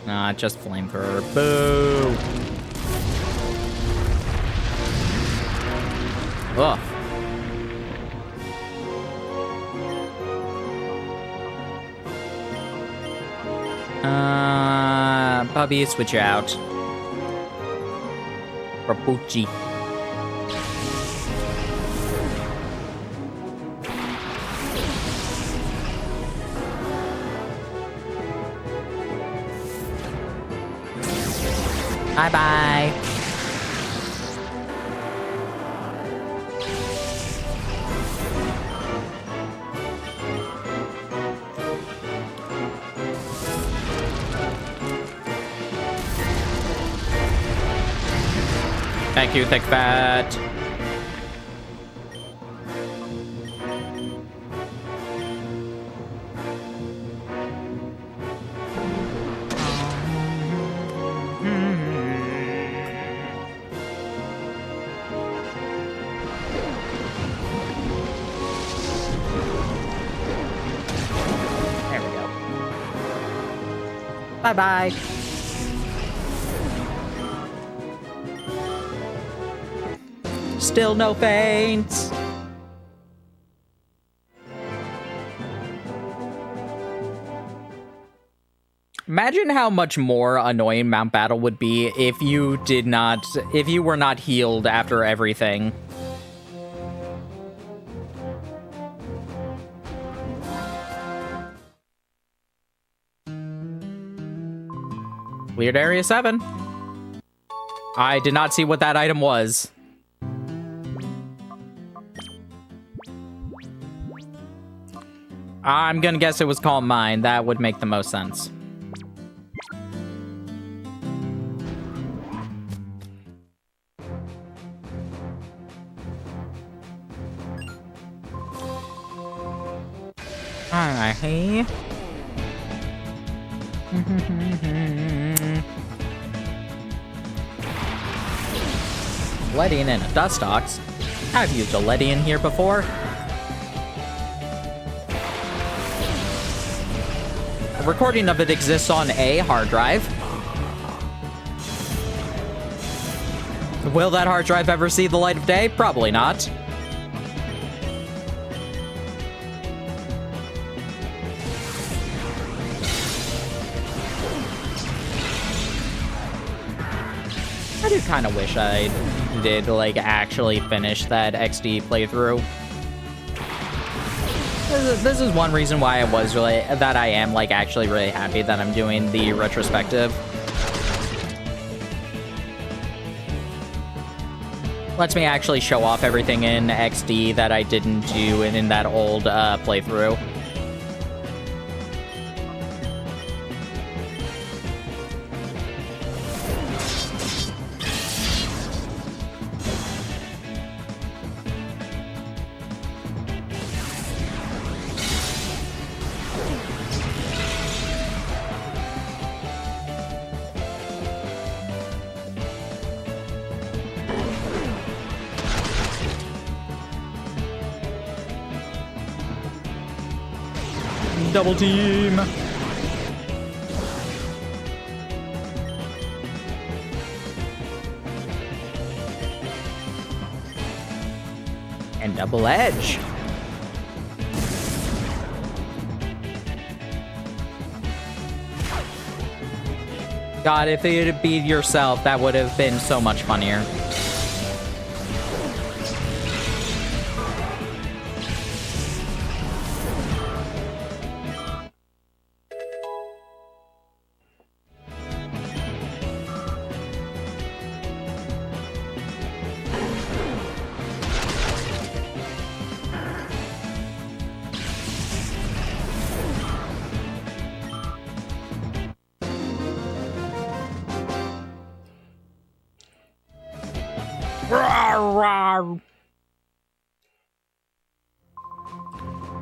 Nah, just Flamethrower. Boo! Ugh. Bubby, switch out. Rapucci. Bye-bye. Thank you, Thick Fat. There we go. Bye-bye. Still no feints. Imagine how much more annoying Mount Battle would be if you were not healed after everything. Cleared Area 7. I did not see what that item was. I'm gonna guess it was Calm Mind. That would make the most sense. Alright. Ledian and a Dustox. I've used a Ledian here before. A recording of it exists on a hard drive. Will that hard drive ever see the light of day? Probably not. I do kind of wish I did, like, actually finish that XD playthrough. This is one reason why I am, like, actually really happy that I'm doing the retrospective. Lets me actually show off everything in XD that I didn't do in that old playthrough. Double team! And double edge. God, if it had been yourself, that would have been so much funnier.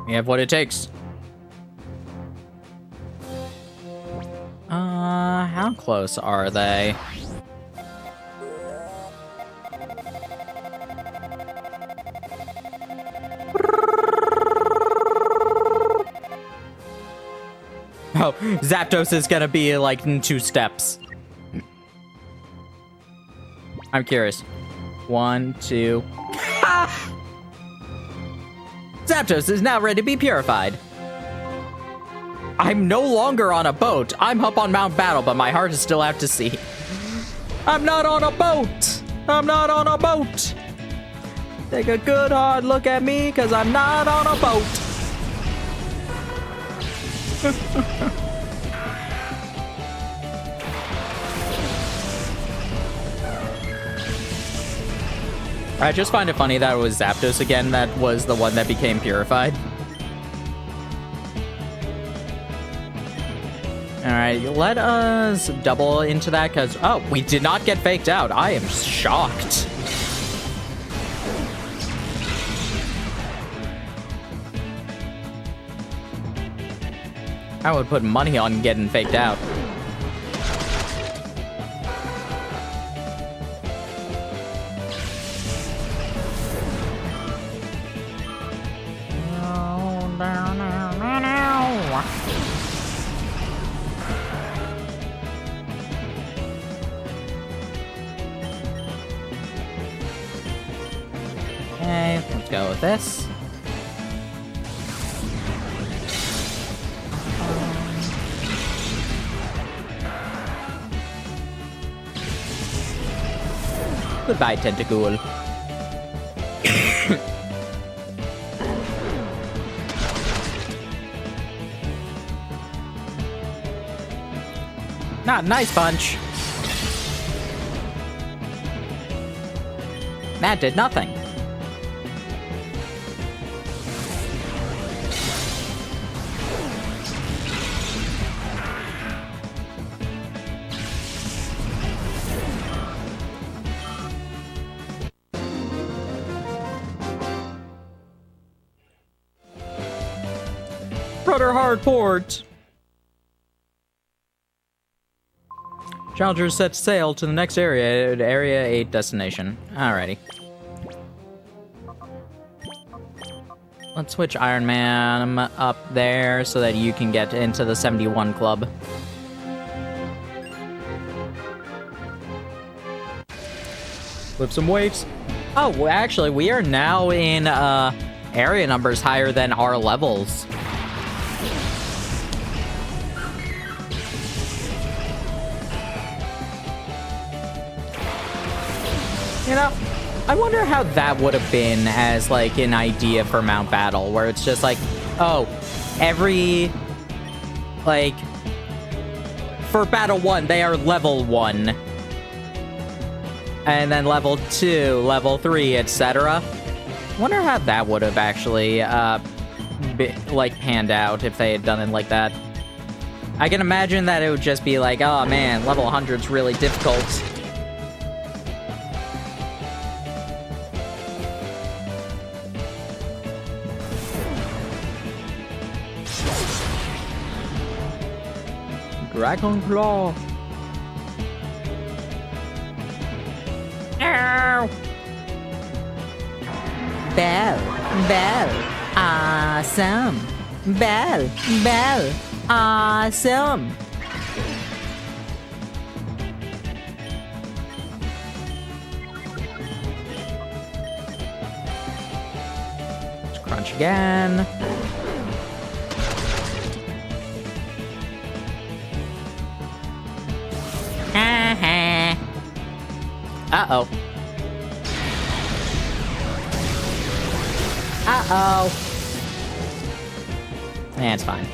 We have what it takes. How close are they? Oh, Zapdos is gonna be like in 2 steps. I'm curious. 1, 2. Zapdos is now ready to be purified. I'm no longer on a boat. I'm up on Mount Battle, but my heart is still out to sea. I'm not on a boat. I'm not on a boat. Take a good hard look at me, cause I'm not on a boat. I just find it funny that it was Zapdos again that was the one that became purified. Alright, let us double into that, because... Oh, we did not get faked out. I am shocked. I would put money on getting faked out. Okay, let's go with this. Goodbye, Tentacool. Nice punch. That did nothing. Brother Hardport. Challenger set sail to the next area, Area 8 destination. Alrighty. Let's switch Iron Man up there so that you can get into the 71 club. Flip some waves. Oh, well, actually, we are now in area numbers higher than our levels. You know, I wonder how that would have been as, like, an idea for Mount Battle, where it's just like, oh, every, like, for Battle 1, they are level 1. And then level 2, level 3, etc. Wonder how that would have actually, panned out if they had done it like that. I can imagine that it would just be like, oh man, level 100's really difficult. Dragon Claw. Ow! Bell, awesome. Bell, awesome. Let's crunch again. Uh-oh. Uh-oh. Yeah, it's fine.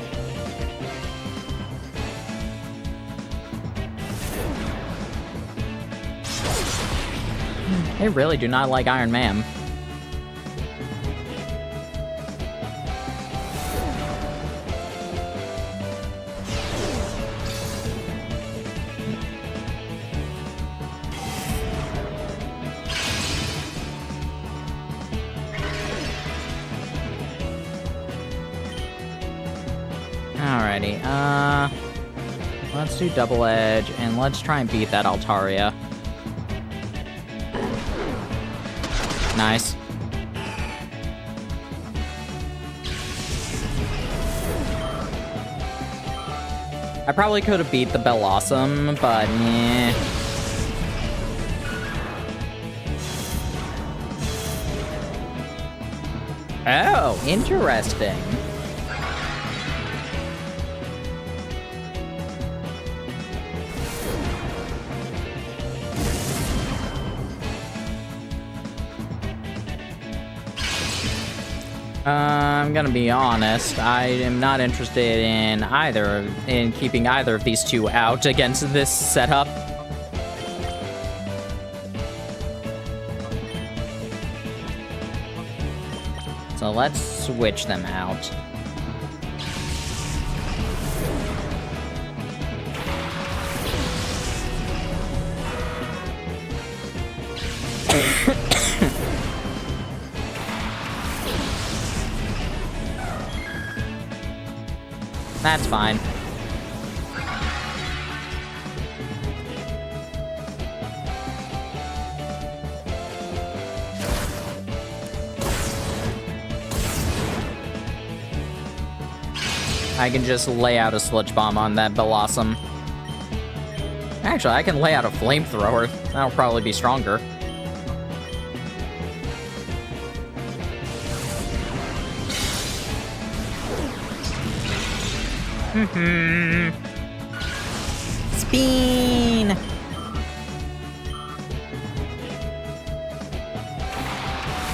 They really do not like Iron Man. Alrighty, let's do Double Edge, and let's try and beat that Altaria. Nice. I probably could have beat the Bellossom, but yeah. Oh, interesting. I'm gonna be honest, I am not interested in keeping either of these two out against this setup. So let's switch them out. That's fine. I can just lay out a Sludge Bomb on that Blossom. Actually, I can lay out a Flamethrower. That'll probably be stronger. Spin!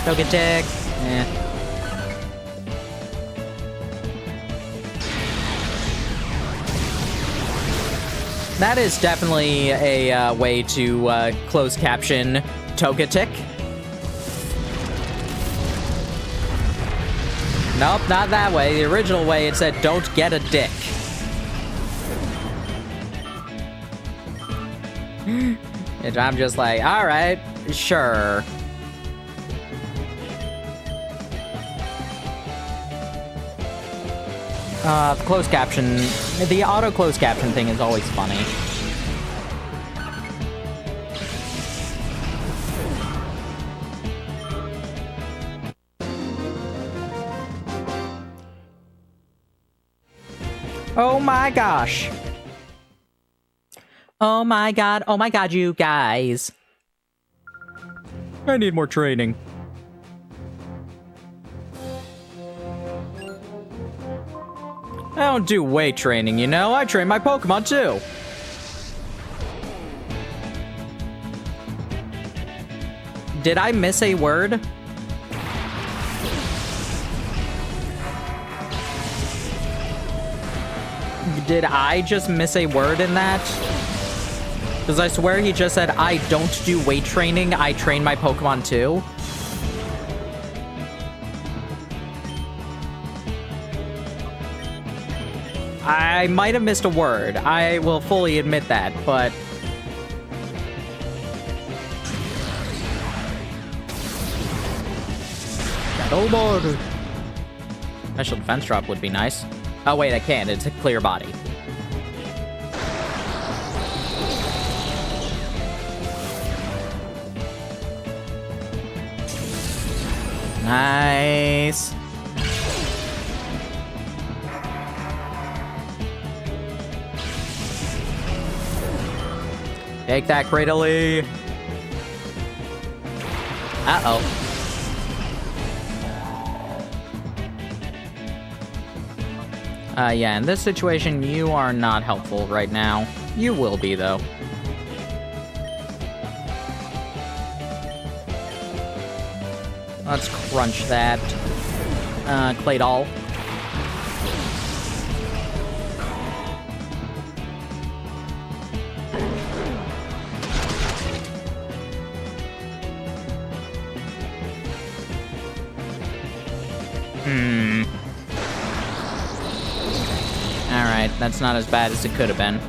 Togetic. Eh. That is definitely a way to close caption Togetic. Nope, not that way. The original way it said, "Don't get a dick." And I'm just like, alright, sure. Closed caption, the auto closed caption thing is always funny. Oh my gosh. Oh my god, you guys. I need more training. I don't do weight training, you know? I train my Pokemon too. Did I miss a word? Did I just miss a word in that? Because I swear he just said, I don't do weight training, I train my Pokemon too. I might have missed a word. I will fully admit that, but... Battle Special defense drop would be nice. Oh wait, I can't. It's a clear body. Nice. Take that, Cradily. Uh-oh. Yeah, in this situation, you are not helpful right now. You will be, though. Let's crunch that. Claydol. Alright, that's not as bad as it could have been.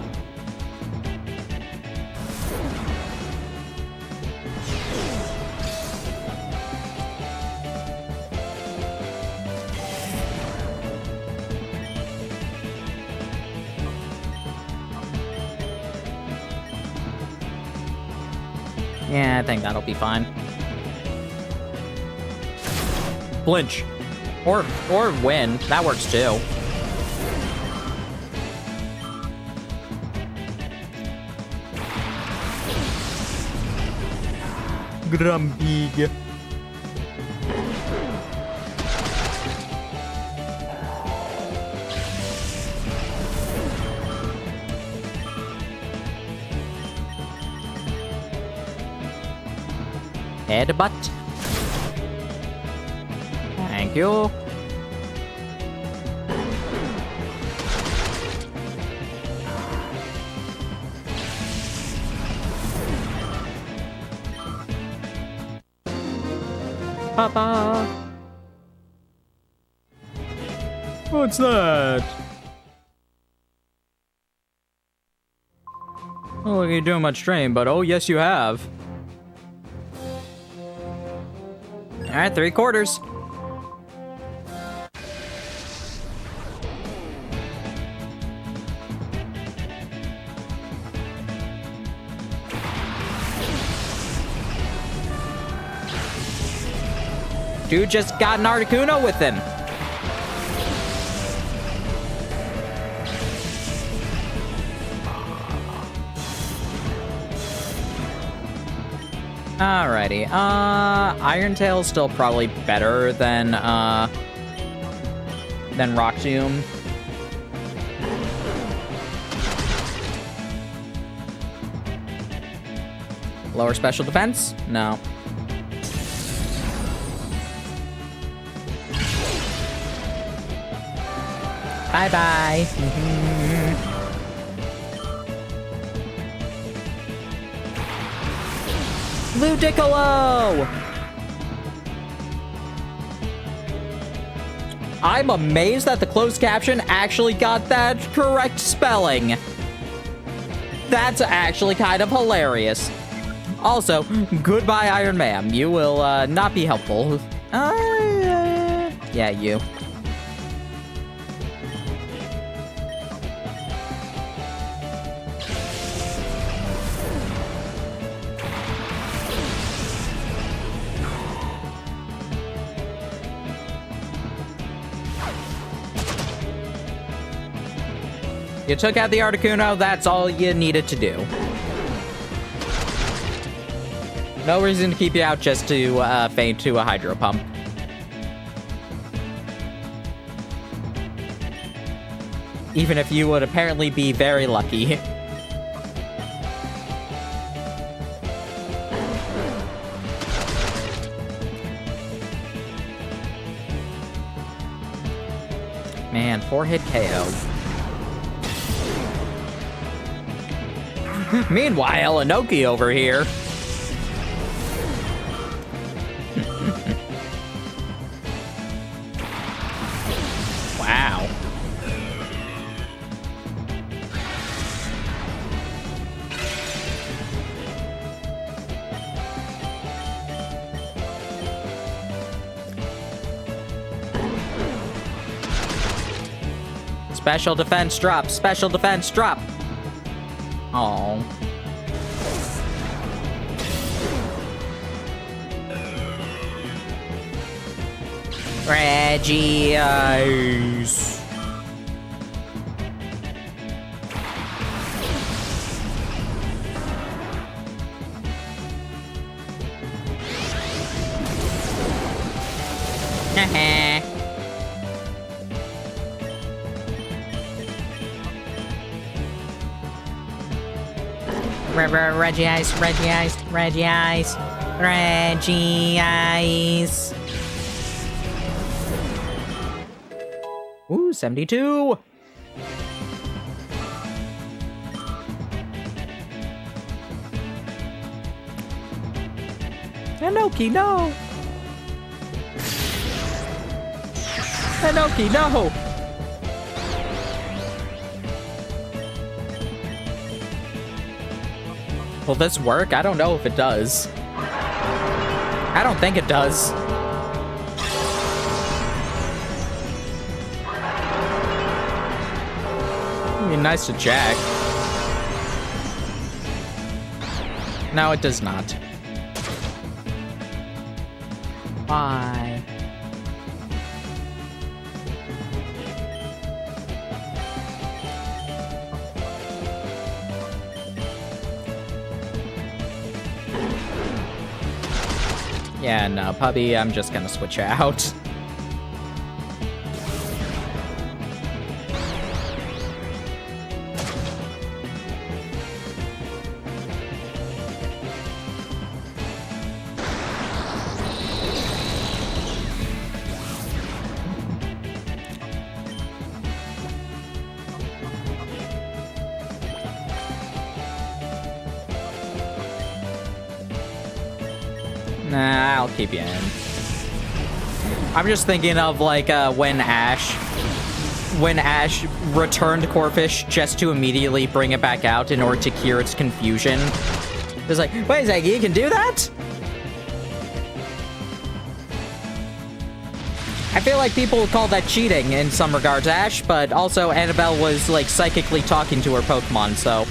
Yeah, I think that'll be fine. Flinch. Or win. That works too. Grumpig. Headbutt. Thank you. Papa. What's that? Oh, look, you're doing much training, but oh, yes, you have. All right, 3/4. Dude just got an Articuno with him. Alrighty, Iron Tail's still probably better than Rock Tomb. Lower special defense? No. Bye-bye. Ludicolo! I'm amazed that the closed caption actually got that correct spelling. That's actually kind of hilarious. Also, goodbye, Iron Man. You will not be helpful. Yeah, you. You took out the Articuno, that's all you needed to do. No reason to keep you out just to faint to a Hydro Pump. Even if you would apparently be very lucky. Man, 4-hit KO. Meanwhile, Inoki over here. Wow. Special defense drop. Special defense drop. Oh. Reggie Ice. Reggie Ice, Reggie Ice, Reggie Ice, Reggie Ice. Ooh, 72. Inoki, no. Inoki, no. Will this work? I don't know if it does. I don't think it does. It'd be nice to check. No, it does not. Why? Yeah, no, puppy, I'm just gonna switch out. Nah, I'll keep you in. I'm just thinking of, like, when Ash when Ash returned Corphish just to immediately bring it back out in order to cure its confusion. It was like, wait a second, you can do that? I feel like people would call that cheating in some regards, Ash, but also Annabelle was, like, psychically talking to her Pokemon, so...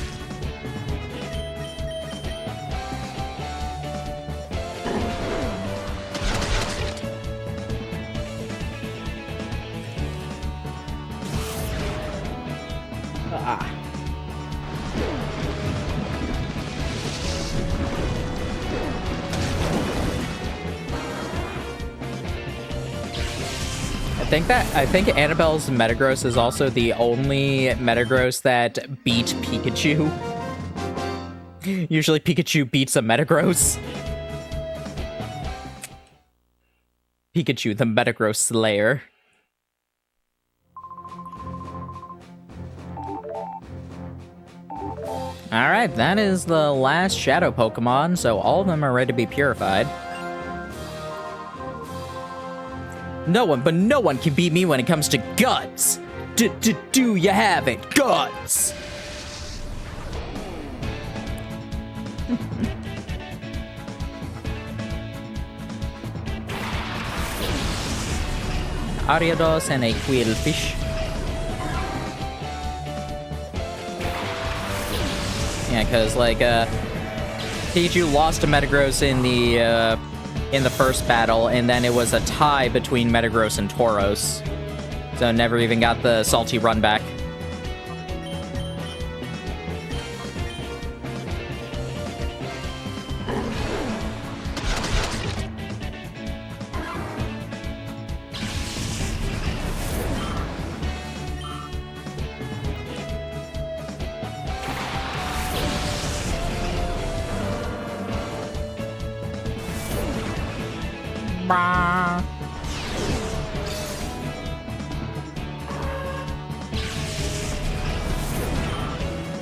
I think Annabelle's Metagross is also the only Metagross that beat Pikachu. Usually Pikachu beats a Metagross. Pikachu, the Metagross Slayer. Alright, that is the last Shadow Pokemon, so all of them are ready to be purified. No one can beat me when it comes to guts. Do you have it? Guts! Ariados and a Quillfish. Yeah, because, like, Pikachu lost to Metagross in the first battle, and then it was a tie between Metagross and Tauros. So never even got the salty run back.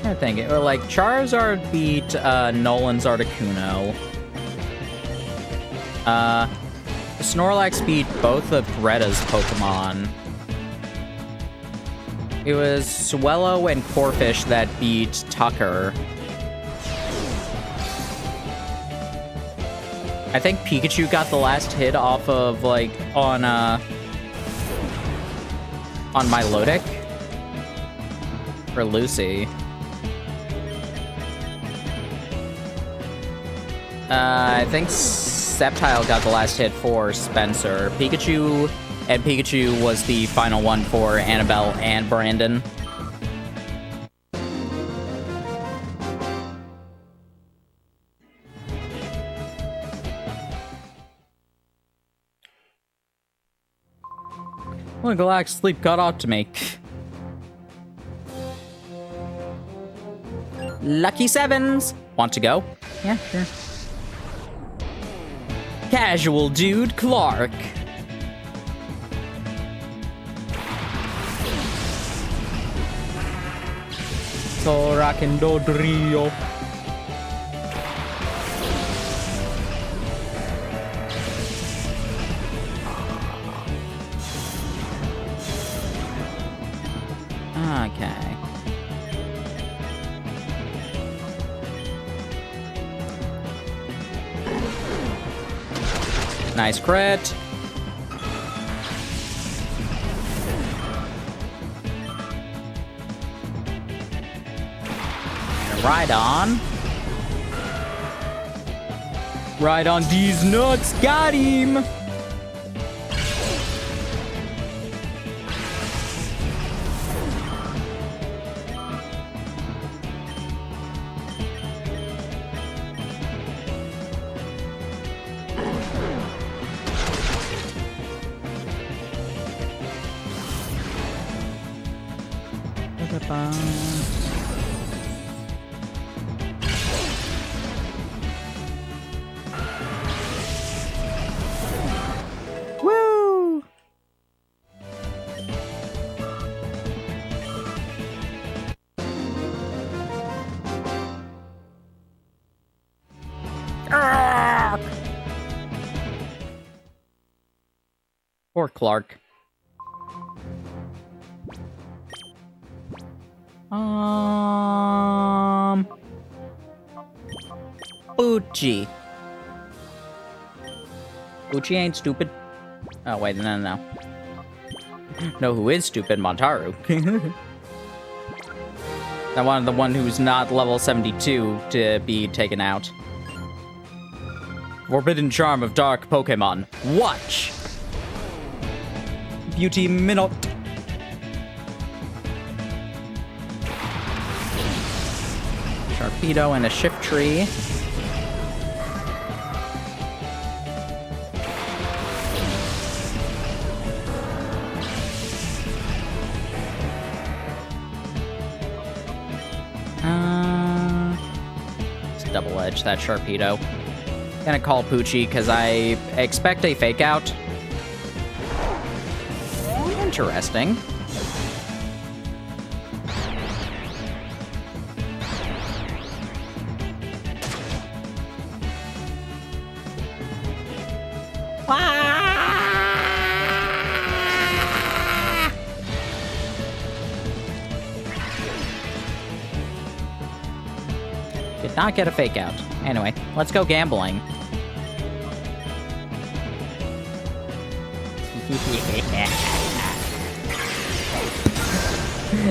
I think it, or like Charizard beat Nolan's Articuno. Snorlax beat both of Greta's Pokemon. It was Swellow and Corphish that beat Tucker. I think Pikachu got the last hit off of, like, on Milotic. Or Lucy. I think Sceptile got the last hit for Spencer. Pikachu was the final one for Annabelle and Brandon. Well, Galactic Sleep got out to me. Lucky Sevens! Want to go? Yeah, sure. Casual dude, Clark. So rockin' do Rio. Okay. Nice crit. Ride on. Ride on these nuts. Got him. Woo! Poor Clark. Poochie. Poochie ain't stupid. Oh, wait, no. No, who is stupid? Montaru. I wanted the one who's not level 72 to be taken out. Forbidden charm of dark Pokemon. Watch! Beauty Minot. Sharpedo and a Shift Tree. It's double-edged, that Sharpedo. Gonna call Poochie, because I expect a Fake Out. Interesting. Did not get a Fake Out. Anyway, let's go gambling.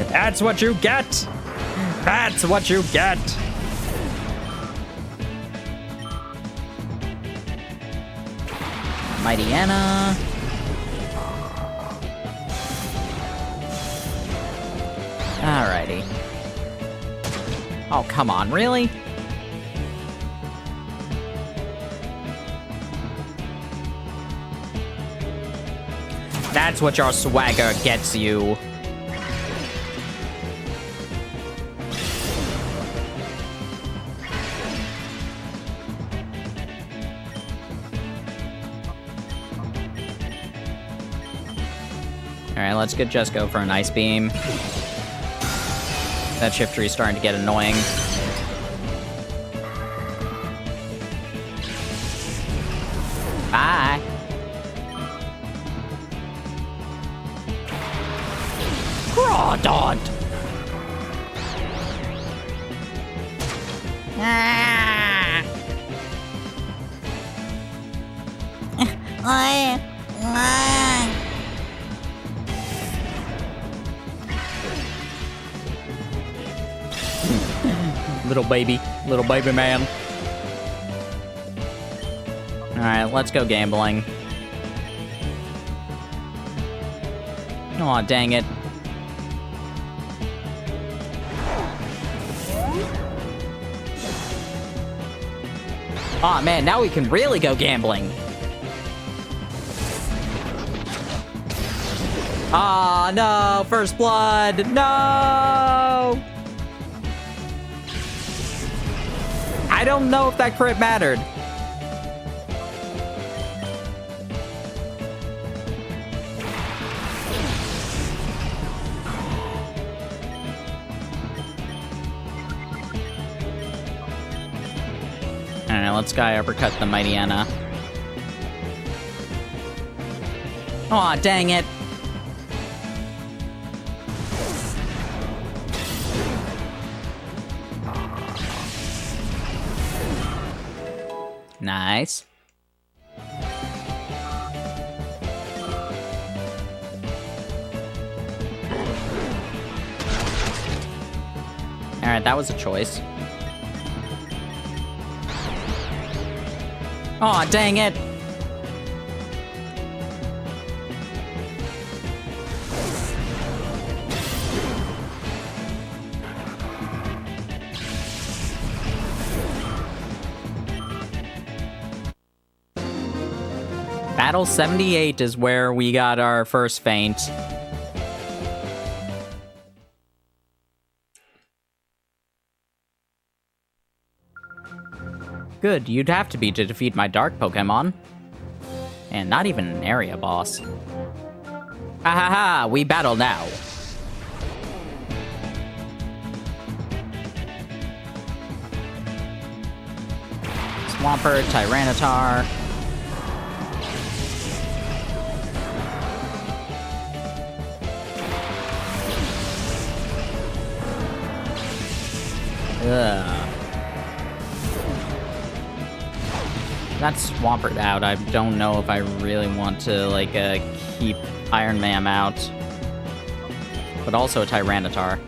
That's what you get! That's what you get! Mighty Anna. Alrighty. Oh, come on, really? That's what your swagger gets you. Alright, let's just go for an Ice Beam. That Shift Tree is starting to get annoying. Bye. Crawdad. Little baby man. Alright, let's go gambling. Aw, dang it. Aw, man, now we can really go gambling. Aw, no, First Blood, no! I don't know if that crit mattered. Alright, let's Sky Uppercut the Mighty Anna. Aw, dang it. Nice. Alright, that was a choice. Aw, dang it! Battle 78 is where we got our first feint. Good, you'd have to be to defeat my dark Pokemon. And not even an area boss. Ha ha ha, we battle now. Swampert, Tyranitar. Ugh. That's Swampert out. I don't know if I really want to, like, keep Iron Man out. But also a Tyranitar.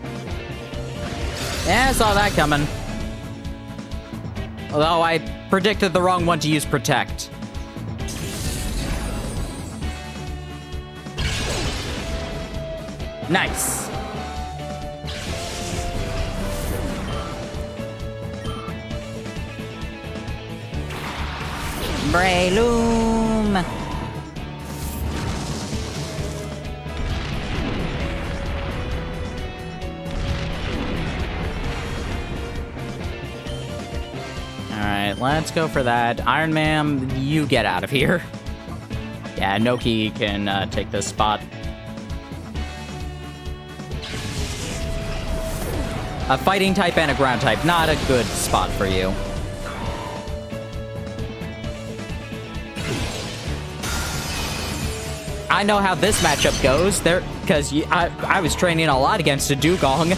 Yeah, I saw that coming. Although I predicted the wrong one to use Protect. Nice. Breloom. Alright, let's go for that. Iron Man, you get out of here. Yeah, Noki can take this spot. A fighting type and a ground type, not a good spot for you. I know how this matchup goes, because I was training a lot against a Dugong.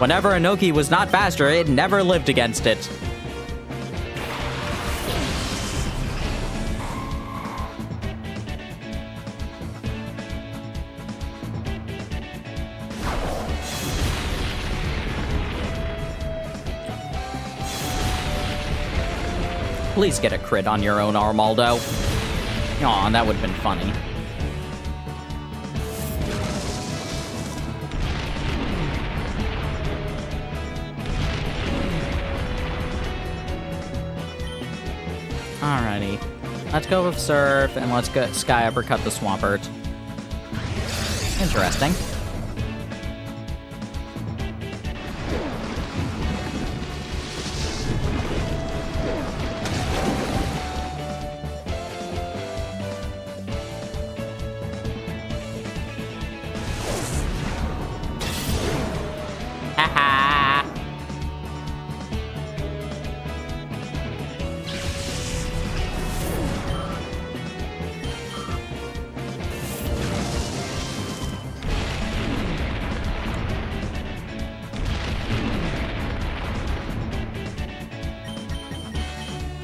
Whenever a Noki was not faster, it never lived against it. Please get a crit on your own Armaldo. Aw, that would have been funny. Alrighty. Let's go with Surf, and let's go Sky Uppercut the Swampert. Interesting.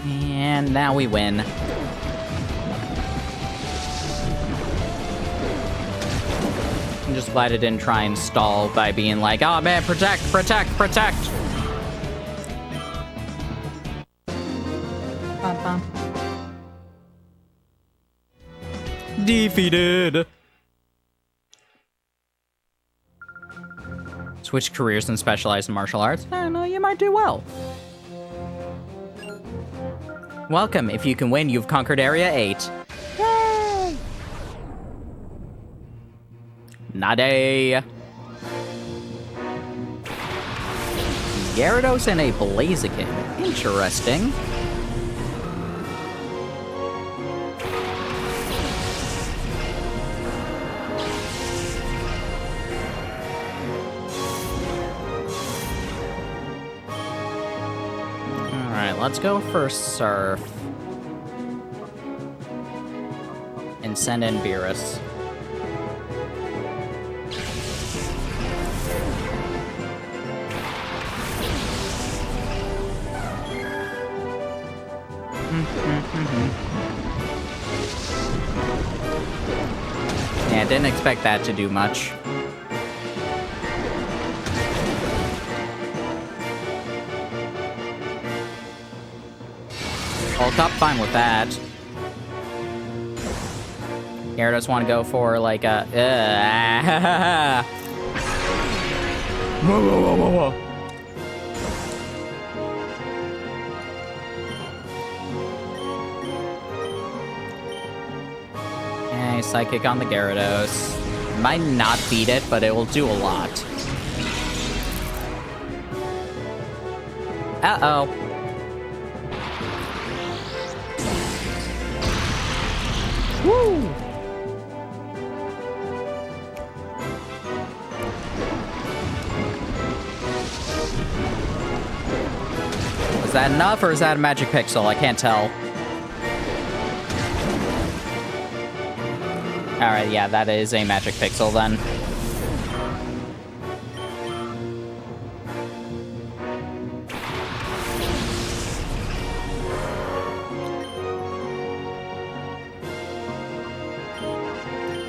And now we win. I'm just glad it didn't try and stall by being like, oh man, protect, protect, protect. Bum, bum. Defeated. Switch careers and specialize in martial arts. I don't know, you might do well. Welcome. If you can win, you've conquered Area 8. Yay! Nade. Gyarados and a Blaziken. Interesting. Alright, let's go for Surf. And send in Beerus. Yeah, didn't expect that to do much. Hulk up, fine with that. Gyarados want to go for like a. Whoa, whoa, whoa, whoa, whoa. Okay, Psychic on the Gyarados. Might not beat it, but it will do a lot. Uh-oh. Woo! Is that enough, or is that a magic pixel? I can't tell. Alright, yeah, that is a magic pixel then.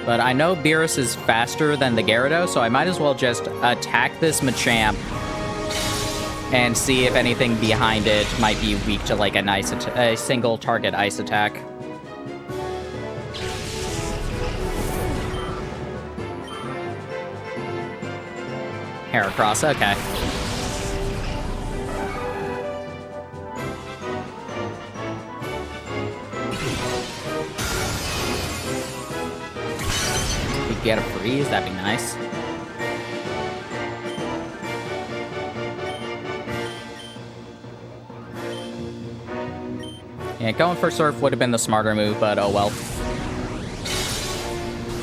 But I know Beerus is faster than the Gyarados, so I might as well just attack this Machamp and see if anything behind it might be weak to like a single target ice attack. Heracross, okay. We get a freeze, that'd be nice. Yeah, going for Surf would have been the smarter move, but oh well.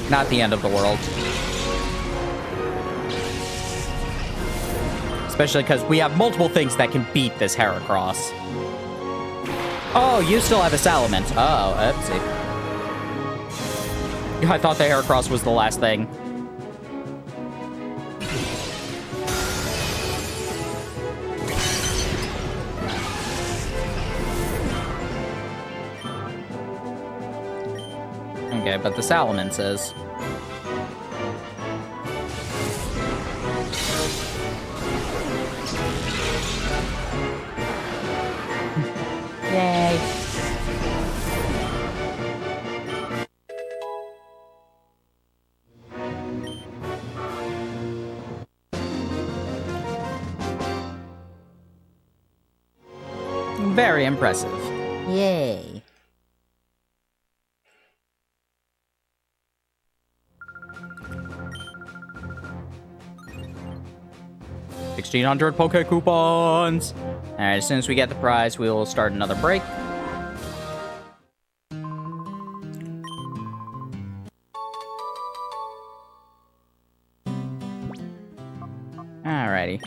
Not the end of the world. Especially because we have multiple things that can beat this Heracross. Oh, you still have a Salamence. Oh, oopsie. I thought the Heracross was the last thing. Okay, but the Salamence is. Yay. Very impressive. Yay. $1,600 Poke Coupons! Alright, as soon as we get the prize, we will start another break. Alrighty.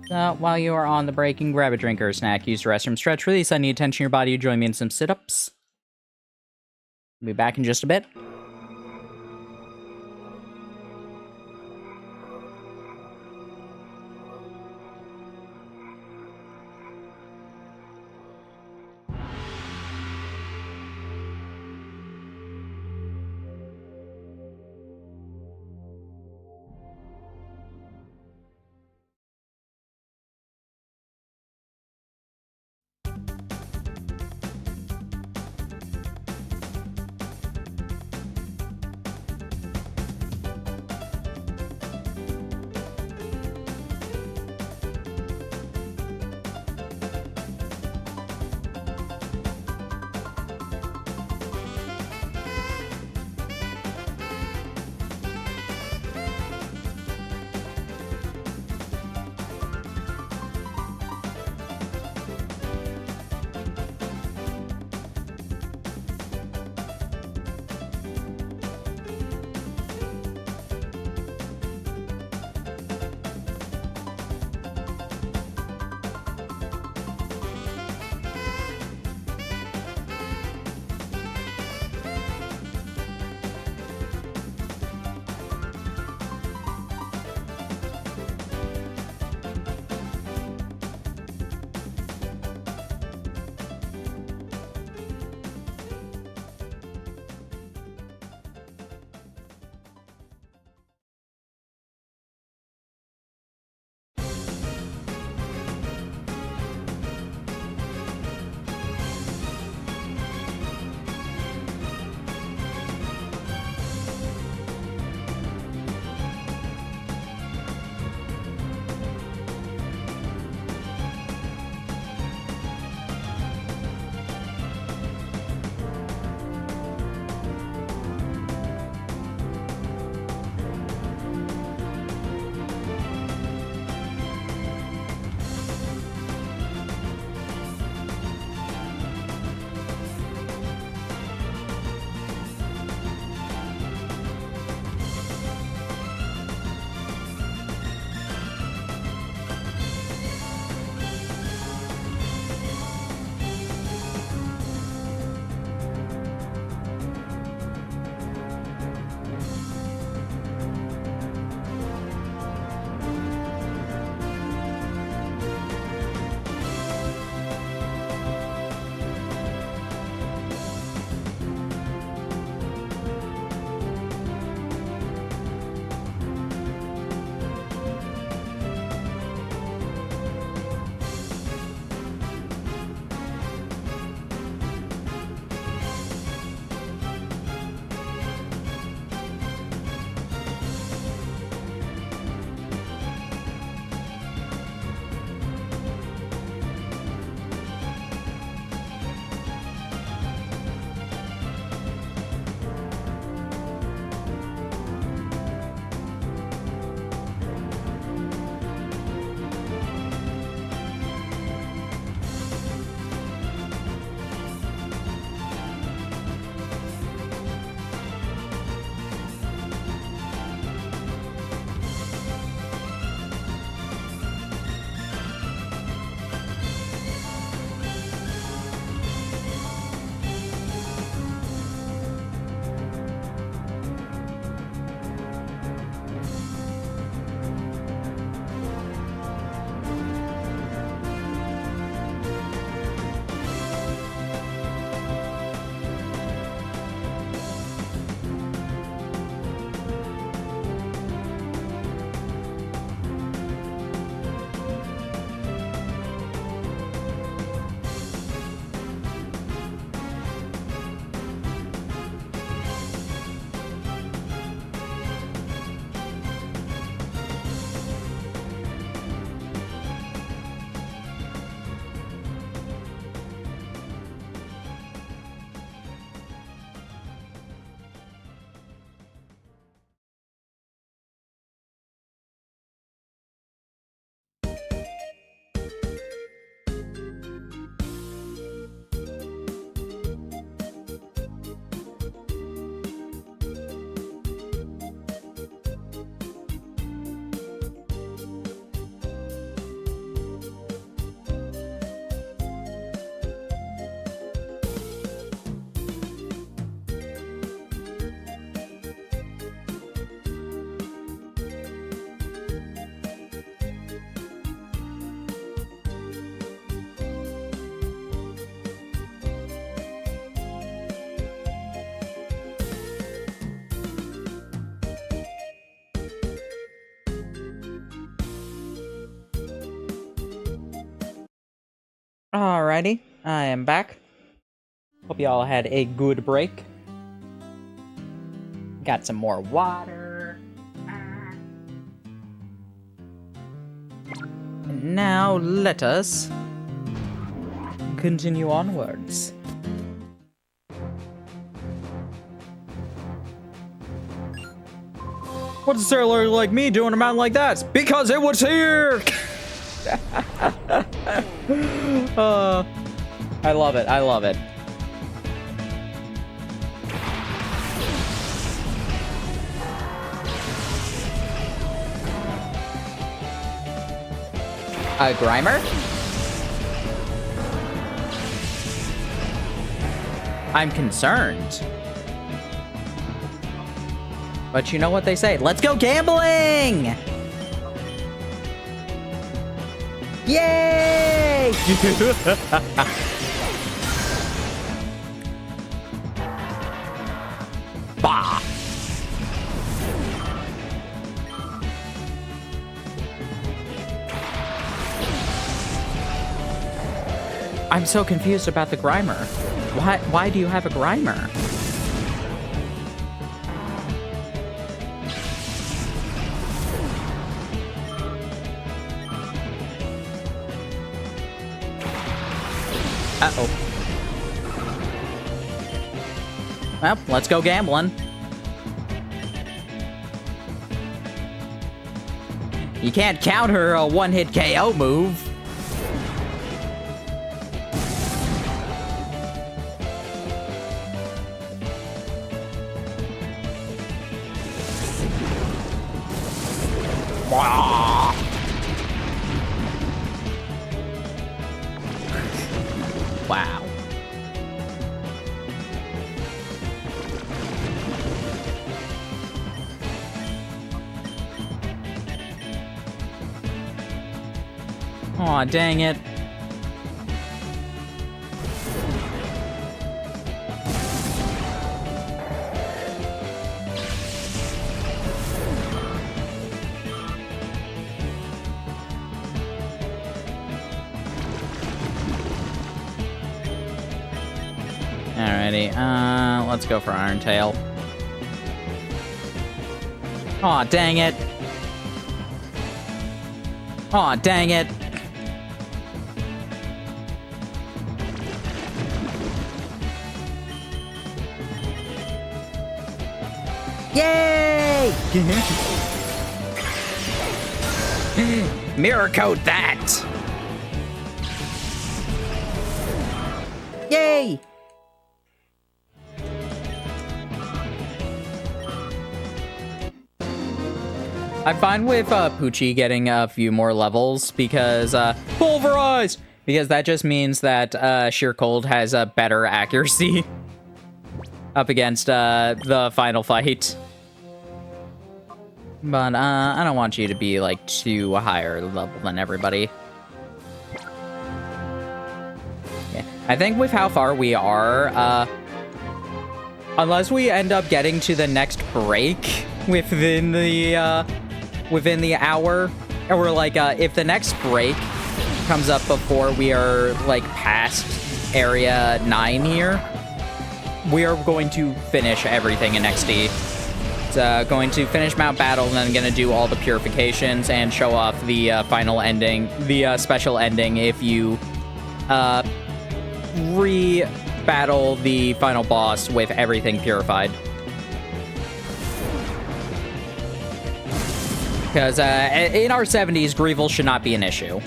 So, while you are on the break, you can grab a drink or a snack, use the restroom, stretch, release any tension in your body, join me in some sit-ups. Be back in just a bit. Alrighty, I am back. Hope y'all had a good break. Got some more water. And now let us continue onwards. What's a sailor like me doing a mountain like that? Because it was here! I love it, I love it. A Grimer? I'm concerned. But you know what they say, let's go gambling! Yay! Bah! I'm so confused about the Grimer. Why do you have a Grimer? Uh-oh. Well, let's go gambling. You can't counter a one-hit KO move. Wow. Aw, dang it. Alrighty, let's go for Iron Tail. Aw, dang it. Aw, dang it. Yay! Mirror coat that! Yay! I'm fine with Poochie getting a few more levels because Pulverize! Because that just means that Sheer Cold has a better accuracy up against the final fight. But I don't want you to be like too higher level than everybody. Yeah. I think with how far we are, unless we end up getting to the next break within the hour, or like if the next break comes up before we are like past area 9 here, we are going to finish everything in XD. It's going to finish Mount Battle, and then going to do all the purifications and show off the final ending, the special ending if you re-battle the final boss with everything purified. Because in our 70s, Greevil should not be an issue.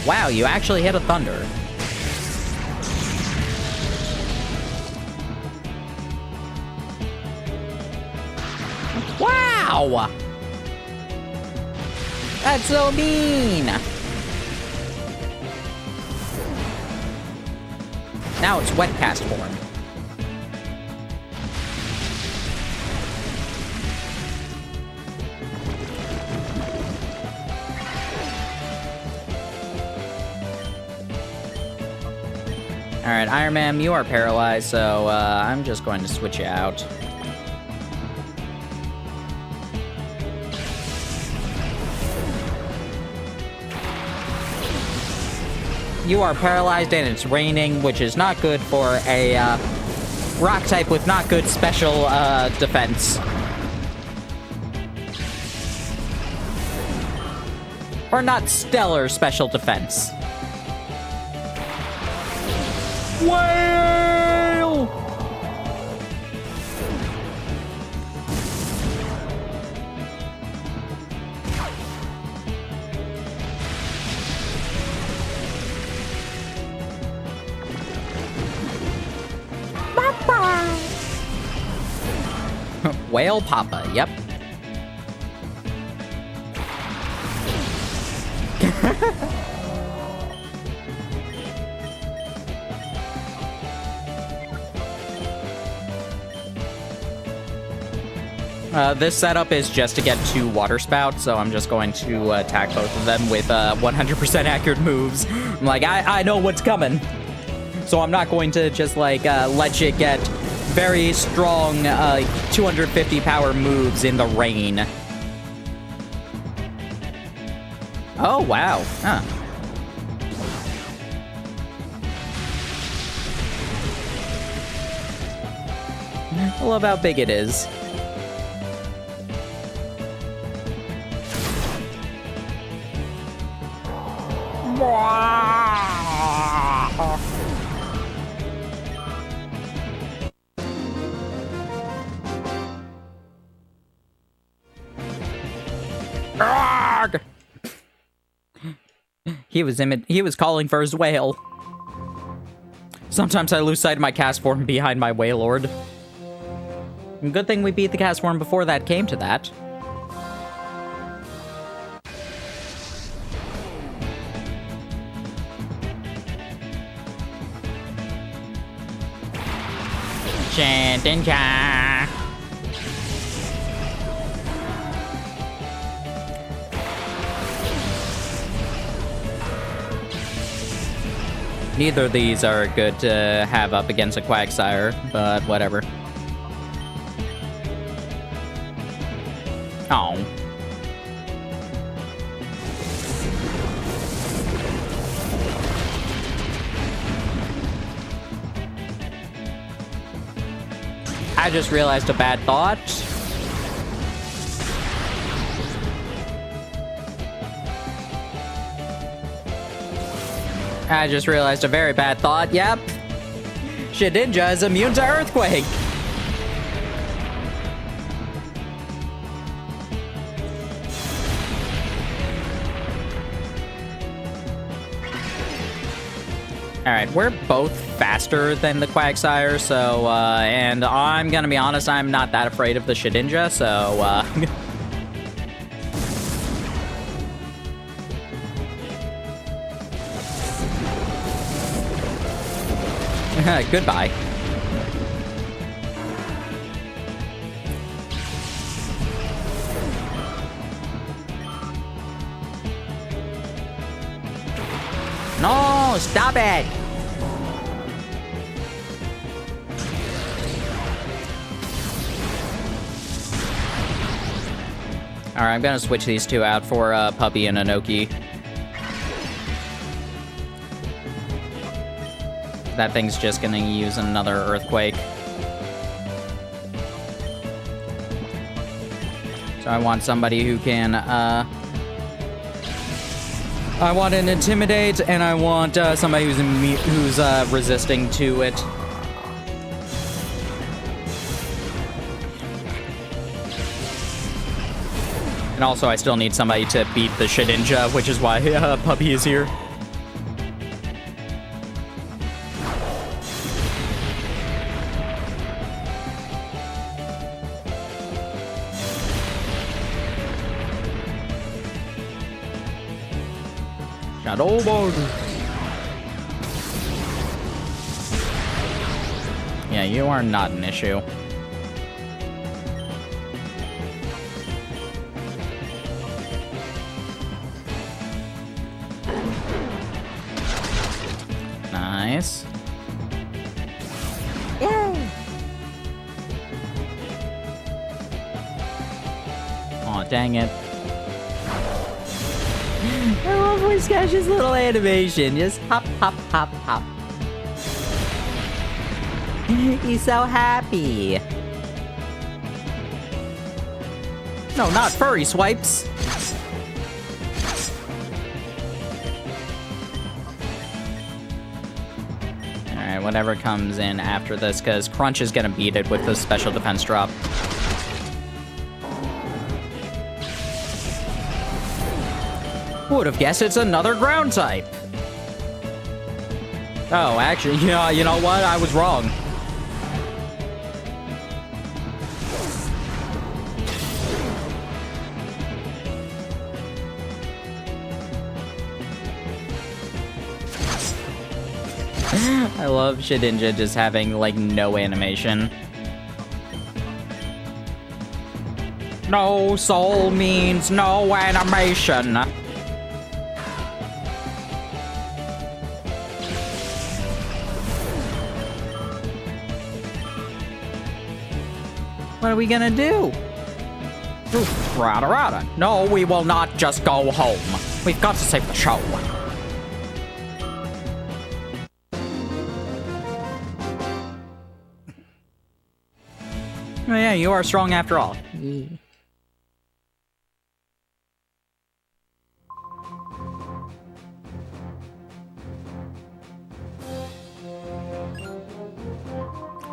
Wow, you actually hit a Thunder. Wow! That's so mean! Now it's Wet Cast form. Alright, Iron Man, you are paralyzed, so I'm just going to switch you out. You are paralyzed and it's raining, which is not good for a rock type with not good special defense. Or not stellar special defense. Whale! Whale Papa, yep. This setup is just to get 2 water spouts, so I'm just going to attack both of them with 100% accurate moves. I'm like, I know what's coming. So I'm not going to just, like, let you get very strong 250 power moves in the rain. Oh, wow. Huh. I love how big it is. He was calling for his whale. Sometimes I lose sight of my cast form behind my Wailord. Good thing we beat the cast form before that came to that. Shantinja. Neither of these are good to have up against a Quagsire, but whatever. Oh. I just realized a bad thought. I just realized a very bad thought. Yep. Shedinja is immune to Earthquake. Alright, we're both faster than the Quagsire, so, and I'm gonna be honest, I'm not that afraid of the Shedinja, so, goodbye. No, stop it! Alright, I'm gonna switch these two out for Puppy and Anoki. That thing's just gonna use another Earthquake. So I want somebody who can, I want an Intimidate, and I want somebody who's resisting to it. And also, I still need somebody to beat the Shedinja, which is why Puppy is here. Shadow Ball. Yeah, you are not an issue. Nice. Aw, dang it. I love Whiskash's little animation. Just hop, hop, hop, hop. He's so happy. No, not furry swipes. Alright, whatever comes in after this, because Crunch is gonna beat it with the special defense drop. Who would have guessed it's another ground type? Oh, actually, yeah, you know what? I was wrong. I love Shedinja just having, like, no animation. No soul means no animation. What are we gonna do? Rada rada. No, we will not just go home. We've got to save the show. Oh yeah, you are strong after all.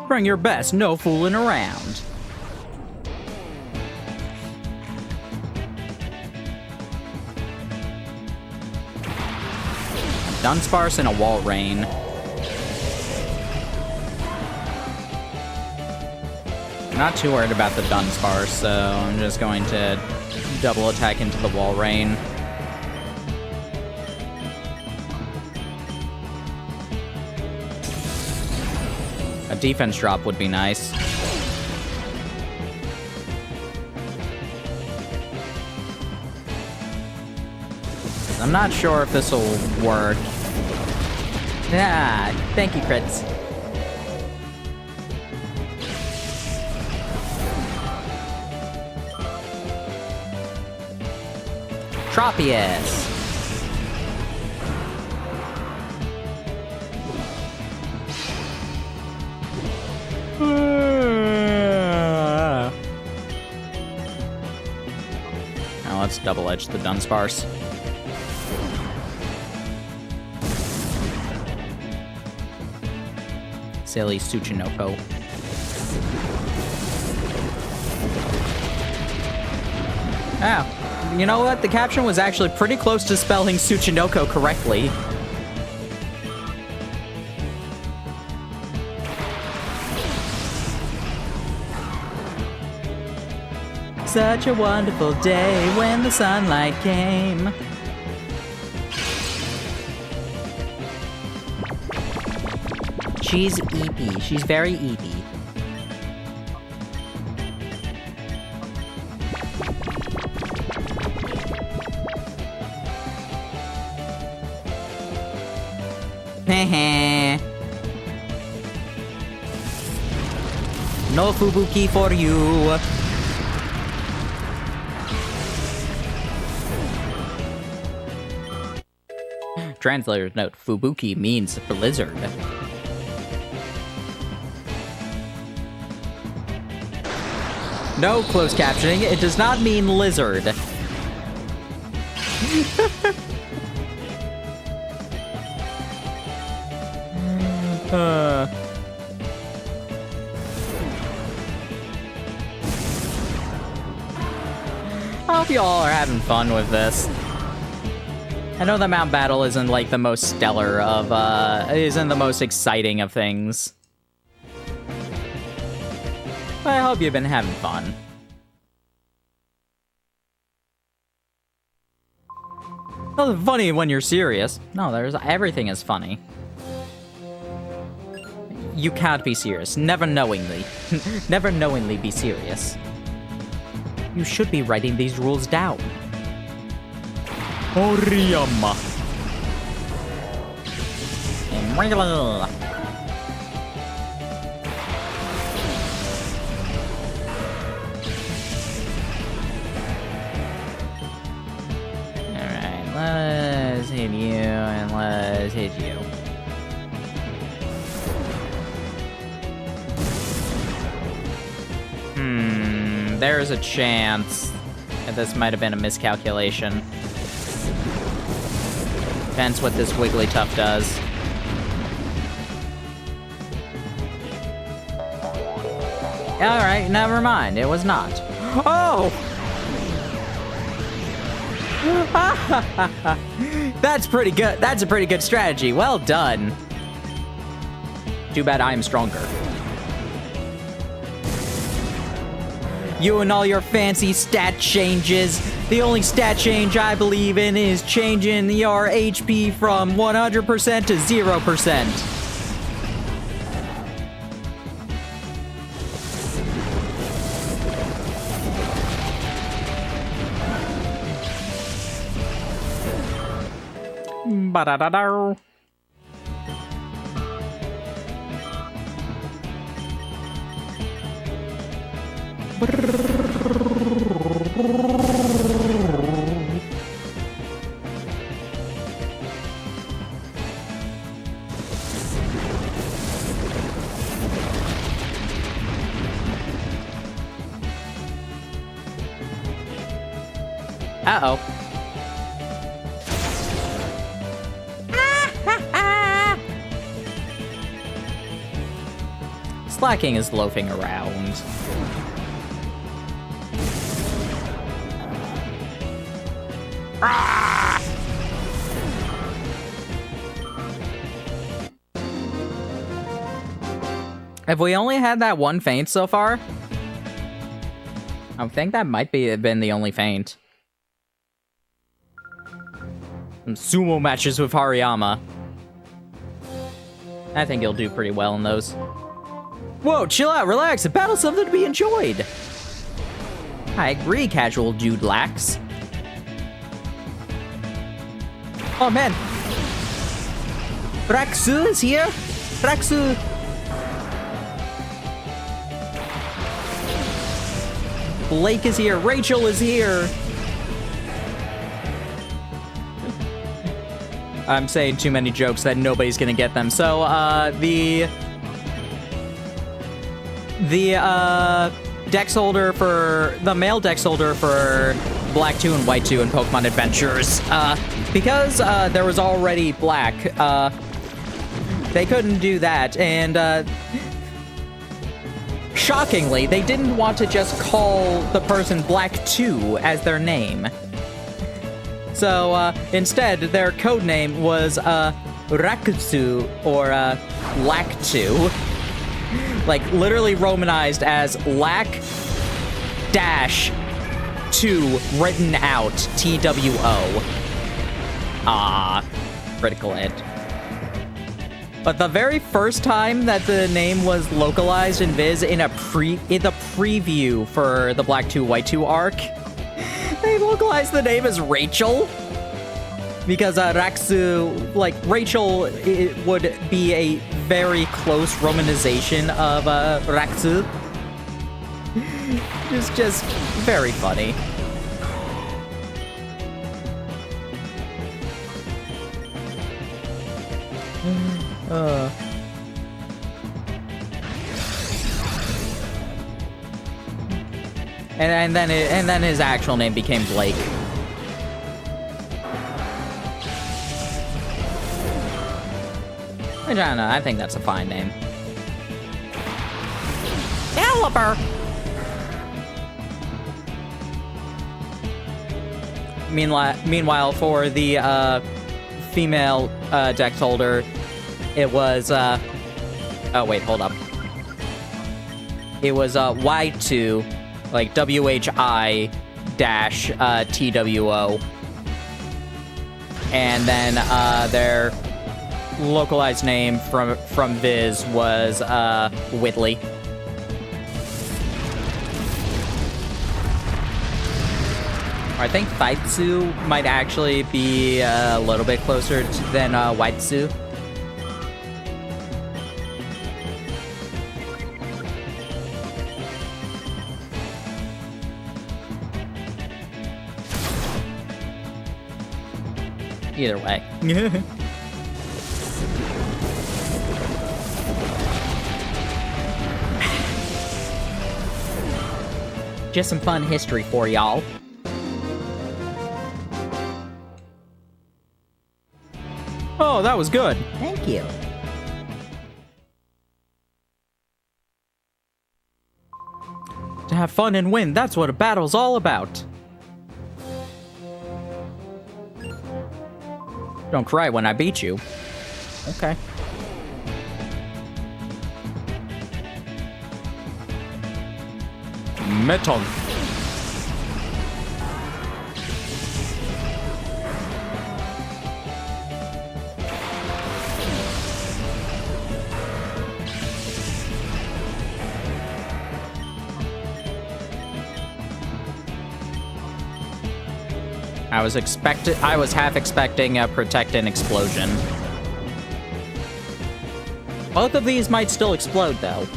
Bring your best, no fooling around. Dunsparce and a wall rain. I'm not too worried about the Dunsparce, so I'm just going to double attack into the wall rain. A defense drop would be nice. I'm not sure if this will work. Ah, thank you, crits. Tropius. Now let's double edge the Dunsparce. Silly Tsuchinoko. Ah, you know what? The caption was actually pretty close to spelling Tsuchinoko correctly. Such a wonderful day when the sunlight came. She's eepy. She's very eepy. Heh. No Fubuki for you. Translator's note, Fubuki means blizzard. No, closed captioning, it does not mean lizard. I hope you all are having fun with this. I know the Mount Battle isn't like the most stellar of, isn't the most exciting of things. But I hope you've been having fun. Well, funny when you're serious. No, everything is funny. You can't be serious. Never knowingly. Never knowingly be serious. You should be writing these rules down. Oriyama. you. There's a chance that this might have been a miscalculation. Depends what this Wigglytuff does. Alright, never mind. It was not. Oh! That's pretty good. That's a pretty good strategy. Well done. Too bad I'm stronger. You and all your fancy stat changes. The only stat change I believe in is changing your HP from 100% to 0%. Ba-da-da-da. Uh-oh. Slacking is loafing around. Ah! Have we only had that one feint so far? I think that might been the only feint. Some sumo matches with Hariyama. I think he'll do pretty well in those. Whoa, chill out, relax. The battle's something to be enjoyed. I agree, casual dude lax. Oh man. Braxu is here. Braxu. Blake is here. Rachel is here. I'm saying too many jokes that nobody's gonna get them. So, the dex holder for the male dex holder for Black 2 and White 2 in Pokemon Adventures, because there was already Black, they couldn't do that, and shockingly, they didn't want to just call the person Black 2 as their name. So instead, their code name was Rakutsu or Lactu. Like, literally romanized as Lac-2 written out, TWO. Ah, critical hit. But the very first time that the name was localized in Viz in the preview for the Black 2, White 2 arc, they localized the name as Rachel. Because Raksu, like, Rachel, it would be a very close romanization of Raksu. It's just very funny. And then his actual name became Blake. I don't know, I think that's a fine name. Caliber! Meanwhile, for the female dex holder, it was oh wait, hold up. It was Y2, like WHI dash TWO, and then their localized name from Viz was Whitley. I think Faitsu might actually be a little bit closer than Waitsu. Either way. just some fun history for y'all. Oh, that was good. Thank you. To have fun and win, that's what a battle's all about. Don't cry when I beat you. Okay. Metal. I was half expecting a Protect and Explosion. Both of these might still explode, though.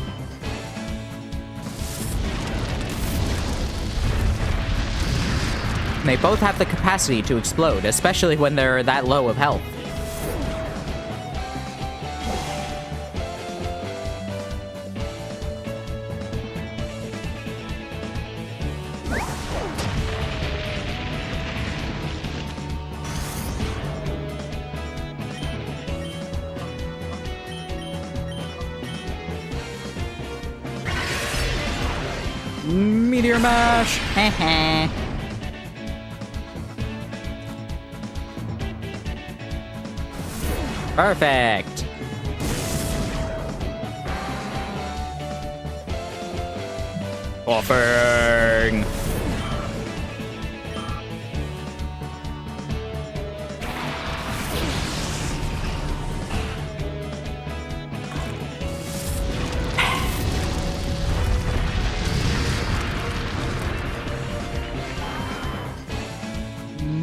They both have the capacity to explode, especially when they're that low of health. Meteor Mash! Heh. Perfect! Offering!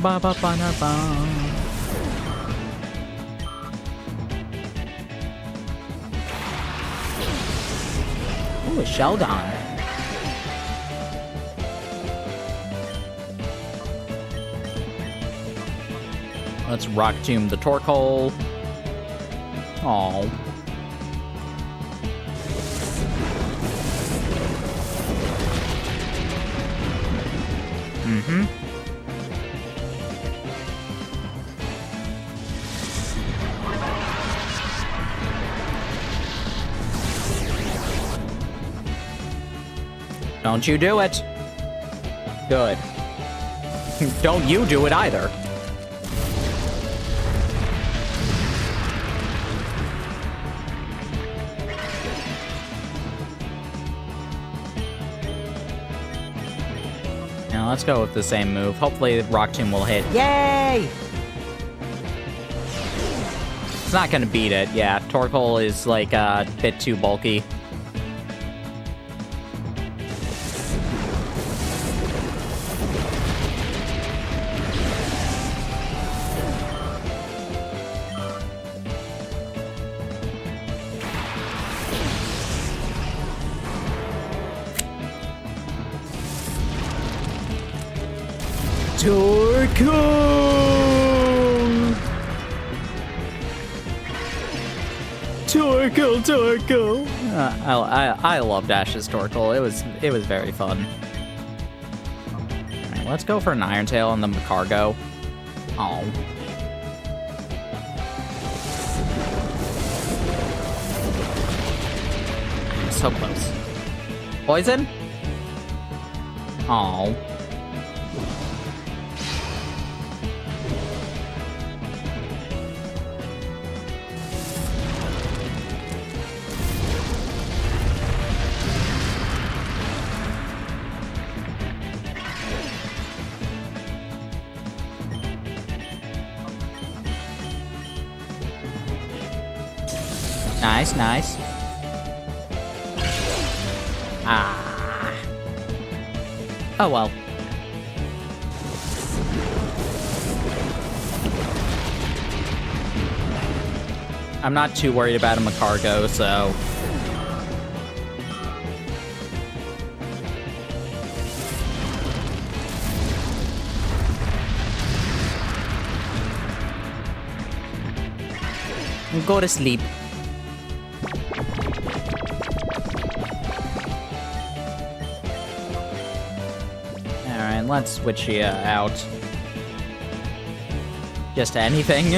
Ba ba ba na ba. Ooh, a Sheldon. Let's Rock Tomb the Torkoal. Aww. Mm-hmm. Don't you do it. Good. Don't you do it either. Now let's go with the same move. Hopefully Rock Tomb will hit. Yay! It's not gonna beat it. Yeah, Torkoal is like a bit too bulky. Torkoal. I loved Ash's Torkoal. It was very fun. All right, let's go for an Iron Tail and then the Cargo. Oh. So close. Poison? Oh. Nice. Ah. Oh well. I'm not too worried about a Macargo, so... Go to sleep. Alright, let's switch you out. Just to anything.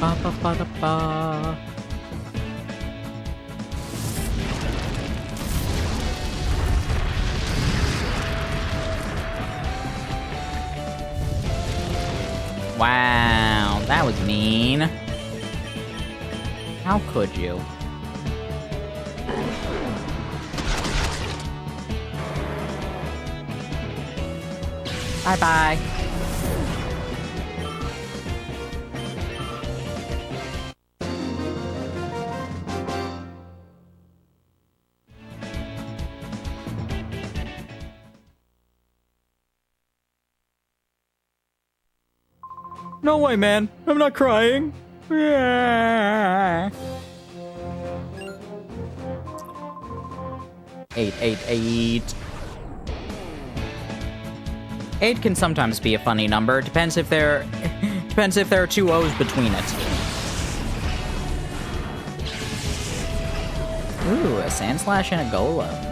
Ba ba ba da ba. Wow, that was mean. How could you? Bye-bye. No way, man. I'm not crying. Yeah. 8. 8 can sometimes be a funny number. Depends if there are two O's between it. Ooh, a Sand Slash and a Golem.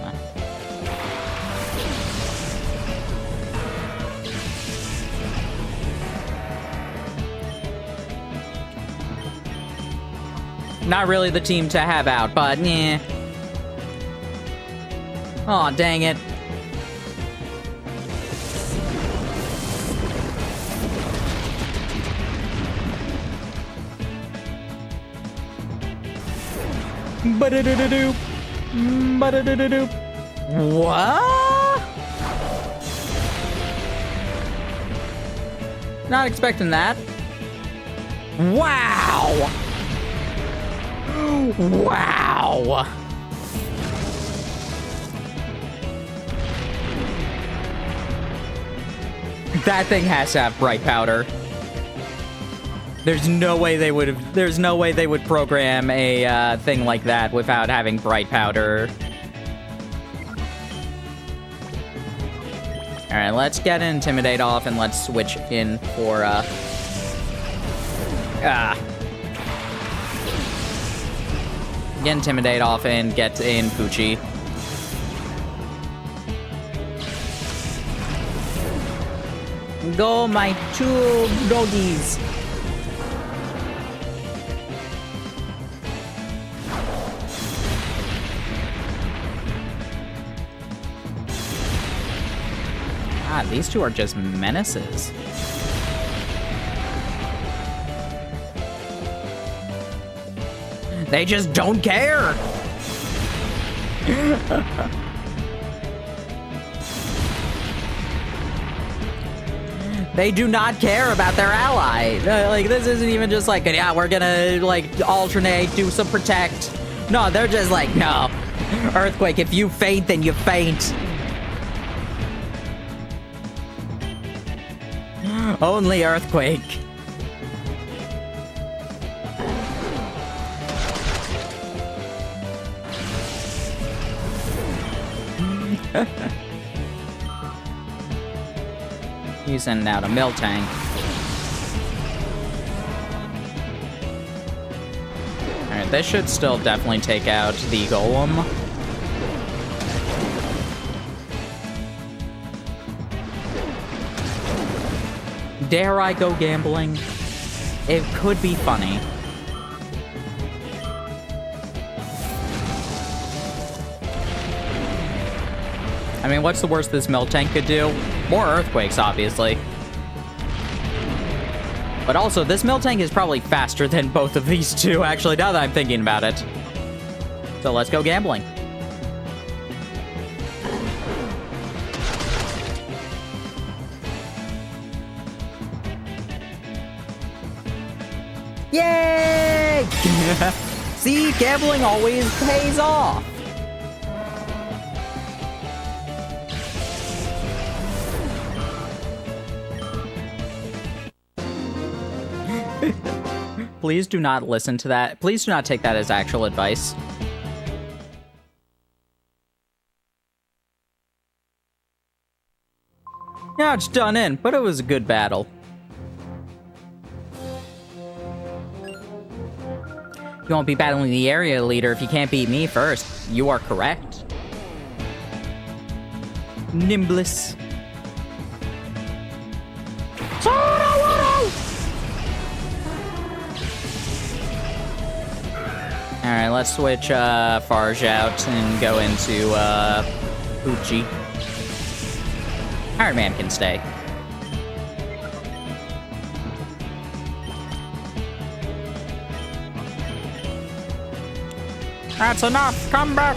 Not really the team to have out, but yeah. Aw, dang it. Ba-da-da-da-doop. Ba-da-da-da-doop. What? Not expecting that. Wow! Wow! That thing has to have bright powder. There's no way they would program a thing like that without having bright powder. Alright, let's get Intimidate off and let's switch in for get Intimidate off and get in Poochie. Go, my two doggies. Ah, these two are just menaces. They just don't care. They do not care about their ally. Like, this isn't even just like, yeah, we're gonna, like, alternate, do some protect. No, they're just like, no. Earthquake, if you faint, then you faint. Only Earthquake. He's sending out a Miltank. Alright, this should still definitely take out the Golem. Dare I go gambling? It could be funny. I mean, what's the worst this Miltank could do? More Earthquakes, obviously. But also, this Miltank is probably faster than both of these two, actually, now that I'm thinking about it. So let's go gambling. Yay! See, gambling always pays off. Please do not listen to that. Please do not take that as actual advice. Yeah, it's done in, but it was a good battle. You won't be battling the area leader if you can't beat me first. You are correct. Nimbless. Alright, let's switch Farge out and go into Uchi. Iron Man can stay. That's enough! Come back!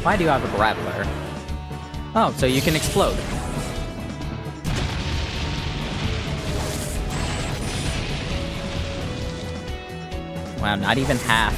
Why do you have a grappler? Oh, so you can explode. Wow, not even half.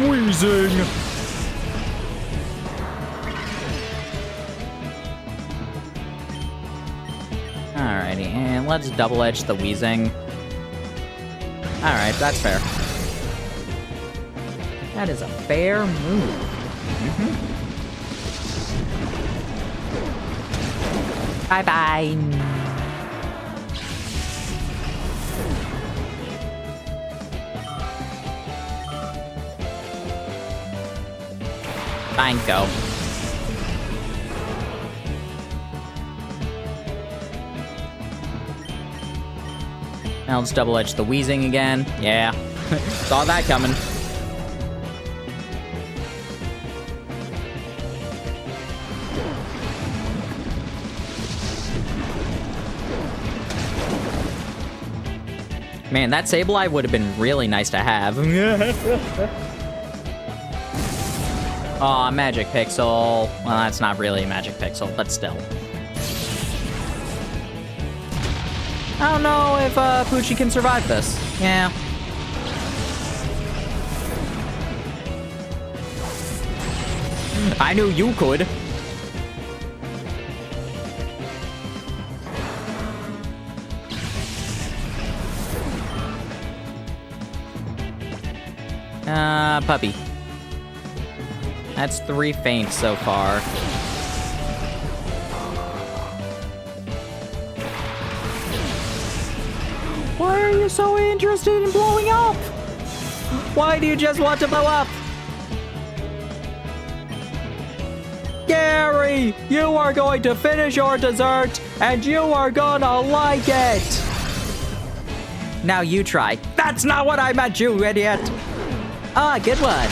Wheezing! Alrighty, and let's double edge the wheezing. Alright, that's fair. That is a fair move. Bye-bye. Go. Now let's double edge the wheezing again. Yeah, saw that coming. Man, that Sableye would have been really nice to have. Aw, Magic Pixel. Well, that's not really a Magic Pixel, but still. I don't know if Poochie can survive this. Yeah. I knew you could. Puppy. That's 3 feints so far. Why are you so interested in blowing up? Why do you just want to blow up? Gary, you are going to finish your dessert, and you are gonna like it. Now you try. That's not what I meant, you idiot. Ah, good one.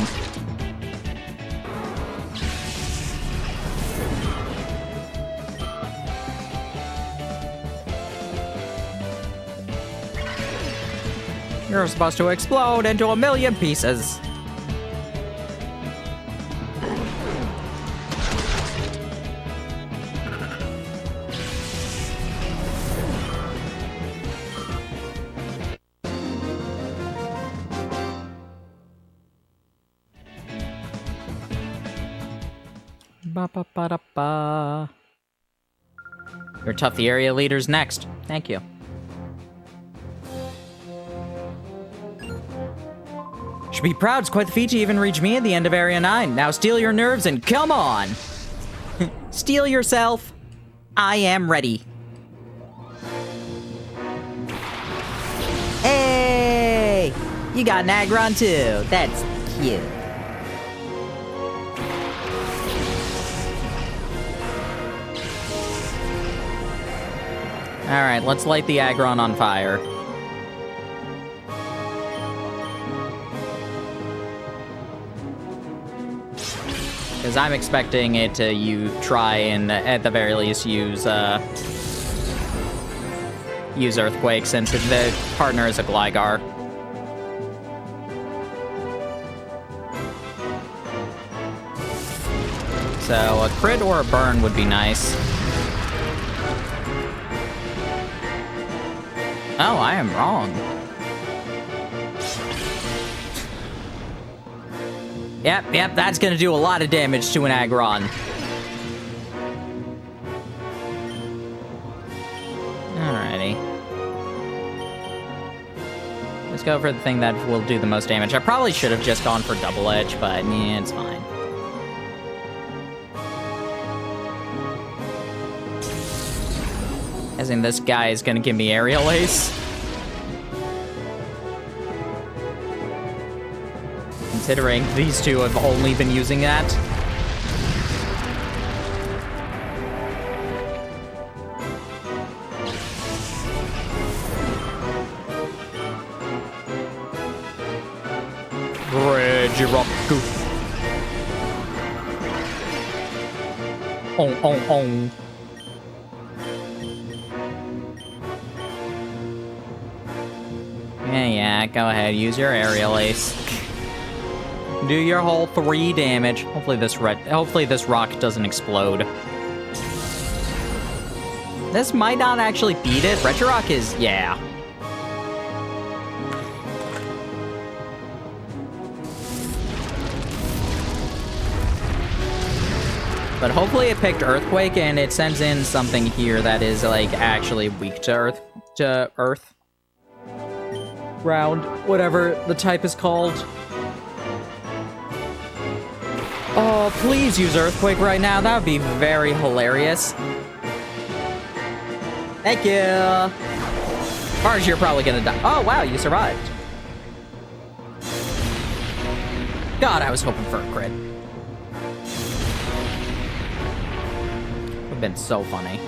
You're supposed to explode into a million pieces. Ba-ba-ba-da-ba. You're tough. The area leader's next. Thank you. Should be proud. It's quite the feat to even reach me at the end of Area 9. Now steel your nerves and come on! Steel yourself. I am ready. Hey! You got an Aggron too. That's cute. Alright, let's light the Aggron on fire. Because I'm expecting it to try and, at the very least, use Earthquake, since the partner is a Gligar. So a crit or a burn would be nice. Oh, I am wrong. Yep, that's gonna do a lot of damage to an Aggron. Alrighty. Let's go for the thing that will do the most damage. I probably should have just gone for Double Edge, but yeah, it's fine. Guessing this guy is gonna give me Aerial Ace. Considering these two have only been using that. Regiroku. On. Yeah, go ahead. Use your Aerial Ace. Do your whole 3 damage. Hopefully this rock doesn't explode. This might not actually beat it. Regirock is, yeah. But hopefully it picked Earthquake and it sends in something here that is like actually weak to Earth. Round, whatever the type is called. Oh, please use Earthquake right now. That would be very hilarious. Thank you. Barge, you're probably gonna die. Oh, wow, you survived. God, I was hoping for a crit. Would have been so funny.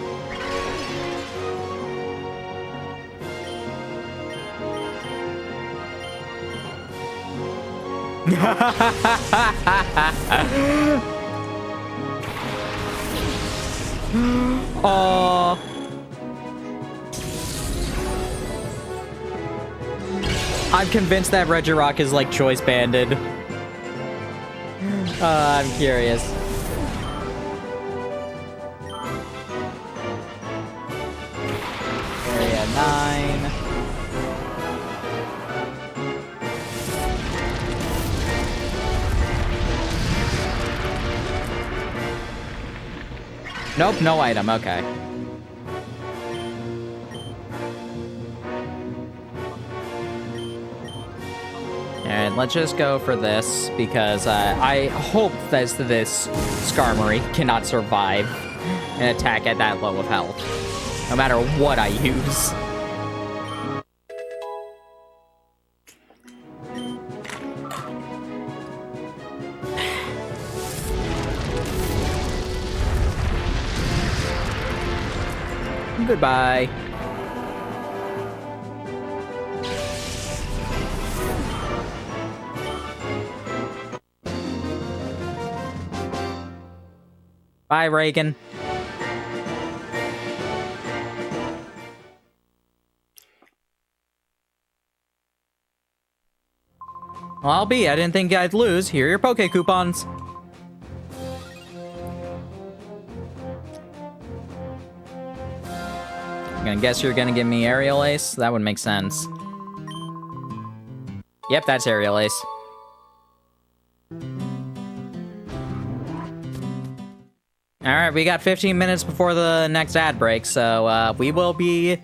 Oh. I'm convinced that Regirock is like choice banded. I'm curious. Area 9. Nope, no item, okay. And let's just go for this, because I hope that this Skarmory cannot survive an attack at that low of health, no matter what I use. Goodbye. Bye, Reagan. Well, I'll be. I didn't think I'd lose. Here are your Poke coupons. I'm gonna guess you're gonna give me Aerial Ace. That would make sense. Yep, that's Aerial Ace. Alright, we got 15 minutes before the next ad break, so we will be...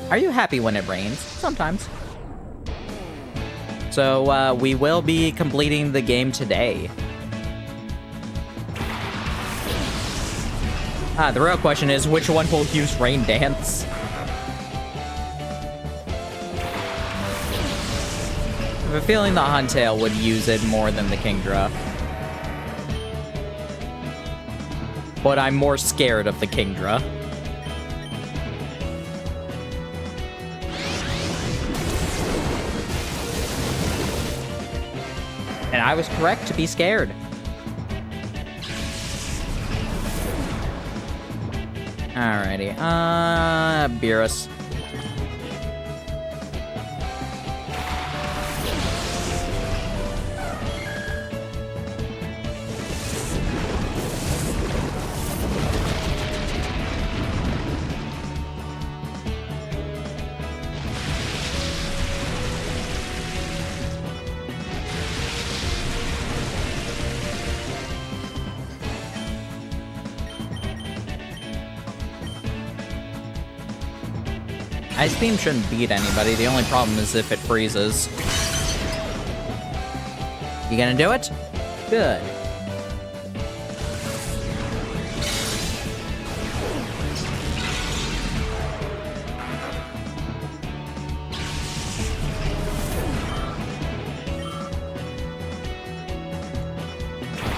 Are you happy when it rains? Sometimes. So we will be completing the game today. The real question is, which one will use Rain Dance? I have a feeling the Huntail would use it more than the Kingdra. But I'm more scared of the Kingdra. And I was correct to be scared. Alrighty, Beerus. Ice Beam shouldn't beat anybody. The only problem is if it freezes. You gonna do it? Good.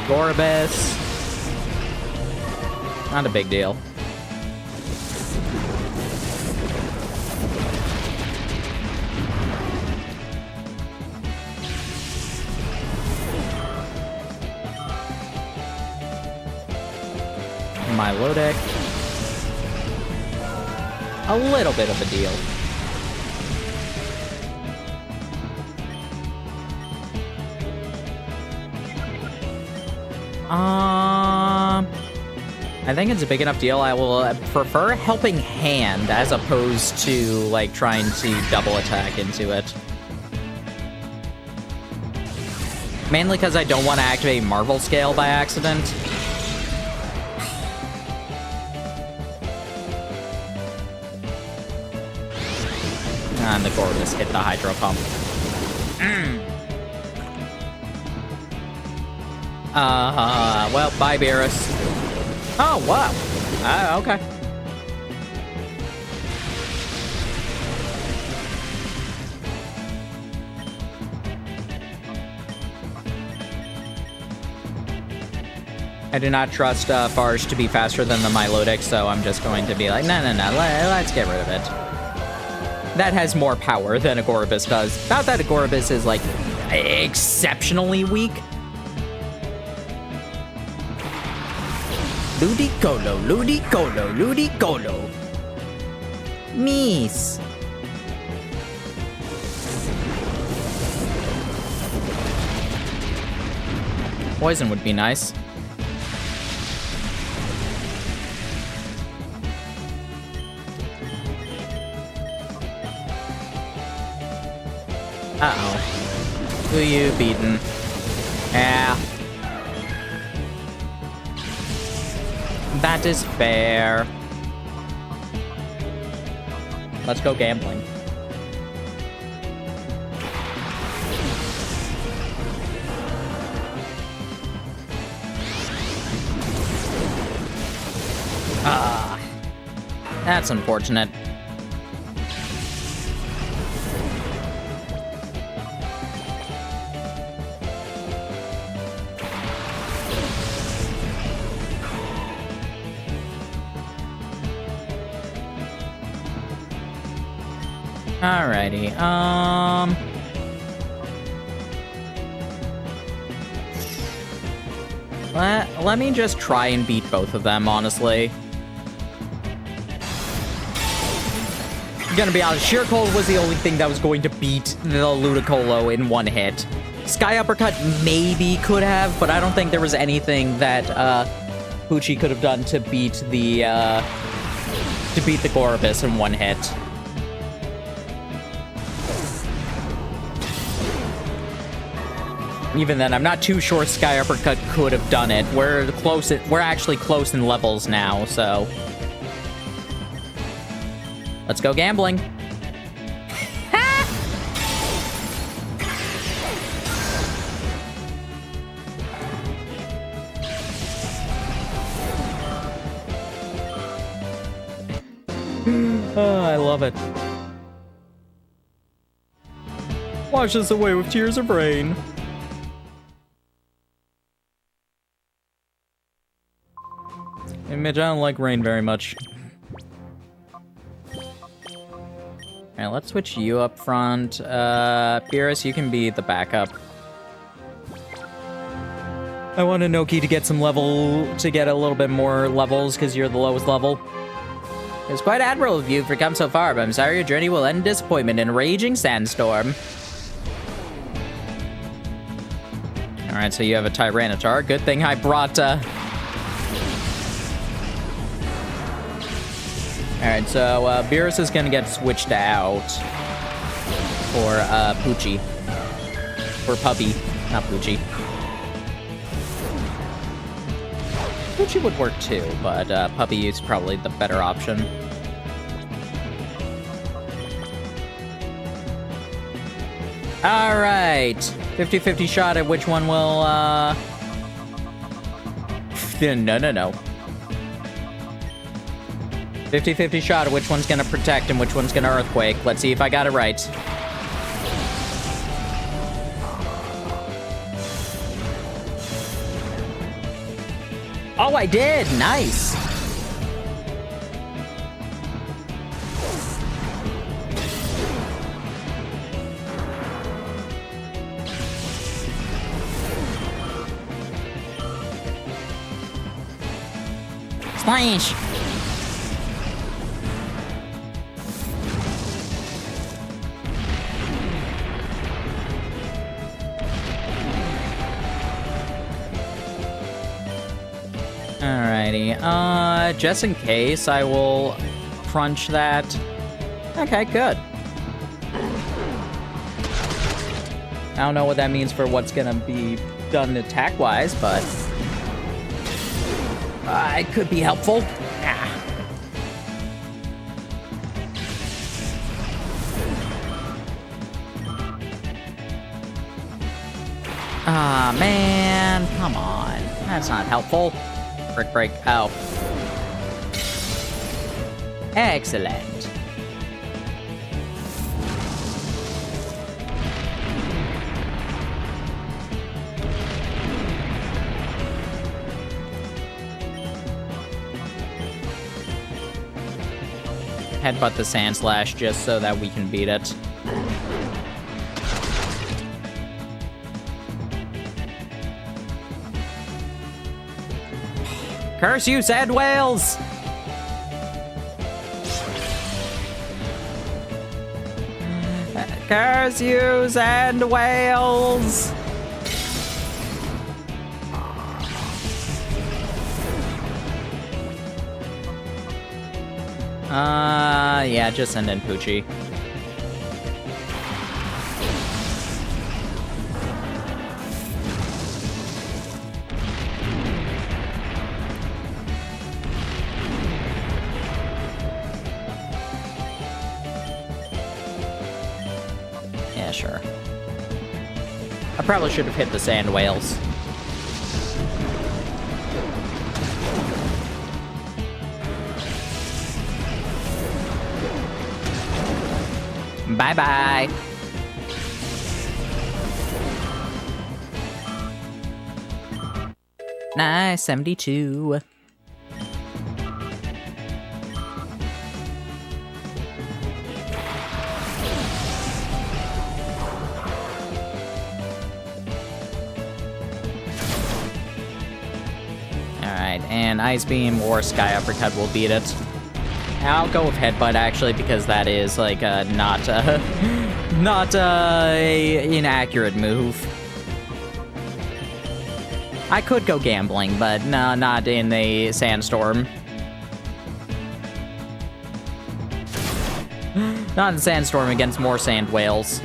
Gorbis. Not a big deal. Milotic. A little bit of a deal. I think it's a big enough deal. I will prefer Helping Hand as opposed to, like, trying to double attack into it. Mainly because I don't want to activate Marvel Scale by accident. And the Gorbis hit the Hydro Pump. Well, bye, Beerus. Oh, wow. Okay. I do not trust Farge to be faster than the Milotic, so I'm just going to be like, no, let's get rid of it. That has more power than a Gorbis does. Not that a Gorbis is, like, exceptionally weak. Ludicolo, Ludicolo, Ludicolo. Miss. Poison would be nice. Uh-oh. Who you beaten? Yeah. That is fair. Let's go gambling. Ah. That's unfortunate. Alrighty, let me just try and beat both of them, honestly. I'm gonna be honest, Sheer Cold was the only thing that was going to beat the Ludicolo in one hit. Sky Uppercut maybe could have, but I don't think there was anything that, Poochie could have done to beat the Gorbis in one hit. Even then, I'm not too sure Sky Uppercut could have done it. We're actually close in levels now, so... Let's go gambling. Oh, I love it. Wash us away with tears of rain. Midge, I don't like rain very much. Alright, let's switch you up front. Beerus, you can be the backup. I want Inoki to get some level, to get a little bit more levels, because you're the lowest level. It was quite admirable of you for come so far, but I'm sorry your journey will end in disappointment in a raging sandstorm. Alright, so you have a Tyranitar. Good thing I brought, Alright, so, Beerus is gonna get switched out for, Poochie. For Puppy, not Poochie. Poochie would work too, but, Puppy is probably the better option. Alright. 50-50 shot at which one will, No. 50-50 shot at which one's gonna protect and which one's gonna earthquake. Let's see if I got it right. Oh, I did! Nice! Splash! Alrighty, just in case, I will crunch that. Okay, good. I don't know what that means for what's gonna be done attack-wise, but it could be helpful. Ah, man, come on. That's not helpful. Brick break. Oh. Excellent. Headbutt the Sand Slash just so that we can beat it. Curse you, sand whales! Curse you, sand whales! Yeah, just send in Poochie. Yeah, sure. I probably should have hit the sand whales. Bye-bye. Nice, 72. Alright, and Ice Beam or Sky Uppercut will beat it. I'll go with Headbutt, actually, because that is, like, not a inaccurate move. I could go Gambling, but no, not in a Sandstorm. Not in Sandstorm against more Sand Whales.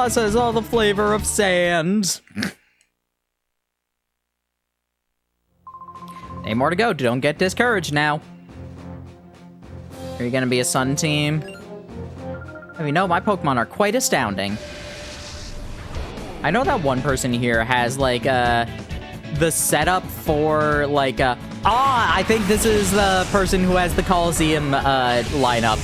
Loss has all the flavor of sand. 8 more to go. Don't get discouraged now. Are you gonna be a Sun team? I mean, no, my Pokemon are quite astounding. I know that one person here has, like, the setup for, like, I think this is the person who has the Coliseum, lineup.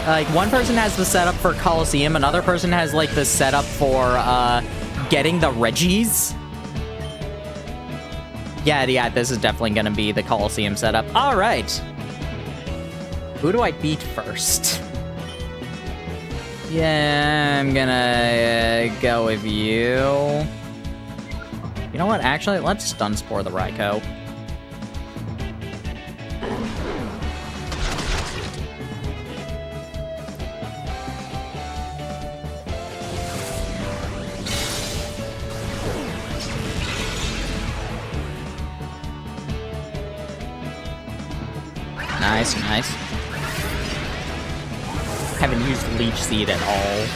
Like, one person has the setup for Coliseum, another person has, like, the setup for, getting the Reggies. Yeah, this is definitely gonna be the Coliseum setup. Alright. Who do I beat first? Yeah, I'm gonna go with you. You know what, actually, let's Stun Spore the Raikou. Nice, nice. Haven't used Leech Seed at all.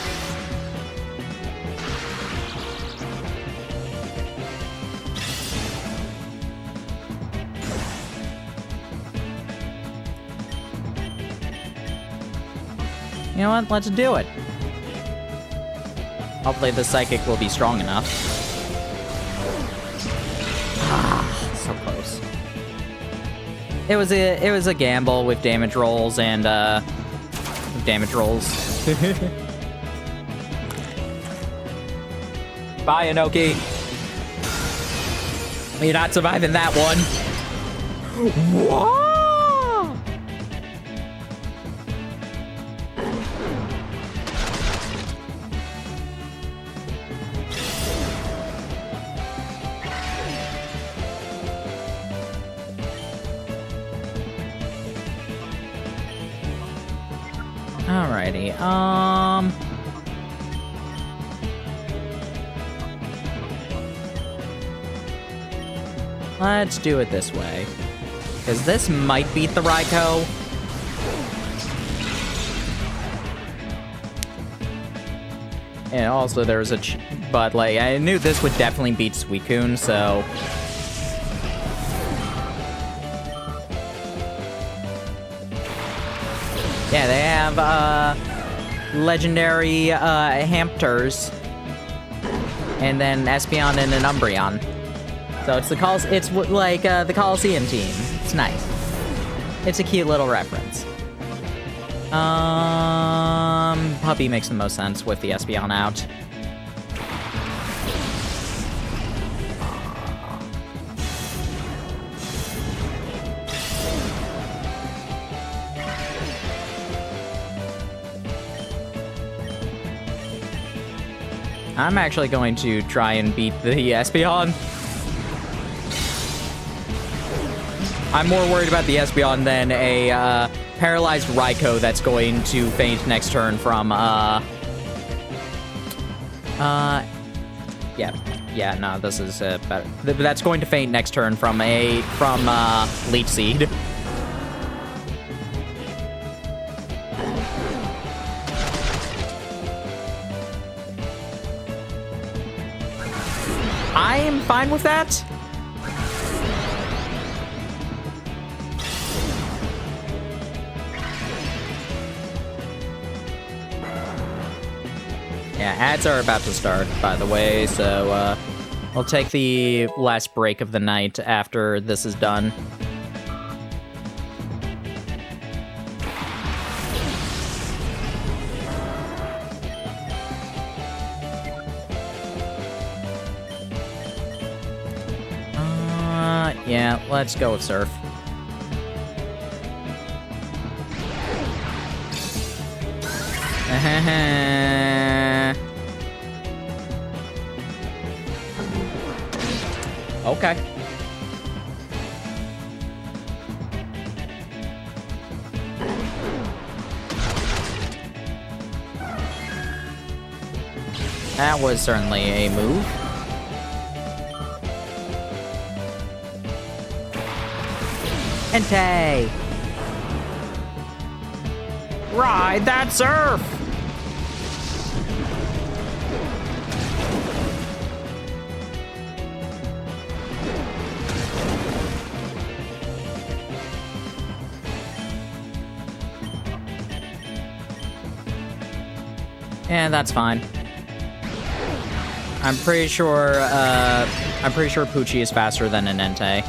You know what? Let's do it. Hopefully the Psychic will be strong enough. Ah, so close. It was a gamble with damage rolls and damage rolls. Bye, Inoki. You're not surviving that one. What? Alrighty, let's do it this way. Because this might beat the Raikou. And also there was but like, I knew this would definitely beat Suicune, so... Yeah, they have, legendary, Hampters. And then Espeon and an Umbreon. So it's it's like, the Coliseum team. It's nice. It's a cute little reference. Puppy makes the most sense with the Espeon out. I'm actually going to try and beat the Espeon. I'm more worried about the Espeon than a paralyzed Raikou that's going to faint next turn from yeah, no, this is better. That's going to faint next turn from Leech Seed. I am fine with that. Yeah, ads are about to start, by the way, so we'll take the last break of the night after this is done. Yeah, let's go with Surf. Okay. That was certainly a move. Entei! Ride that Surf! Yeah, that's fine. I'm pretty sure Poochie is faster than an Entei.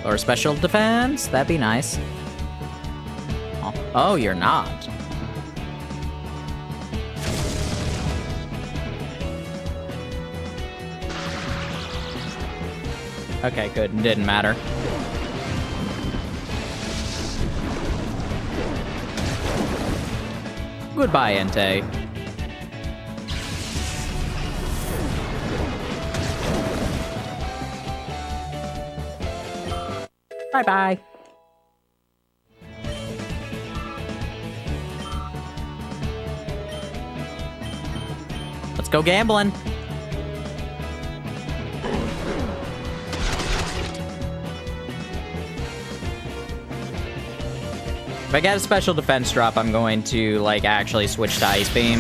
Or special defense? That'd be nice. Oh, you're not. Okay, good. Didn't matter. Goodbye, Entei. Bye-bye. Let's go gambling. If I get a special defense drop, I'm going to, like, actually switch to Ice Beam.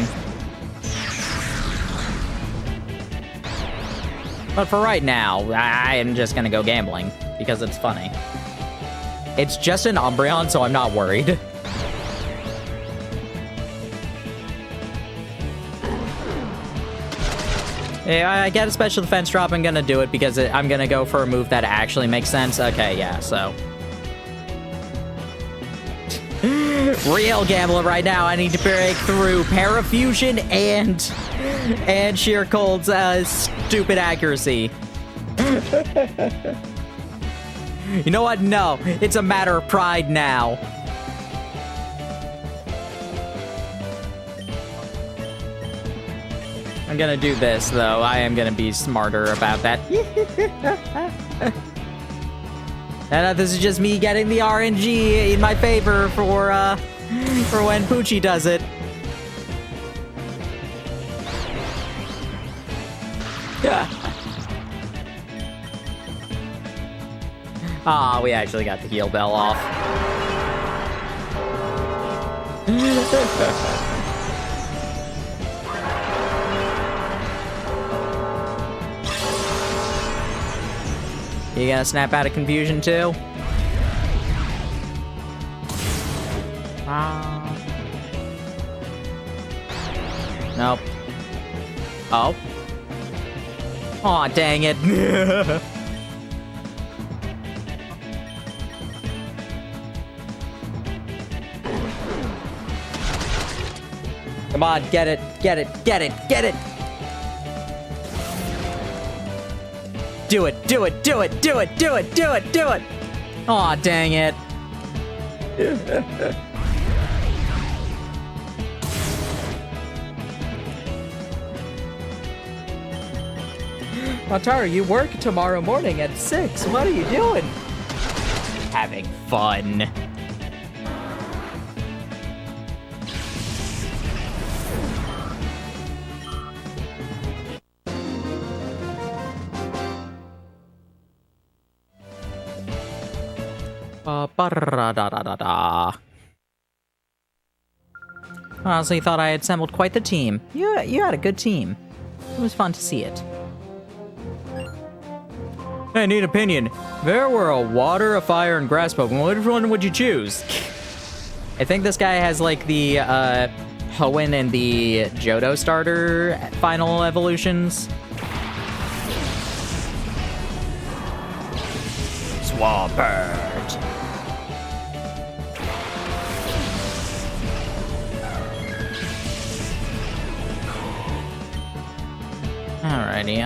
But for right now, I am just gonna go gambling, because it's funny. It's just an Umbreon, so I'm not worried. Yeah, I get a special defense drop. I'm gonna do it because I'm gonna go for a move that actually makes sense. Okay, yeah, so. Real gambler right now. I need to break through Parafusion and Sheer Cold's stupid accuracy. You know what? No, it's a matter of pride now. I'm gonna do this, though. I am gonna be smarter about that. And this is just me getting the RNG in my favor for when Poochie does it. Ah, we actually got the heal bell off. You gonna snap out of confusion too? Nope. Oh. Aw, dang it. Come on, get it, get it, get it, get it! Do it, do it, do it, do it, do it, do it, do it! Aw, dang it. Wataru, you work tomorrow morning at 6. What are you doing? Having fun. Honestly, thought I had assembled quite the team. You had a good team. It was fun to see it. I need an opinion. There were a water, a fire, and grass Pokemon. Which one would you choose? I think this guy has like the Hoenn and the Johto starter final evolutions. Swampert. Alrighty,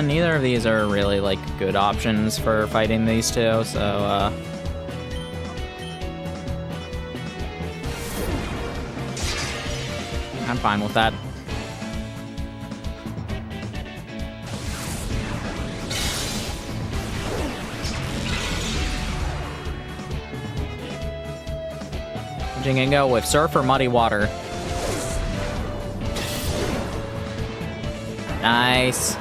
neither of these are really, like, good options for fighting these two, so, I'm fine with that. I'm gonna go with Surf or Muddy Water. Nice.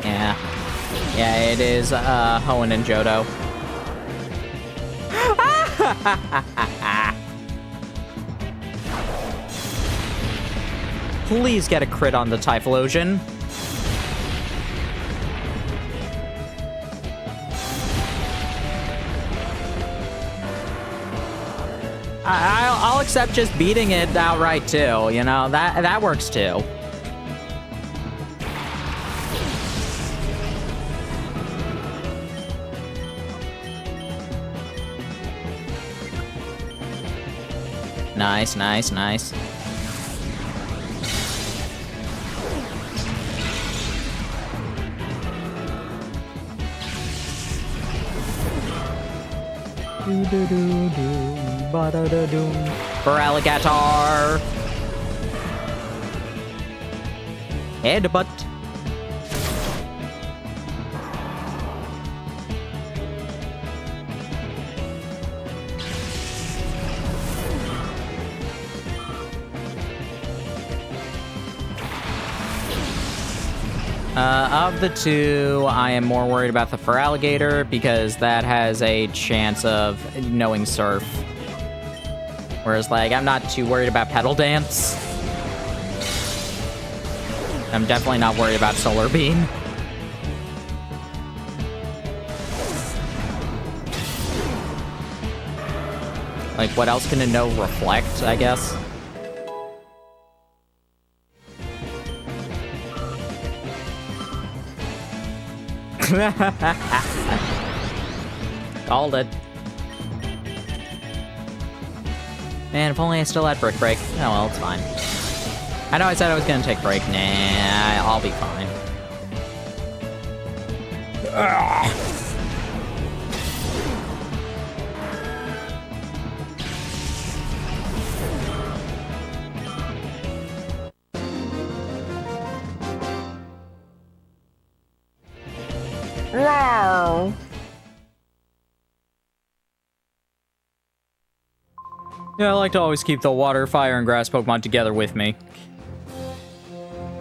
Yeah. Yeah, it is, Hoenn and Johto. Please get a crit on the Typhlosion. I'll accept just beating it outright too, you know, that works too. Nice, nice, nice. For Alligator. Headbutt. Of the two, I am more worried about the Feraligatr because that has a chance of knowing Surf. Whereas, like, I'm not too worried about Petal Dance. I'm definitely not worried about Solar Beam. Like, what else can it know? Reflect, I guess? Called it. Man, if only I still had Brick Break. Oh well, it's fine. I know I said I was gonna take Break. Nah, I'll be fine. Ugh. No. Yeah, I like to always keep the water, fire, and grass Pokemon together with me.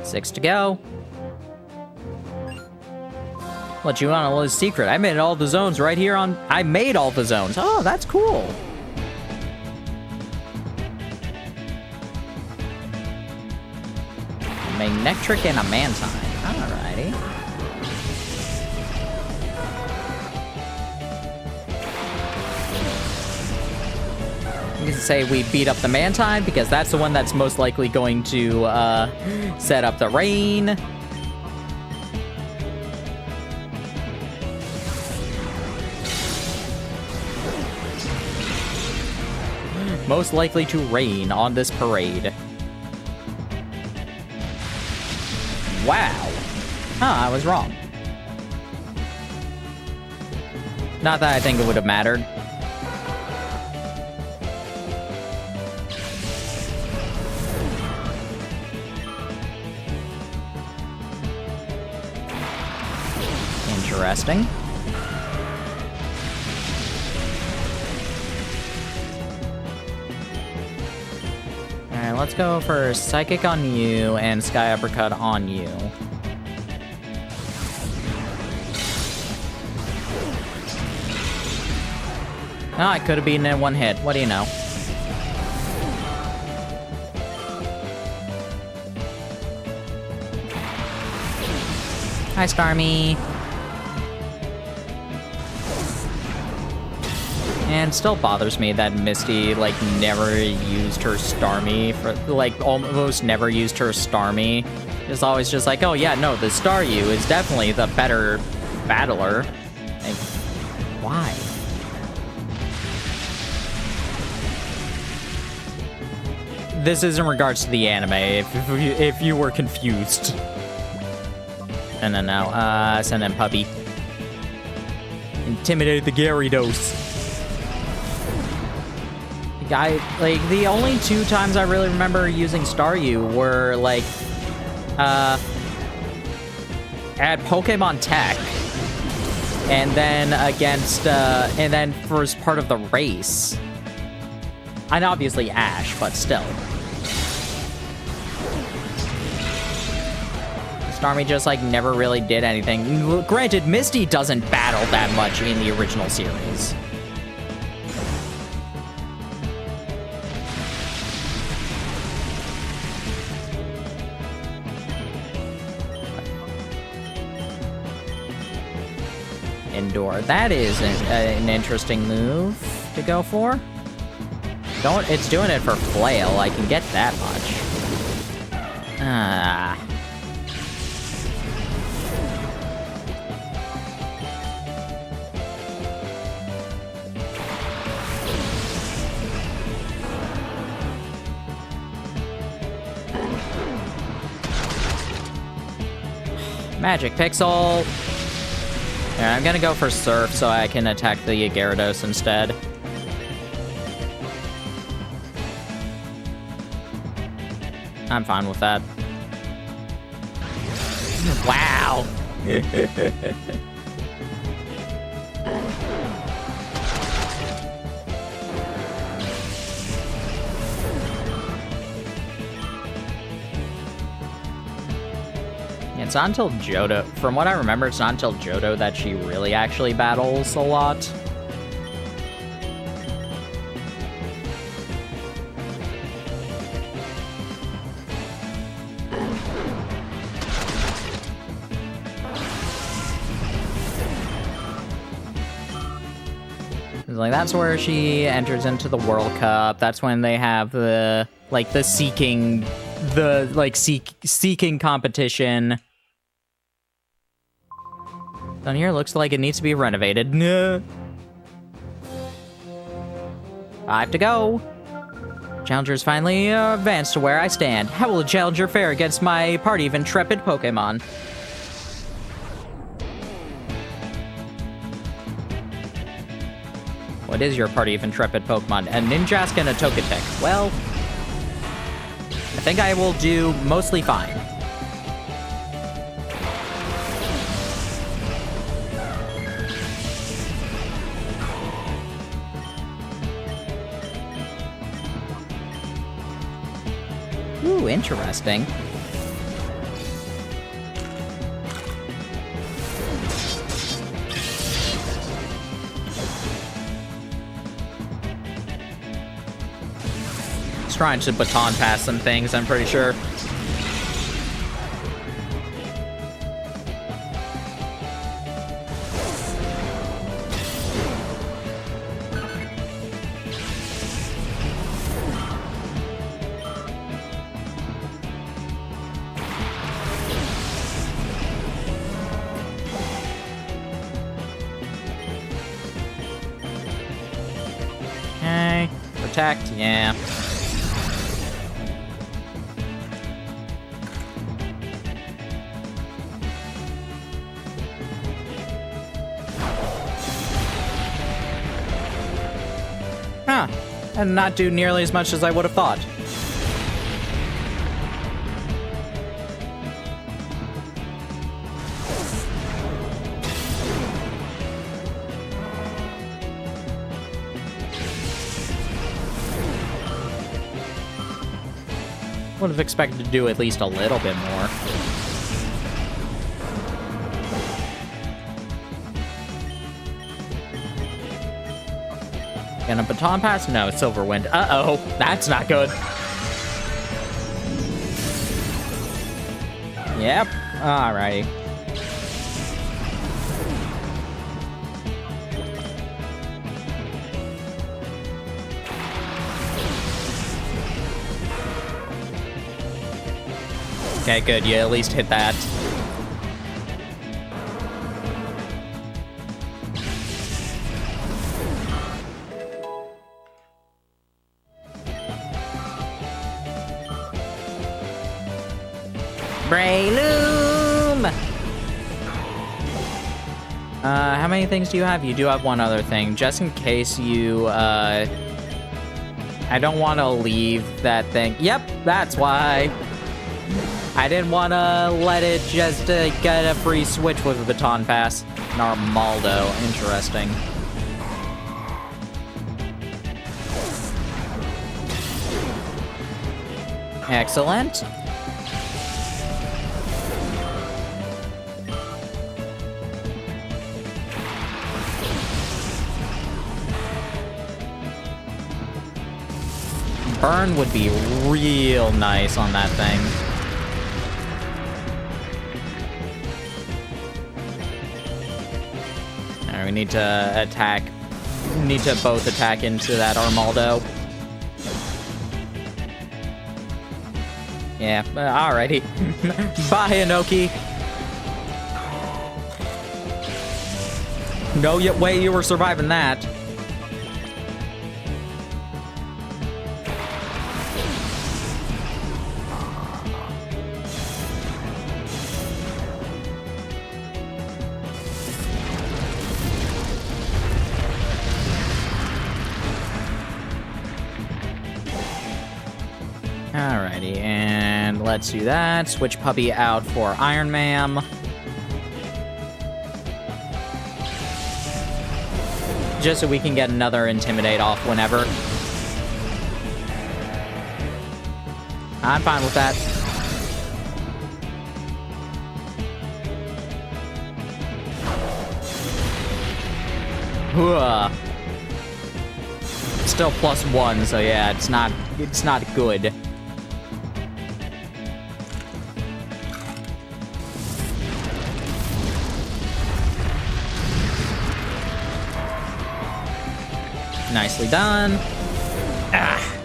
6 to go. Let you on a little secret. I made all the zones right here on... I made all the zones. Oh, that's cool. A Magnetric and a Mantine. Alrighty. You can say we beat up the Mantine because that's the one that's most likely going to set up the rain. Most likely to rain on this parade. Wow. Huh, I was wrong. Not that I think it would have mattered. Interesting. Alright, let's go for Psychic on you and Sky Uppercut on you. Oh, I could have beaten it in one hit. What do you know? Hi, Starmie. And it still bothers me that Misty, like, never used her Starmie for, like, almost never used her Starmie. It's always just like, oh yeah, no, the Staryu is definitely the better battler. Like, why? This is in regards to the anime, if you were confused. And then now, send in Puppy. Intimidated the Gyarados. Like, the only 2 times I really remember using Staryu were, like, at Pokemon Tech. And then against, and then first part of the race. And obviously Ash, but still. Starmie just, like, never really did anything. Granted, Misty doesn't battle that much in the original series. Indoor. That is an interesting move to go for. It's doing it for Flail. I can get that much. Ah. Magic Pixel. Yeah, I'm gonna go for Surf so I can attack the Gyarados instead. I'm fine with that. Wow! It's not until Johto, from what I remember, it's not until Johto that she really actually battles a lot. like, that's where she enters into the World Cup. That's when they have the seeking competition. Down here looks like it needs to be renovated. Nah. 5 to go. Challenger's finally advanced to where I stand. How will a challenger fare against my party of intrepid Pokemon? What is your party of intrepid Pokemon? A Ninjask and a Togetic. Well, I think I will do mostly fine. Ooh, interesting. Trying to baton pass some things, I'm pretty sure. Okay, protect, yeah. And not do nearly as much as I would have thought. Would have expected to do at least a little bit more. And a baton pass? No, Silverwind. Uh-oh, that's not good. Yep, alrighty. Okay, good, you at least hit that. Breloom! How many things do you have? You do have one other thing. Just in case you, I don't want to leave that thing. Yep, that's why. I didn't want to let it just get a free switch with a baton pass. Narmaldo, interesting. Excellent. Burn would be real nice on that thing. Alright, we need to attack. We need to both attack into that Armaldo. Yeah, alrighty. Bye, Inoki. No way you were surviving that. Alrighty, and let's do that. Switch Puppy out for Iron Man. Just so we can get another Intimidate off whenever. I'm fine with that. Still +1, so yeah, it's not good. Nicely done. Ah.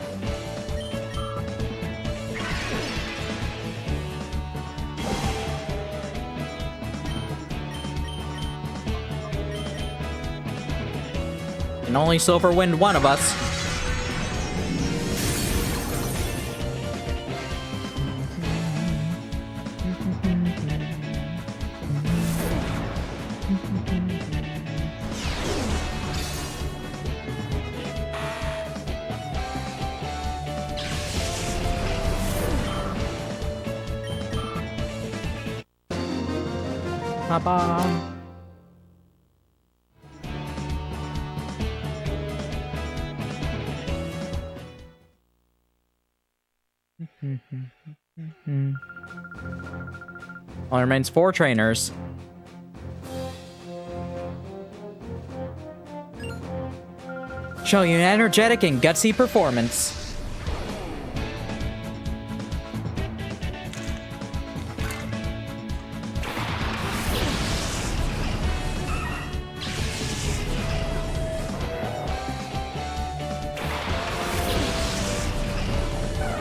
Can only silver wind one of us. Ba-ba. Only remains 4 trainers. Show you an energetic and gutsy performance.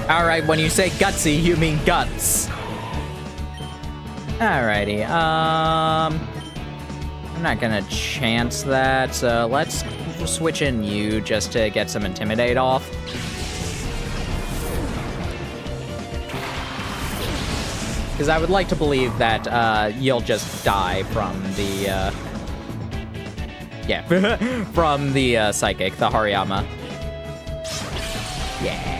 Alright, when you say gutsy, you mean guts. Alrighty, I'm not gonna chance that, so let's switch in you just to get some Intimidate off. Because I would like to believe that you'll just die from the, yeah, from the Psychic, the Hariyama. Yeah.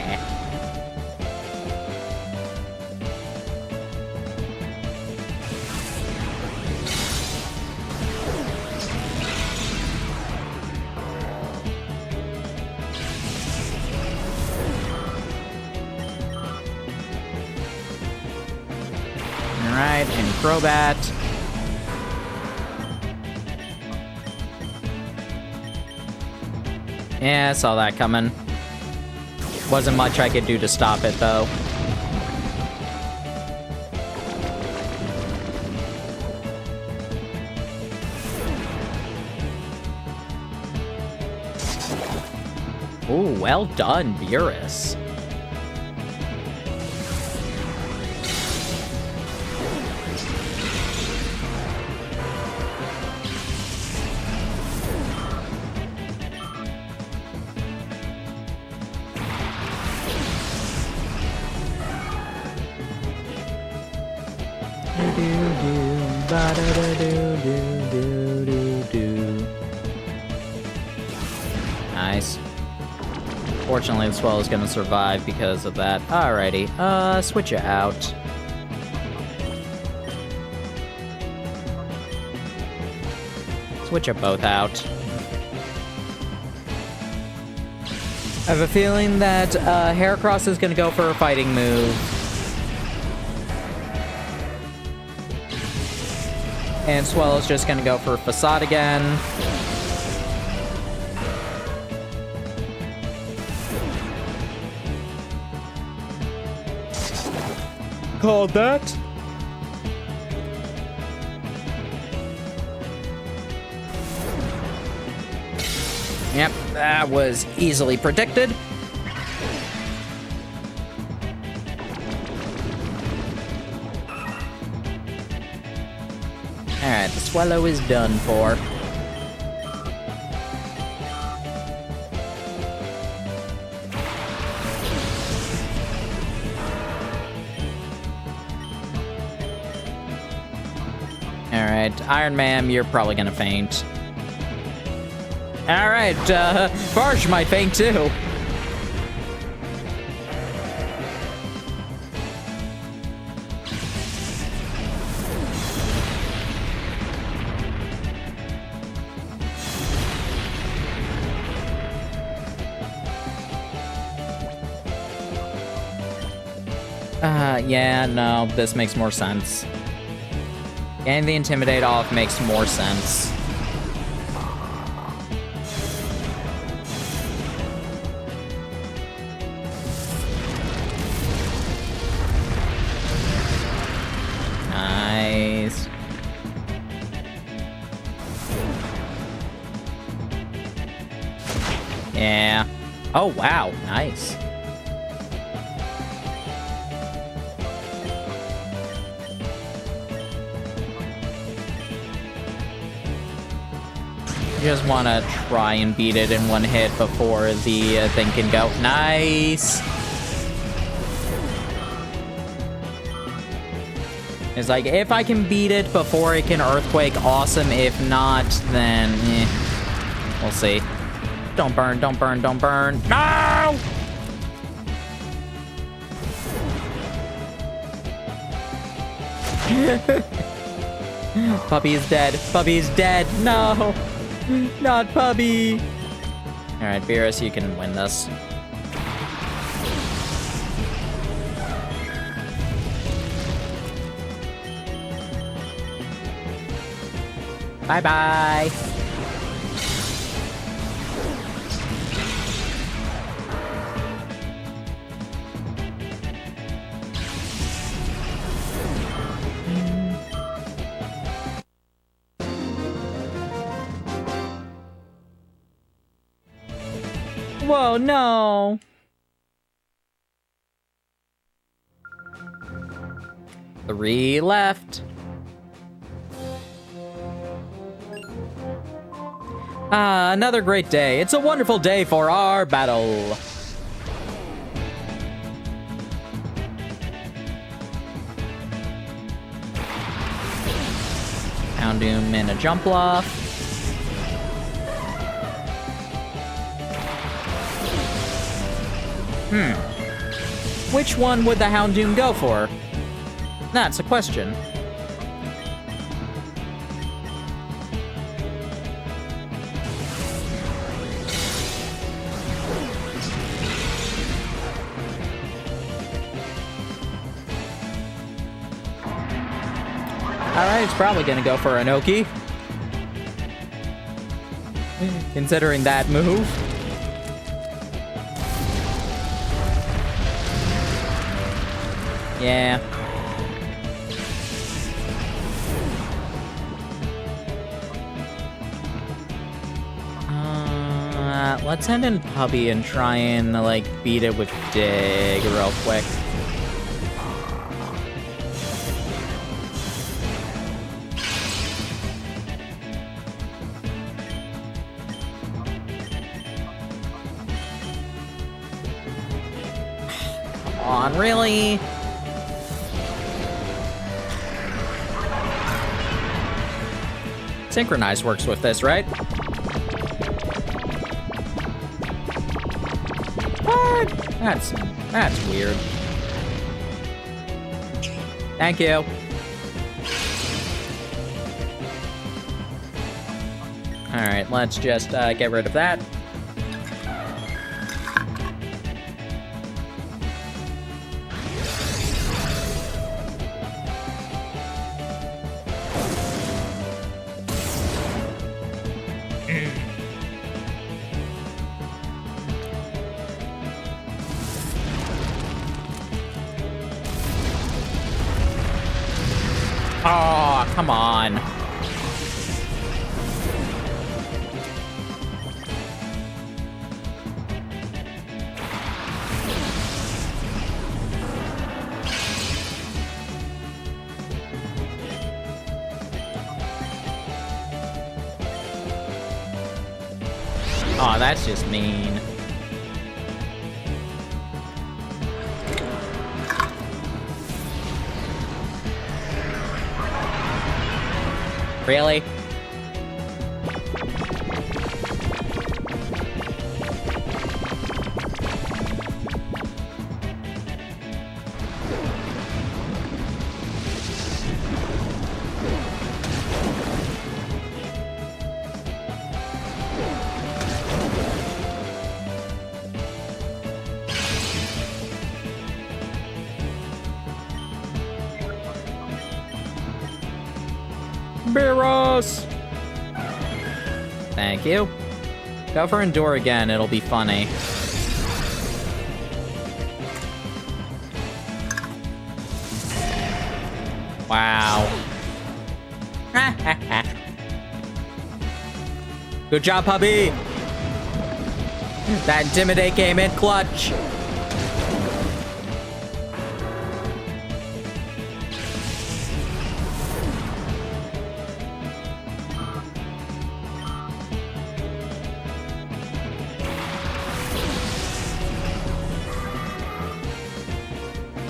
Alright, and Crobat. Yeah, I saw that coming. Wasn't much I could do to stop it, though. Ooh, well done, Beerus. Nice. Fortunately, the Swell is gonna survive because of that. Alrighty, switch it out. Switch it both out. I have a feeling that Heracross is gonna go for a fighting move. And Swell is just gonna go for Facade again. Called that. Yep, that was easily predicted. Alright, the Swallow is done for. Alright, Iron Man, you're probably gonna faint. Alright, Barge might faint too. Yeah, no, this makes more sense. Getting the Intimidate off makes more sense. Nice. Yeah. Oh, wow. Nice. Just want to try and beat it in one hit before the thing can go. Nice. It's like, if I can beat it before it can Earthquake, awesome. If not, then we'll see. Don't burn, don't burn, don't burn. No! Puppy is dead. Puppy is dead. No! Not Puppy! Alright, Beerus, you can win this. Bye-bye! Whoa, no! Three left. Another great day. It's a wonderful day for our battle. Houndoom in a jump off. Which one would the Houndoom go for? That's a question. Alright, it's probably gonna go for Anoki. Considering that move. Yeah. Let's send in Puppy and try and, like, beat it with Dig real quick. Come on, really? Synchronize works with this, right? What? That's weird. Thank you. Alright, let's just get rid of that. Oh, come on. Oh, that's just mean. Really? Beerus! Thank you. Go for Endure again, it'll be funny. Wow. Good job, Puppy! That Intimidate came in clutch.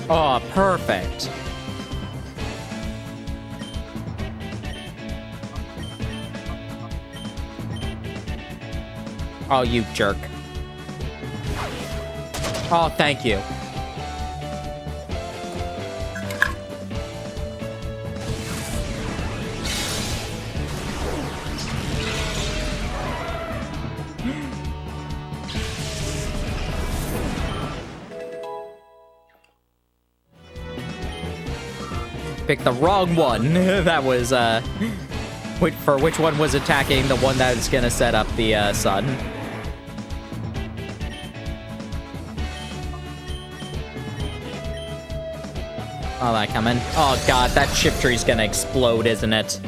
Oh, perfect. Oh, you jerk. Oh, thank you. Picked the wrong one. That was, which one was attacking the one that is gonna set up the, sun? Oh, that coming. Oh, God, that chip tree's gonna explode, isn't it?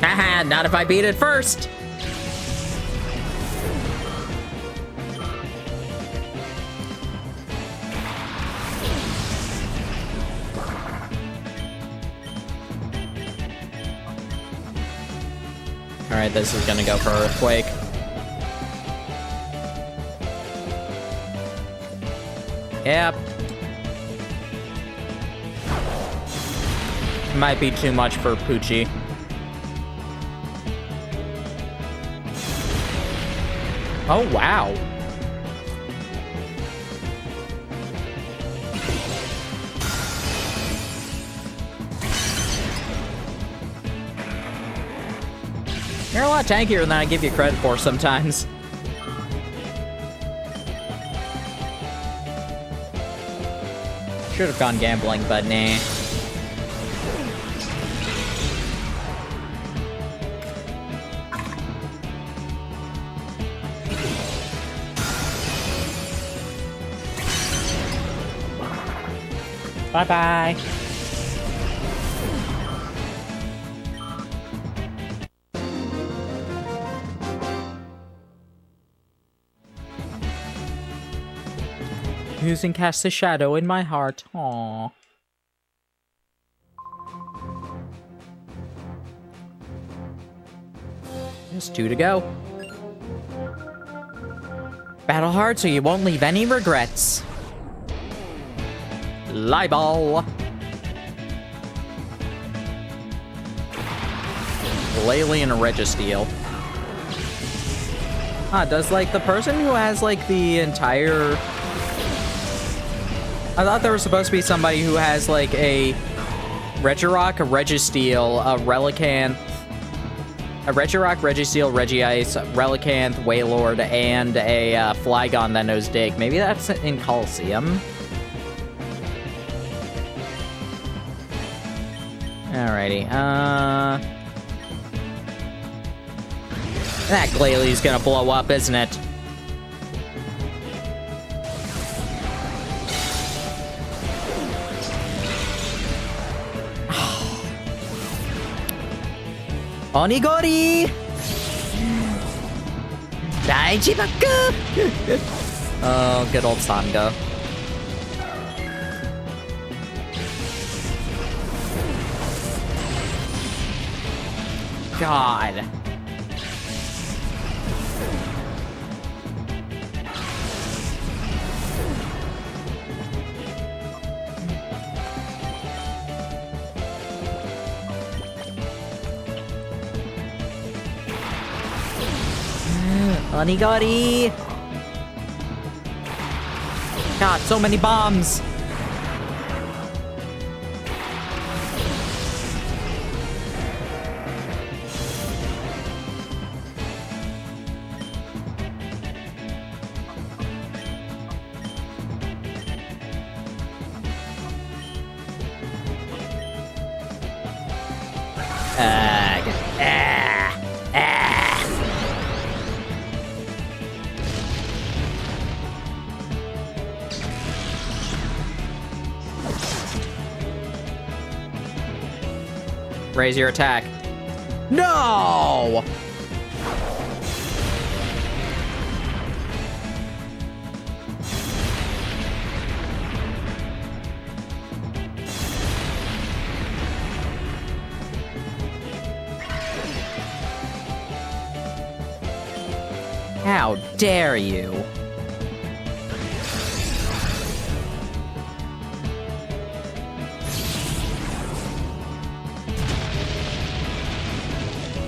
Haha, not if I beat it first! Alright, this is gonna go for Earthquake. Yep. Might be too much for Poochie. Oh, wow. You're a lot tankier than I give you credit for sometimes. Should have gone gambling, but nah. Bye-bye. Using Cast the Shadow in my heart. Aww. Just 2 to go. Battle hard so you won't leave any regrets. Libel. Lalian Registeel. Ah, does, like, the person who has, like, the entire... I thought there was supposed to be somebody who has, like, a Regirock, a Registeel, a Relicanth, a Regirock, Registeel, Regice, Relicanth, Wailord, and a Flygon that knows Dig. Maybe that's in Coliseum? Alrighty, that Glalie gonna blow up, isn't it? Onigori! Daijibaku! Oh, good old Sanga. God. Onigori! God, so many bombs! Raise your attack. No! How dare you?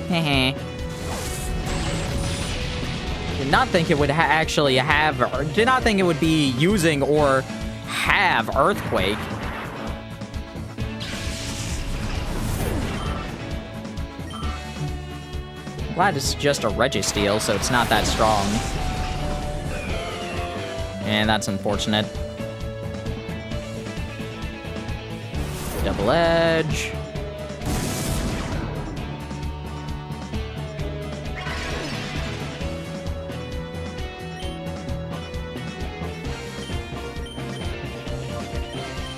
Heh. Did not think it would actually have, or did not think it would be using or have Earthquake. Glad it's just a Registeel, so it's not that strong. And that's unfortunate. Double Edge.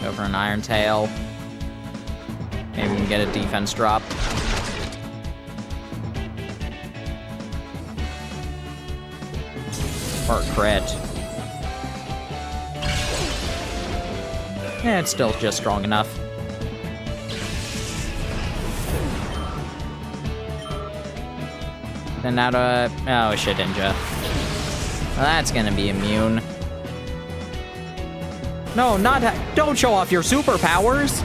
Go for an Iron Tail. Maybe we can get a defense drop. Or crit. Yeah, it's still just strong enough. Then now to... Oh, shit, Ninja. Well, that's gonna be immune. No, not... Don't show off your superpowers!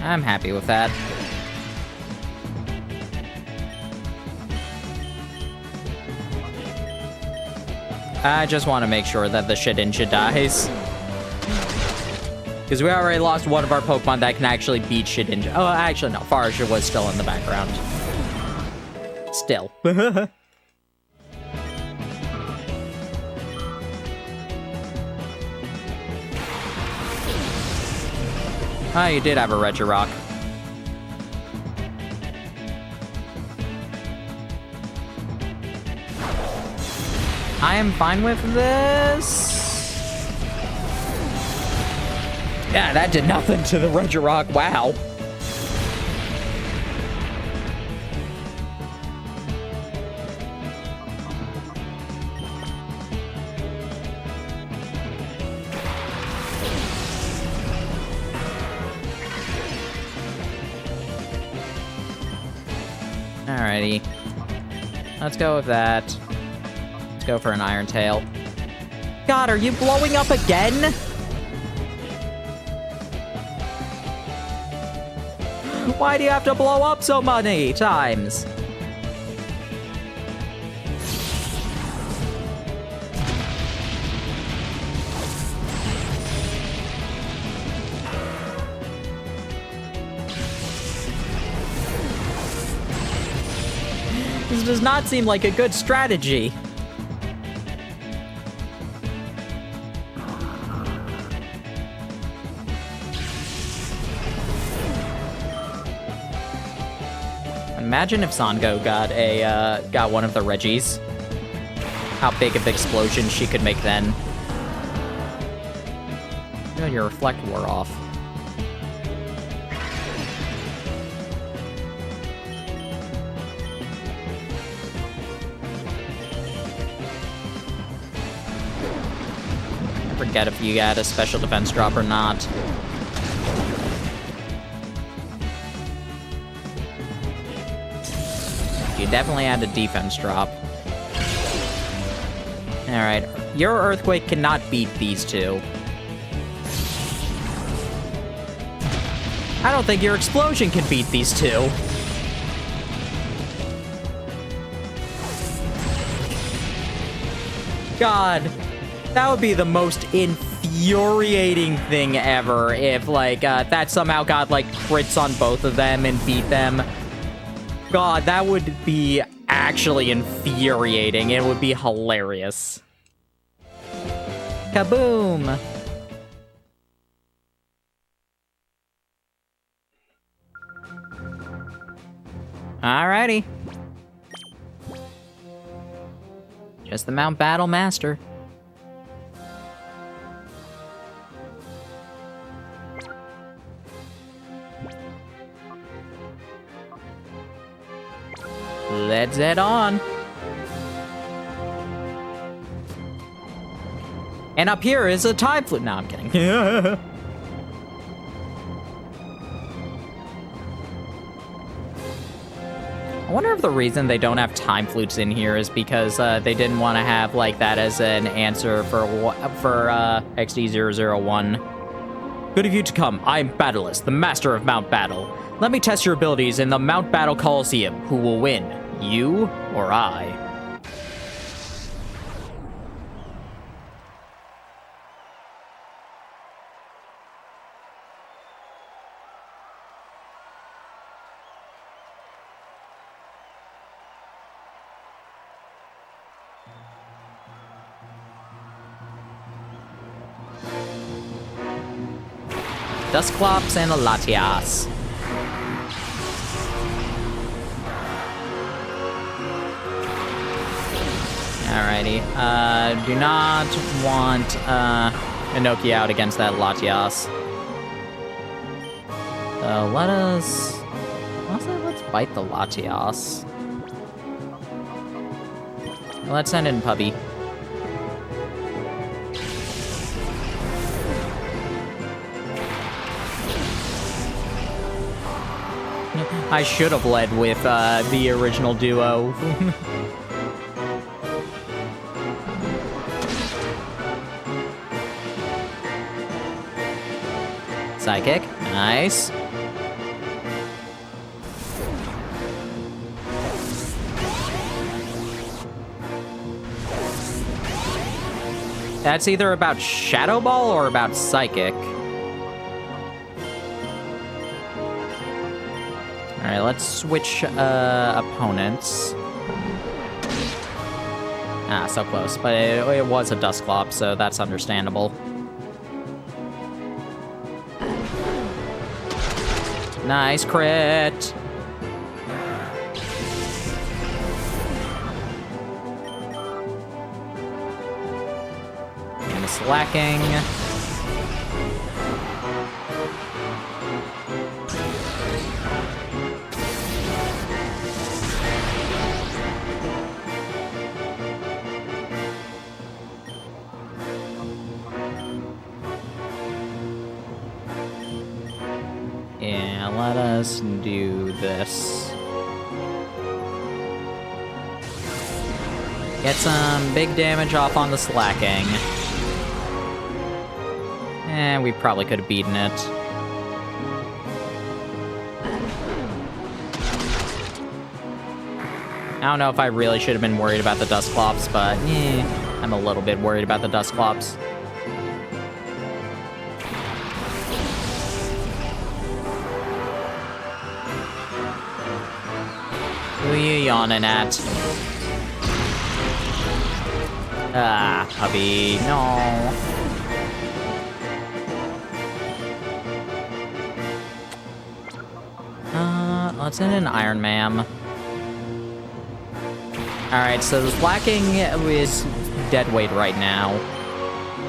I'm happy with that. I just want to make sure that the Shedinja dies. Because we already lost one of our Pokemon that can actually beat Shedinja. Oh, actually, no. Farja was still in the background. Still. Ah, you did have a Regirock. I am fine with this. Yeah, that did nothing to the Regirock. Wow. Alrighty. Let's go with that. Let's go for an Iron Tail. God, are you blowing up again? Why do you have to blow up so many times? This does not seem like a good strategy. Imagine if Sango got one of the Reggies. How big of an explosion she could make then. Oh, your Reflect wore off. Forget if you got a special defense drop or not. You definitely had a defense drop. Alright, your Earthquake cannot beat these two. I don't think your Explosion can beat these two. God, that would be the most infuriating thing ever if, like, that somehow got, like, crits on both of them and beat them. God, that would be actually infuriating. It would be hilarious. Kaboom! Alrighty. Just the Mount Battle Master. Let's head on. And up here is a time flute. No, I'm kidding. I wonder if the reason they don't have time flutes in here is because they didn't want to have like that as an answer for XD001. Good of you to come. I'm Battleless, the master of Mount Battle. Let me test your abilities in the Mount Battle Coliseum. Who will win, you or I? Dusclops and Latias. Alrighty. Do not want Inoki out against that Latias. Let's bite the Latias. Let's send in Puppy. I should have led with the original duo. Psychic, nice. That's either about Shadow Ball or about Psychic. Alright, let's switch opponents. Ah, so close. But it was a Dusclops, so that's understandable. Nice crit! And slacking. Yeah, let us do this. Get some big damage off on the slacking. And we probably could have beaten it. I don't know if I really should have been worried about the Dusclops, but I'm a little bit worried about the Dusclops. Who are you yawning at? Ah, hubby, no. Let's send in Iron Man. Alright, so the slacking is dead weight right now.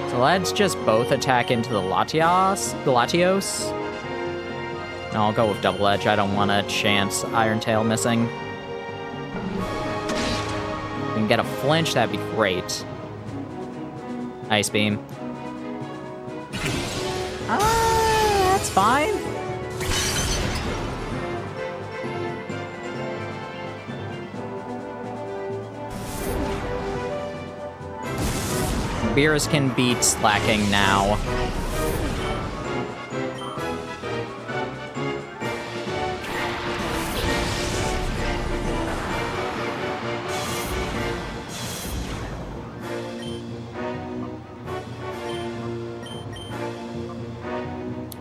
So let's just both attack into the Latios. No, I'll go with Double Edge. I don't want to chance Iron Tail missing. If we can get a flinch, that'd be great. Ice Beam. That's fine. Beerus can beat slacking now.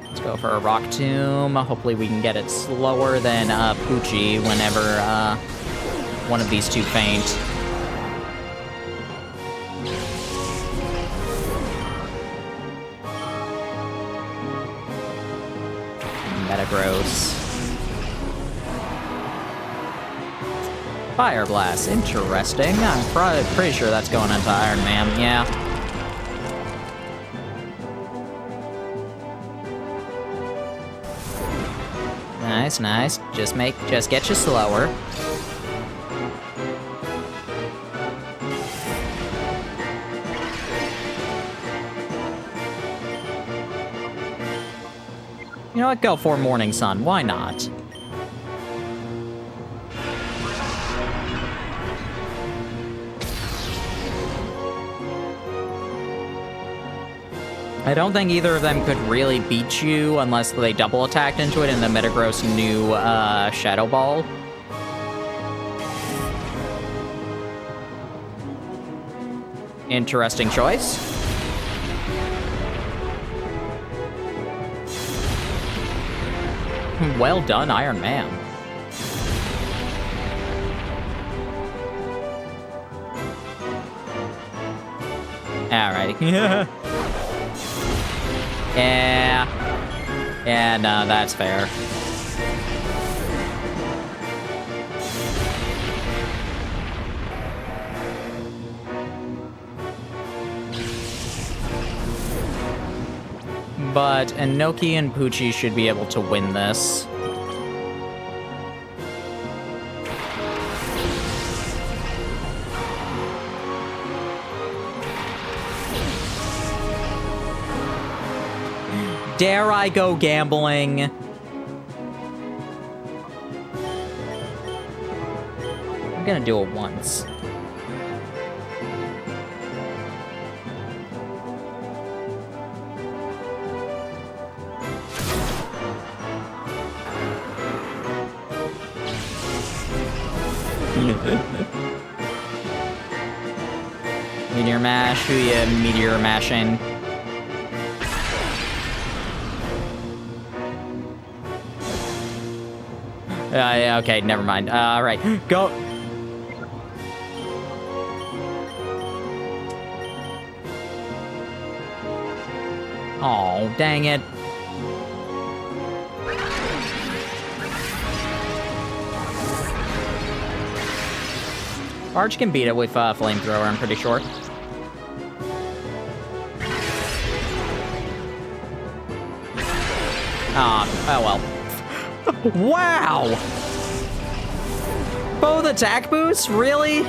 Let's go for a Rock Tomb. Hopefully we can get it slower than Poochie whenever one of these two faint. Gross. Fire Blast, interesting. I'm pretty sure that's going into Iron Man, yeah. Nice, nice. Just get you slower. know what? Go for Morning Sun. Why not? I don't think either of them could really beat you unless they double attacked into it in the Metagross new Shadow Ball. Interesting choice. Well done, Iron Man. Alrighty. Yeah, no, that's fair. But Inoki and Poochie should be able to win this. Dare I go gambling? I'm gonna do it once. Meteor Mash, who ya Meteor Mashing? Yeah, okay, never mind. Alright, go. Oh, dang it. Arch can beat it with Flamethrower, I'm pretty sure. Oh well. Wow! Both attack boosts? Really?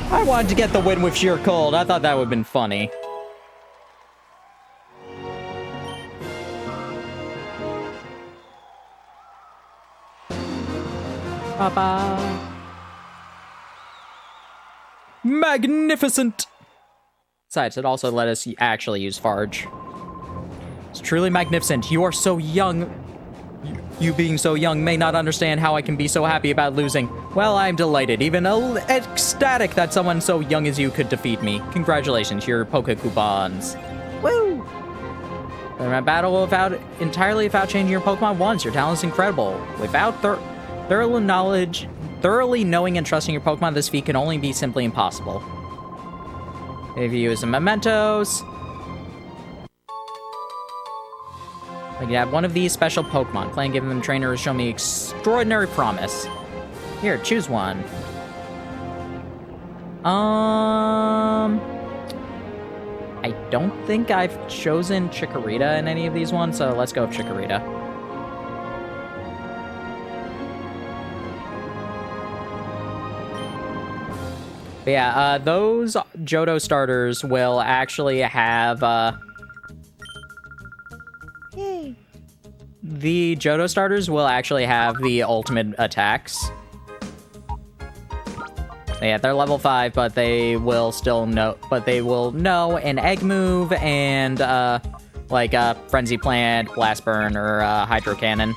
I wanted to get the win with sheer cold. I thought that would have been funny. Ba-ba. Magnificent! Besides, it also let us actually use Farge. It's truly magnificent. You are so young. You being so young may not understand how I can be so happy about losing. Well, I'm delighted, even ecstatic that someone so young as you could defeat me. Congratulations, your Poke Coupons. Woo! Battle entirely without changing your Pokemon once. Your talent is incredible. Without thoroughly knowing and trusting your Pokemon, this feat can only be simply impossible. If you use some mementos, like you have one of these special Pokemon. Playing giving them trainer has shown me extraordinary promise. Here, choose one. I don't think I've chosen Chikorita in any of these ones, so let's go with Chikorita. But yeah, those Johto starters will actually have, the Johto starters will actually have the ultimate attacks. Yeah, they're level 5, but they will still know, an Egg move and, like, Frenzy Plant, Blast Burn, or, Hydro Cannon.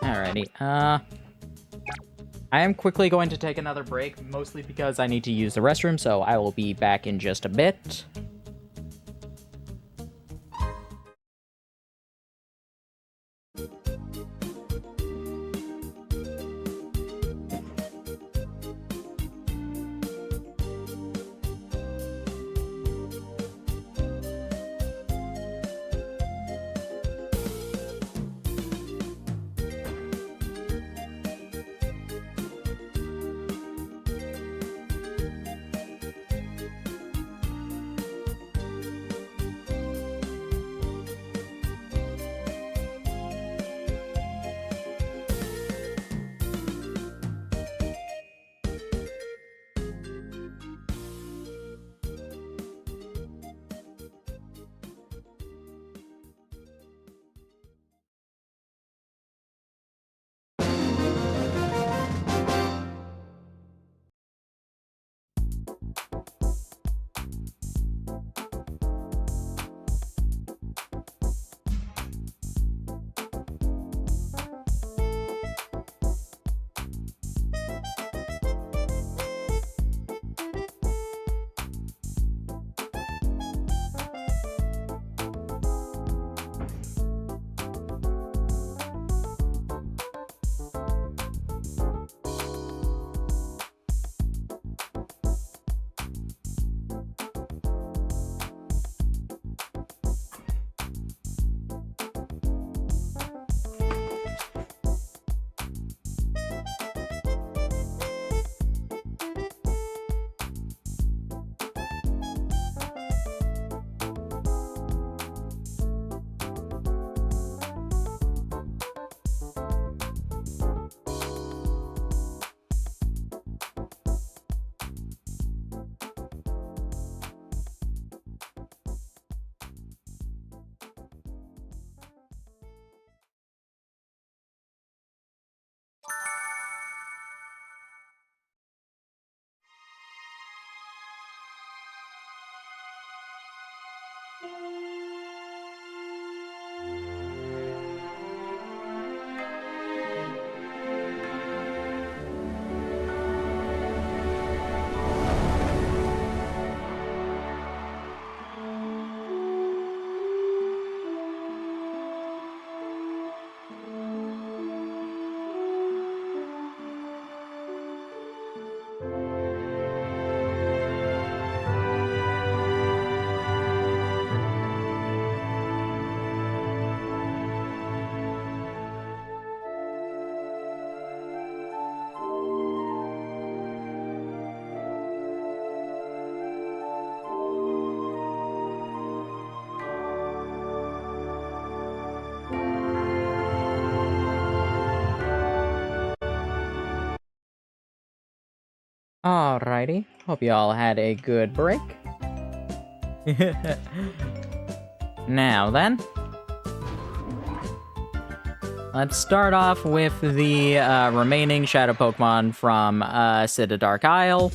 Alrighty, I am quickly going to take another break, mostly because I need to use the restroom, so I will be back in just a bit. Alrighty, hope you all had a good break. Now then, let's start off with the remaining Shadow Pokemon from City Dark Isle.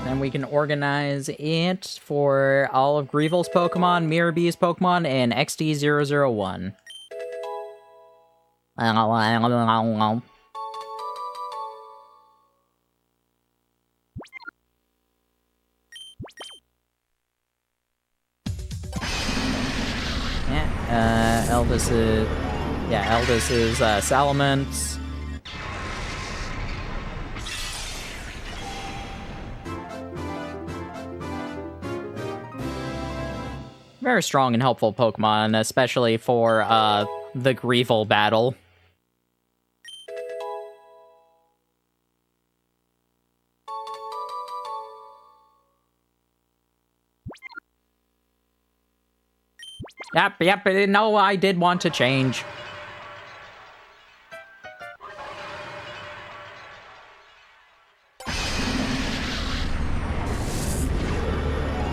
And we can organize it for all of Greevil's Pokemon, Mirab's Pokemon, and XD001. Yeah, Eldis is Salamence. Very strong and helpful Pokemon, especially for the Greevil battle. Yep, no, I did want to change.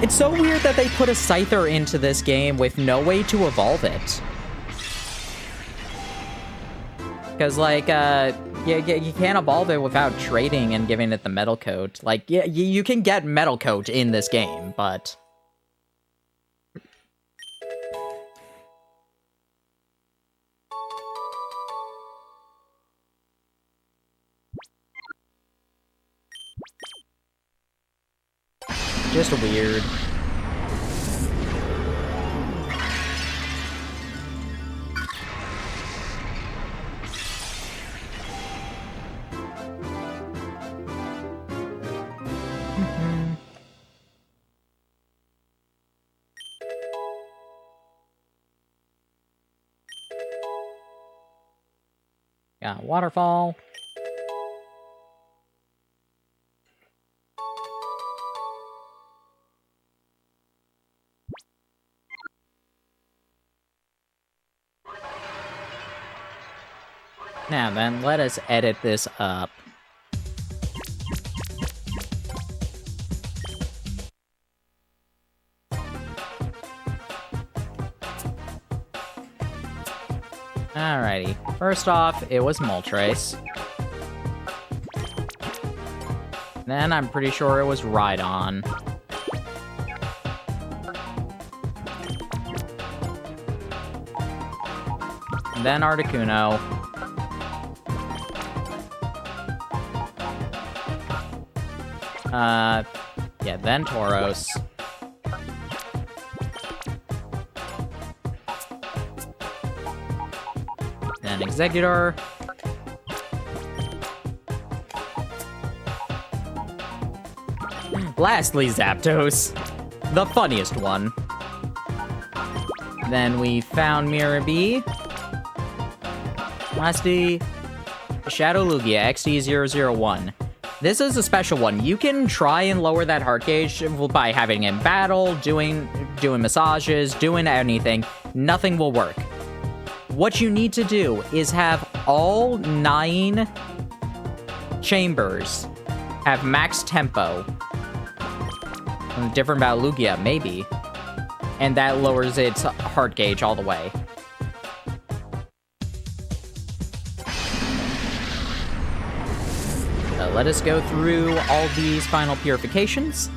It's so weird that they put a Scyther into this game with no way to evolve it. Because, like, you can't evolve it without trading and giving it the Metal Coat. Like, yeah, you can get Metal Coat in this game, but... just weird. Got waterfall. Now then, let us edit this up. Alrighty. First off, it was Moltres. Then I'm pretty sure it was Rhydon. And then Articuno. Yeah, then Tauros. Then Exeggutor. Lastly, Zapdos. The funniest one. Then we found Mirabee. Lastly, Shadow Lugia XD001. This is a special one. You can try and lower that heart gauge by having him battle, doing massages, doing anything. Nothing will work. What you need to do is have all 9 chambers have max tempo. Different about Lugia, maybe. And that lowers its heart gauge all the way. Let us go through all these final purifications.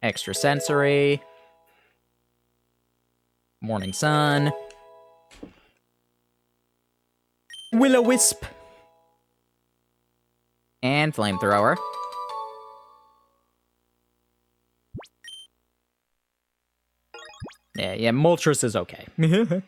Extrasensory. Morning Sun. Will-O-Wisp. And Flamethrower. Yeah, Moltres is okay. Okay.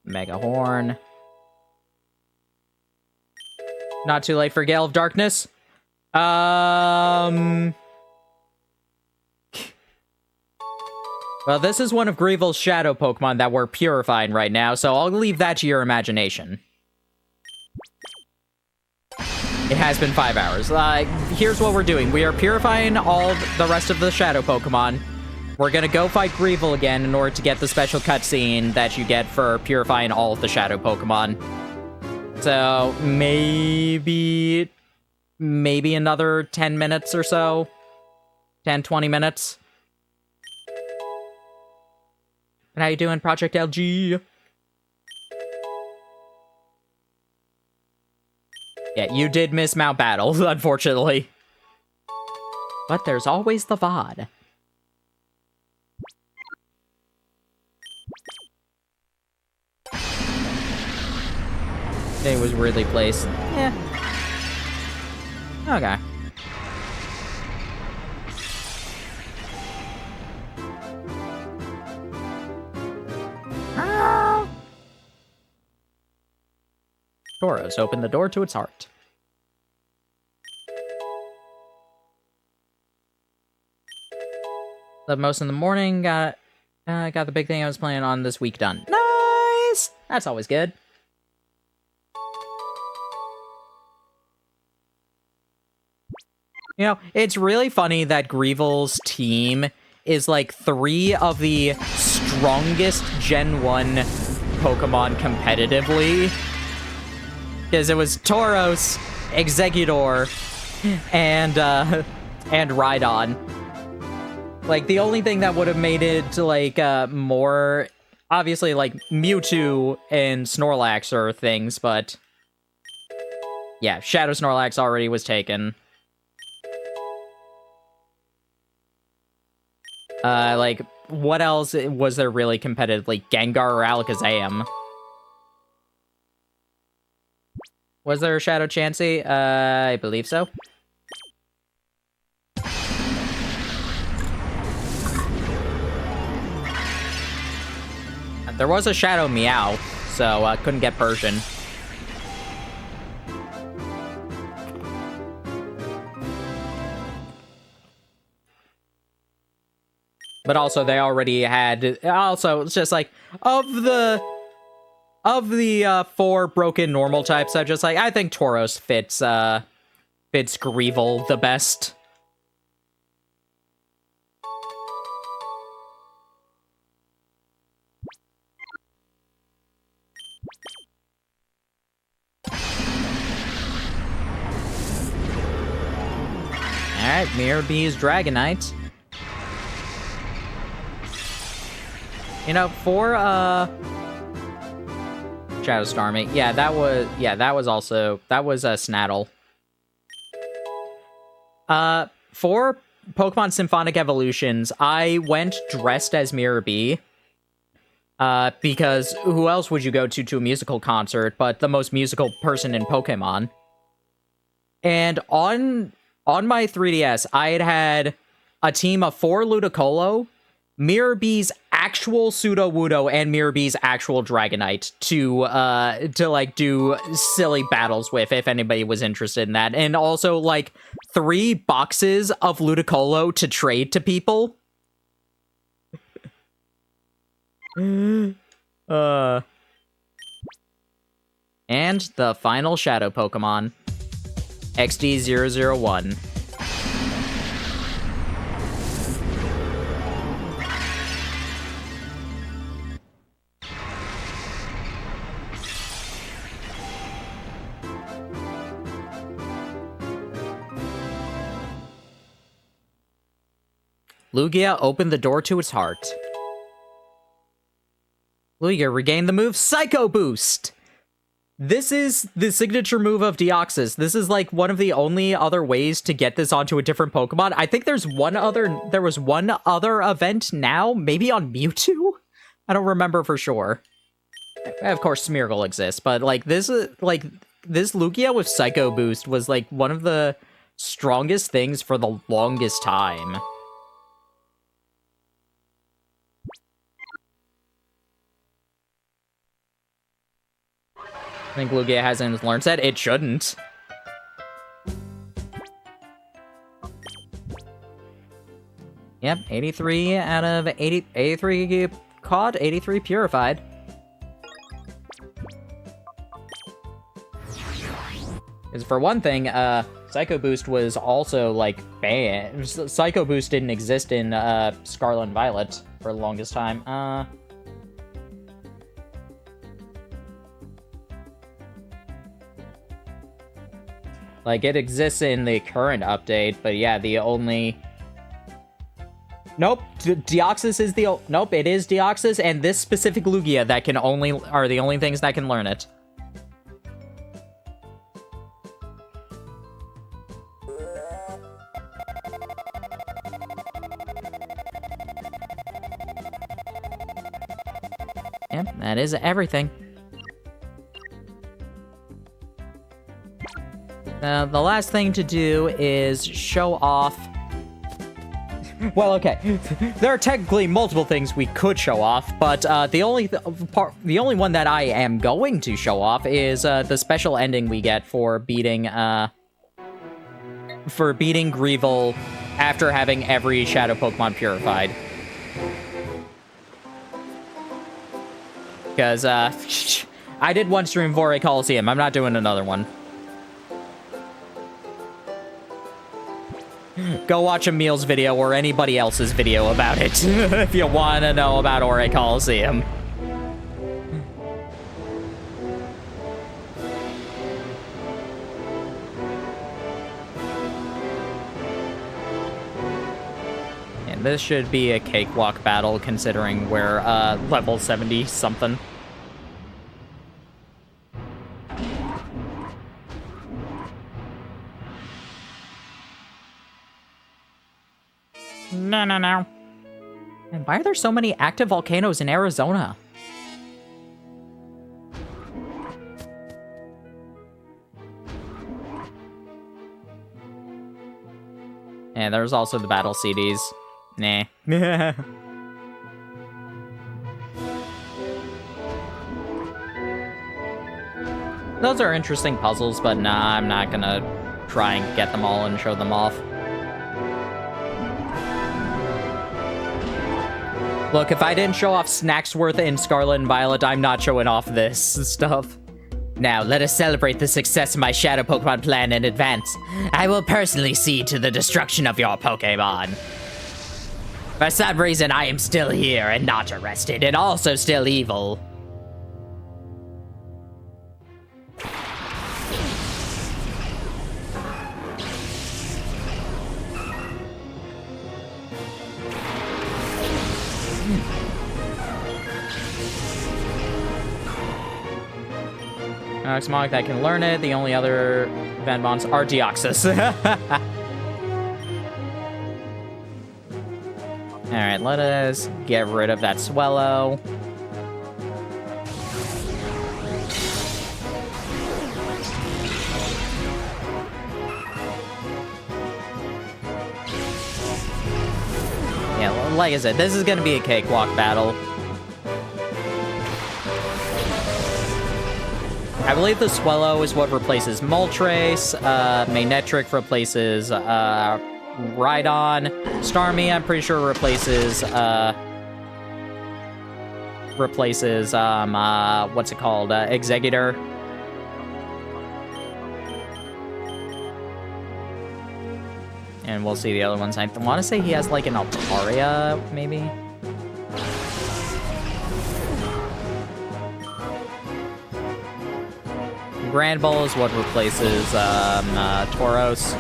Mega Horn. Not too late for Gale of Darkness. Well, this is one of Greevil's shadow Pokemon that we're purifying right now, so I'll leave that to your imagination. It has been 5 hours. Here's what we're doing. We are purifying all the rest of the shadow Pokemon. We're gonna go fight Greevil again in order to get the special cutscene that you get for purifying all of the shadow Pokemon. So, maybe another 10 minutes or so. 10, 20 minutes. And how you doing, Project LG? Yeah, you did miss Mount Battle, unfortunately. But there's always the VOD. It was weirdly placed. Yeah. Okay. Tauros, open the door to its heart. Slept most in the morning, got the big thing I was planning on this week done. Nice! That's always good. You know, it's really funny that Greevil's team is like 3 of the strongest Gen 1 Pokemon competitively. Because it was Tauros, Exeggutor, and Rhydon. Like, the only thing that would have made it, like, more... Obviously, like, Mewtwo and Snorlax are things, but... Yeah, Shadow Snorlax already was taken. Like, what else was there really competitive? Like, Gengar or Alakazam? Was there a Shadow Chansey? I believe so. There was a Shadow Meow, so couldn't get Persian. But also, they already had... Also, it's just like, of the 4 broken normal types, I just like, I think Tauros fits Greevil the best. Alright, Mirorbee's Dragonite. You know, for, Shadow Starmie. Yeah, that was Snaddle. For Pokemon Symphonic Evolutions, I went dressed as Mirabee. Because who else would you go to a musical concert but the most musical person in Pokemon? And on my 3DS, I had a team of 4 Ludicolo, Mirabee's actual Sudowoodo, and Mirabee's actual Dragonite to like do silly battles with, if anybody was interested in that. And also like 3 boxes of Ludicolo to trade to people. And the final Shadow Pokemon, XD001. Lugia opened the door to its heart. Lugia regained the move Psycho Boost. This is the signature move of Deoxys. This is like one of the only other ways to get this onto a different Pokemon. I think there was one other event now, maybe on Mewtwo? I don't remember for sure. Of course, Smeargle exists, but like this Lugia with Psycho Boost was like one of the strongest things for the longest time. I think Lugia has in his learn set. It shouldn't. Yep, 83 out of 80, 83 caught, 83 purified. Because for one thing, Psycho Boost was also, like, banned. Psycho Boost didn't exist in Scarlet and Violet for the longest time. Like, it exists in the current update, but yeah, the only... Nope, Deoxys is the... Nope, it is Deoxys, and this specific Lugia that can only... are the only things that can learn it. Yep, that is everything. The last thing to do is show off... Well, okay. There are technically multiple things we could show off, but the only one that I am going to show off is the special ending we get for beating Greevil after having every Shadow Pokemon purified. Because I did one stream of Ore Coliseum. I'm not doing another one. Go watch Emil's video or anybody else's video about it if you want to know about Ore Coliseum. And this should be a cakewalk battle considering we're level 70 something. No. And why are there so many active volcanoes in Arizona? And there's also the battle CDs. Nah. Those are interesting puzzles, but nah, I'm not gonna try and get them all and show them off. Look, if I didn't show off Snacksworth in Scarlet and Violet, I'm not showing off this stuff. Now, let us celebrate the success of my Shadow Pokemon plan in advance. I will personally see to the destruction of your Pokemon. For some reason, I am still here and not arrested, and also still evil. Axmog that can learn it. The only other Venbons are Deoxys. Alright, let us get rid of that Swellow. Yeah, like I said, this is gonna be a cakewalk battle. I believe the Swellow is what replaces Moltres, Manectric replaces, Rhydon, Starmie, I'm pretty sure replaces, what's it called, Exeggutor. And we'll see the other ones. I want to say he has, like, an Altaria, maybe? Grand Ball is what replaces Tauros.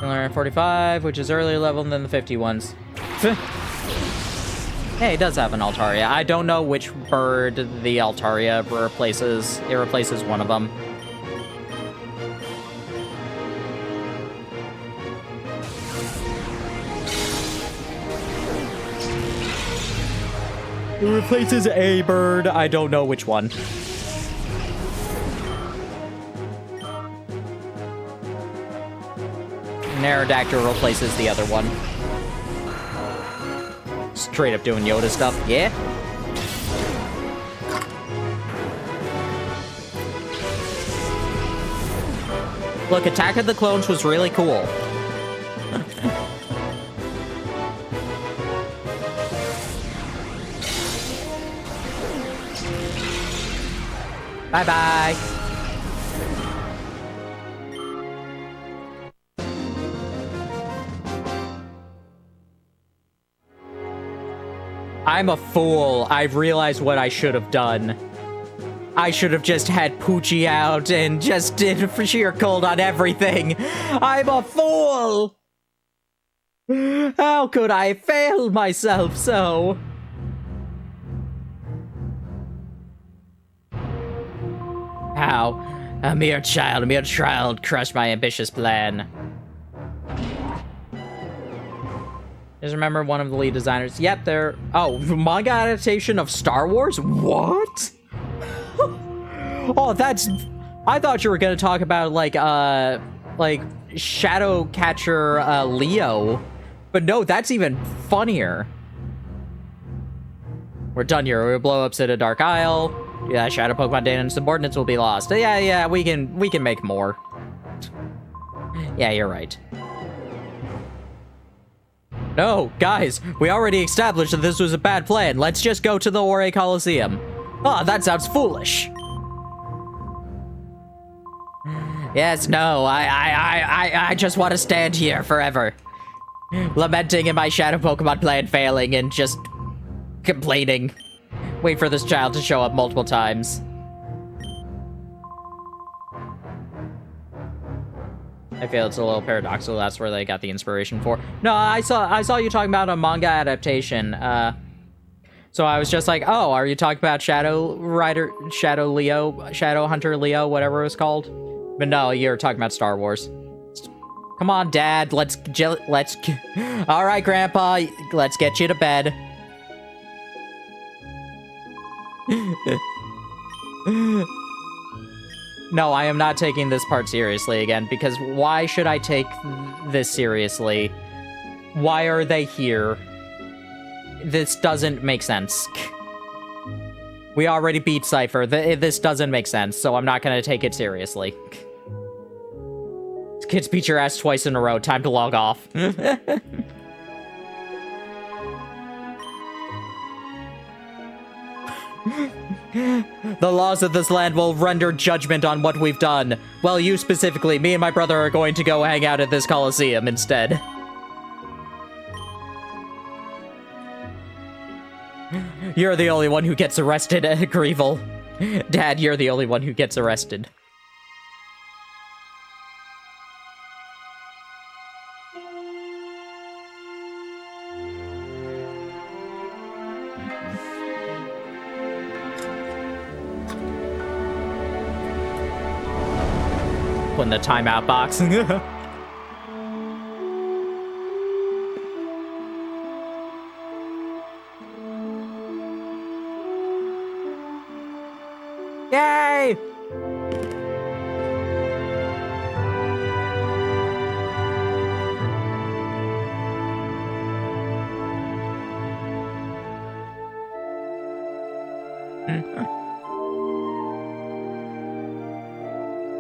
Learn 45, which is earlier level than the 50 ones. Hey, it does have an Altaria. I don't know which bird the Altaria replaces. It replaces one of them. It replaces a bird. I don't know which one. Aerodactyl replaces the other one. Straight up doing Yoda stuff. Yeah? Look, Attack of the Clones was really cool. Bye-bye. I'm a fool. I've realized what I should have done. I should have just had Poochie out and just did sheer cold on everything. I'm a fool! How could I fail myself so? How? A mere child crushed my ambitious plan. Just remember one of the lead designers. Yep, they're... Oh, manga adaptation of Star Wars? What? Oh, that's... I thought you were going to talk about, like Shadow Catcher Leo. But no, that's even funnier. We're done here. We'll blow up City Dark Isle. Yeah, Shadow Pokemon data and subordinates will be lost. Yeah, we can make more. Yeah, you're right. No, guys, we already established that this was a bad plan. Let's just go to the Ore Coliseum. Oh, that sounds foolish. Yes, no, I just want to stand here forever. Lamenting in my Shadow Pokemon plan failing and just complaining. Wait for this child to show up multiple times. I feel it's a little paradoxical. That's where they got the inspiration for. No, I saw you talking about a manga adaptation. So I was just like, oh, are you talking about Shadow Hunter Leo, whatever it was called? But no, you're talking about Star Wars. Come on, Dad. Let's. All right, Grandpa. Let's get you to bed. No, I am not taking this part seriously again, because why should I take this seriously? Why are they here? This doesn't make sense. We already beat Cypher. This doesn't make sense, so I'm not gonna take it seriously. Kids beat your ass twice in a row. Time to log off. The laws of this land will render judgment on what we've done. Well, you specifically, me and my brother are going to go hang out at this Coliseum instead. You're the only one who gets arrested, Greevil. Dad, you're the only one who gets arrested. In the timeout box. Yay!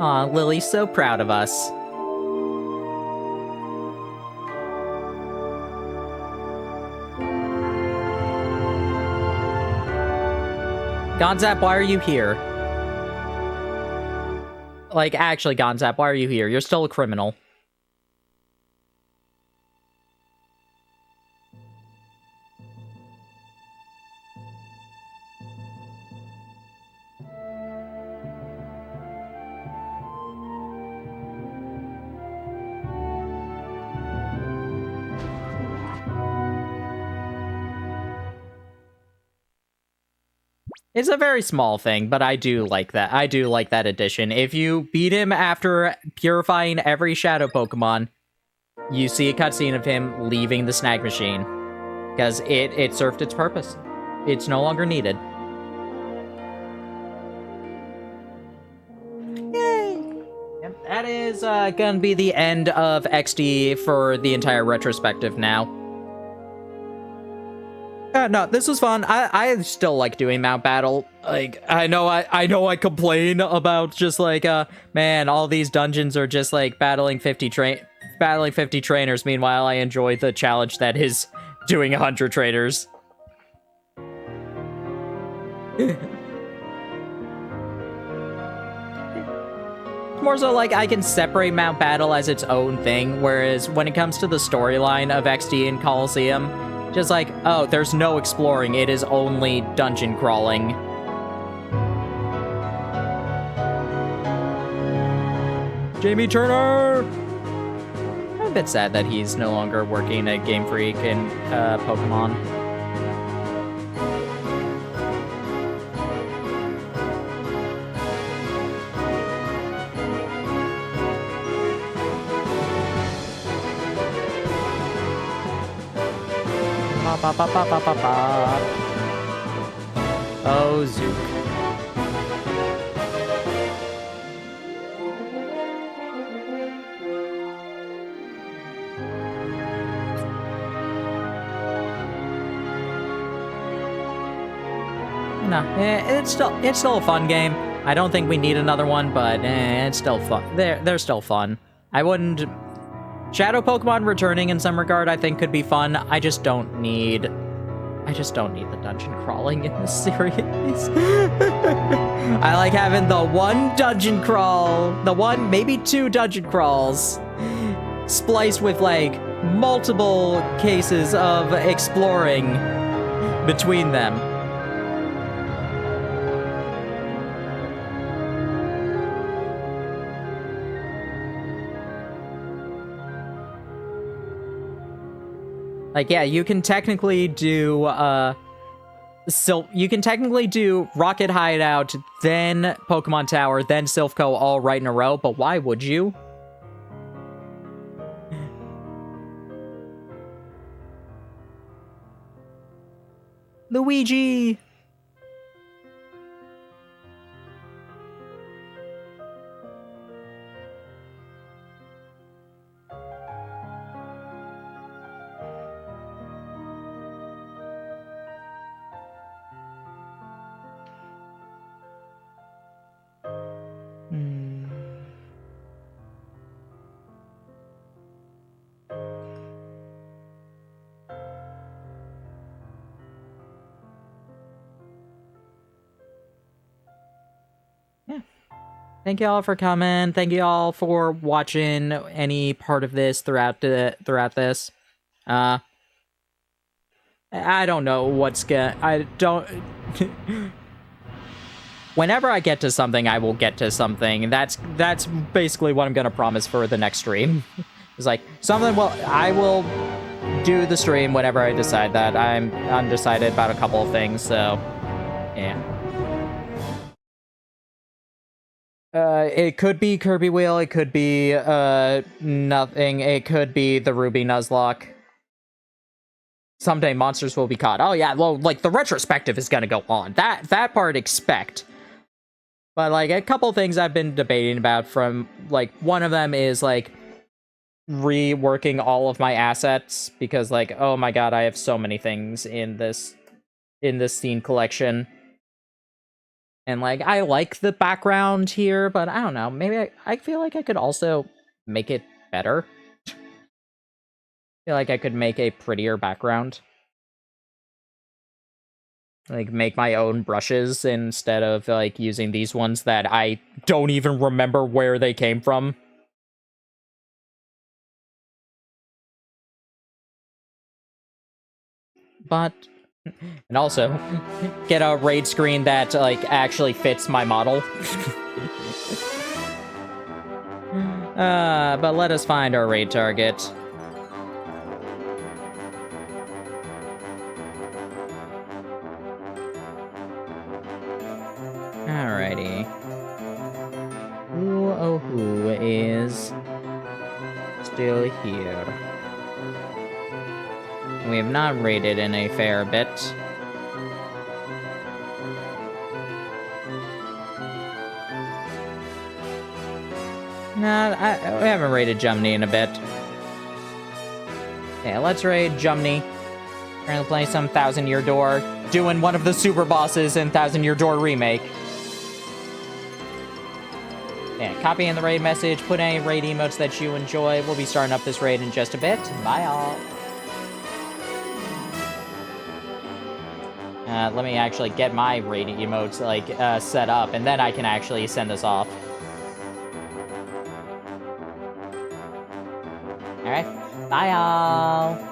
Aw, Lily's so proud of us. Gonzap, why are you here? Like, actually, Gonzap, why are you here? You're still a criminal. It's a very small thing, but I do like that. I do like that addition. If you beat him after purifying every Shadow Pokemon, you see a cutscene of him leaving the snag machine. Because it served its purpose. It's no longer needed. Yay! And that is gonna be the end of XD for the entire retrospective now. No, this was fun. I still like doing Mount Battle. Like, I know I complain about just like, man, all these dungeons are just like battling 50 trainers. Meanwhile, I enjoy the challenge that is doing 100 trainers. More so like I can separate Mount Battle as its own thing, whereas when it comes to the storyline of XD and Coliseum, just like, oh, there's no exploring, it is only dungeon crawling. Jamie Turner! I'm a bit sad that he's no longer working at Game Freak and Pokemon. ba ba ba ba ba ba. Oh, Zook. No, it's still a fun game. I don't think we need another one, but it's still fun. They're still fun. I wouldn't. Shadow Pokemon returning in some regard, I think, could be fun. I just don't need the dungeon crawling in this series. I like having the one dungeon crawl, maybe two dungeon crawls, spliced with like multiple cases of exploring between them. Like, yeah, you can technically do, you can technically do Rocket Hideout, then Pokemon Tower, then Silphco all right in a row, but why would you? Luigi! Thank you all for coming. Thank you all for watching any part of this throughout this. I don't know what's I don't. Whenever I get to something, I will get to something. That's basically what I'm gonna promise for the next stream. It's like something. Well, I will do the stream whenever I decide that. I'm undecided about a couple of things, so yeah. It could be Kirby Wheel, it could be, nothing, it could be the Ruby Nuzlocke. Someday monsters will be caught. Oh yeah, well, like, the retrospective is gonna go on. That part expect. But, like, a couple things I've been debating about from, like, one of them is, like, reworking all of my assets, because, like, oh my god, I have so many things in this scene collection. And, like, I like the background here, but I don't know. Maybe I feel like I could also make it better. I feel like I could make a prettier background. Like, make my own brushes instead of, like, using these ones that I don't even remember where they came from. But... And also, get a raid screen that, like, actually fits my model. But let us find our raid target. Alrighty. Who is still here? We have not raided in a fair bit. Nah, we haven't raided Jumney in a bit. Yeah, let's raid Jumney. We're gonna play some Thousand Year Door, doing one of the super bosses in Thousand Year Door Remake. Yeah, copy in the raid message, put any raid emotes that you enjoy. We'll be starting up this raid in just a bit. Bye, all. Let me actually get my raid emotes, like, set up, and then I can actually send this off. Alright, bye all!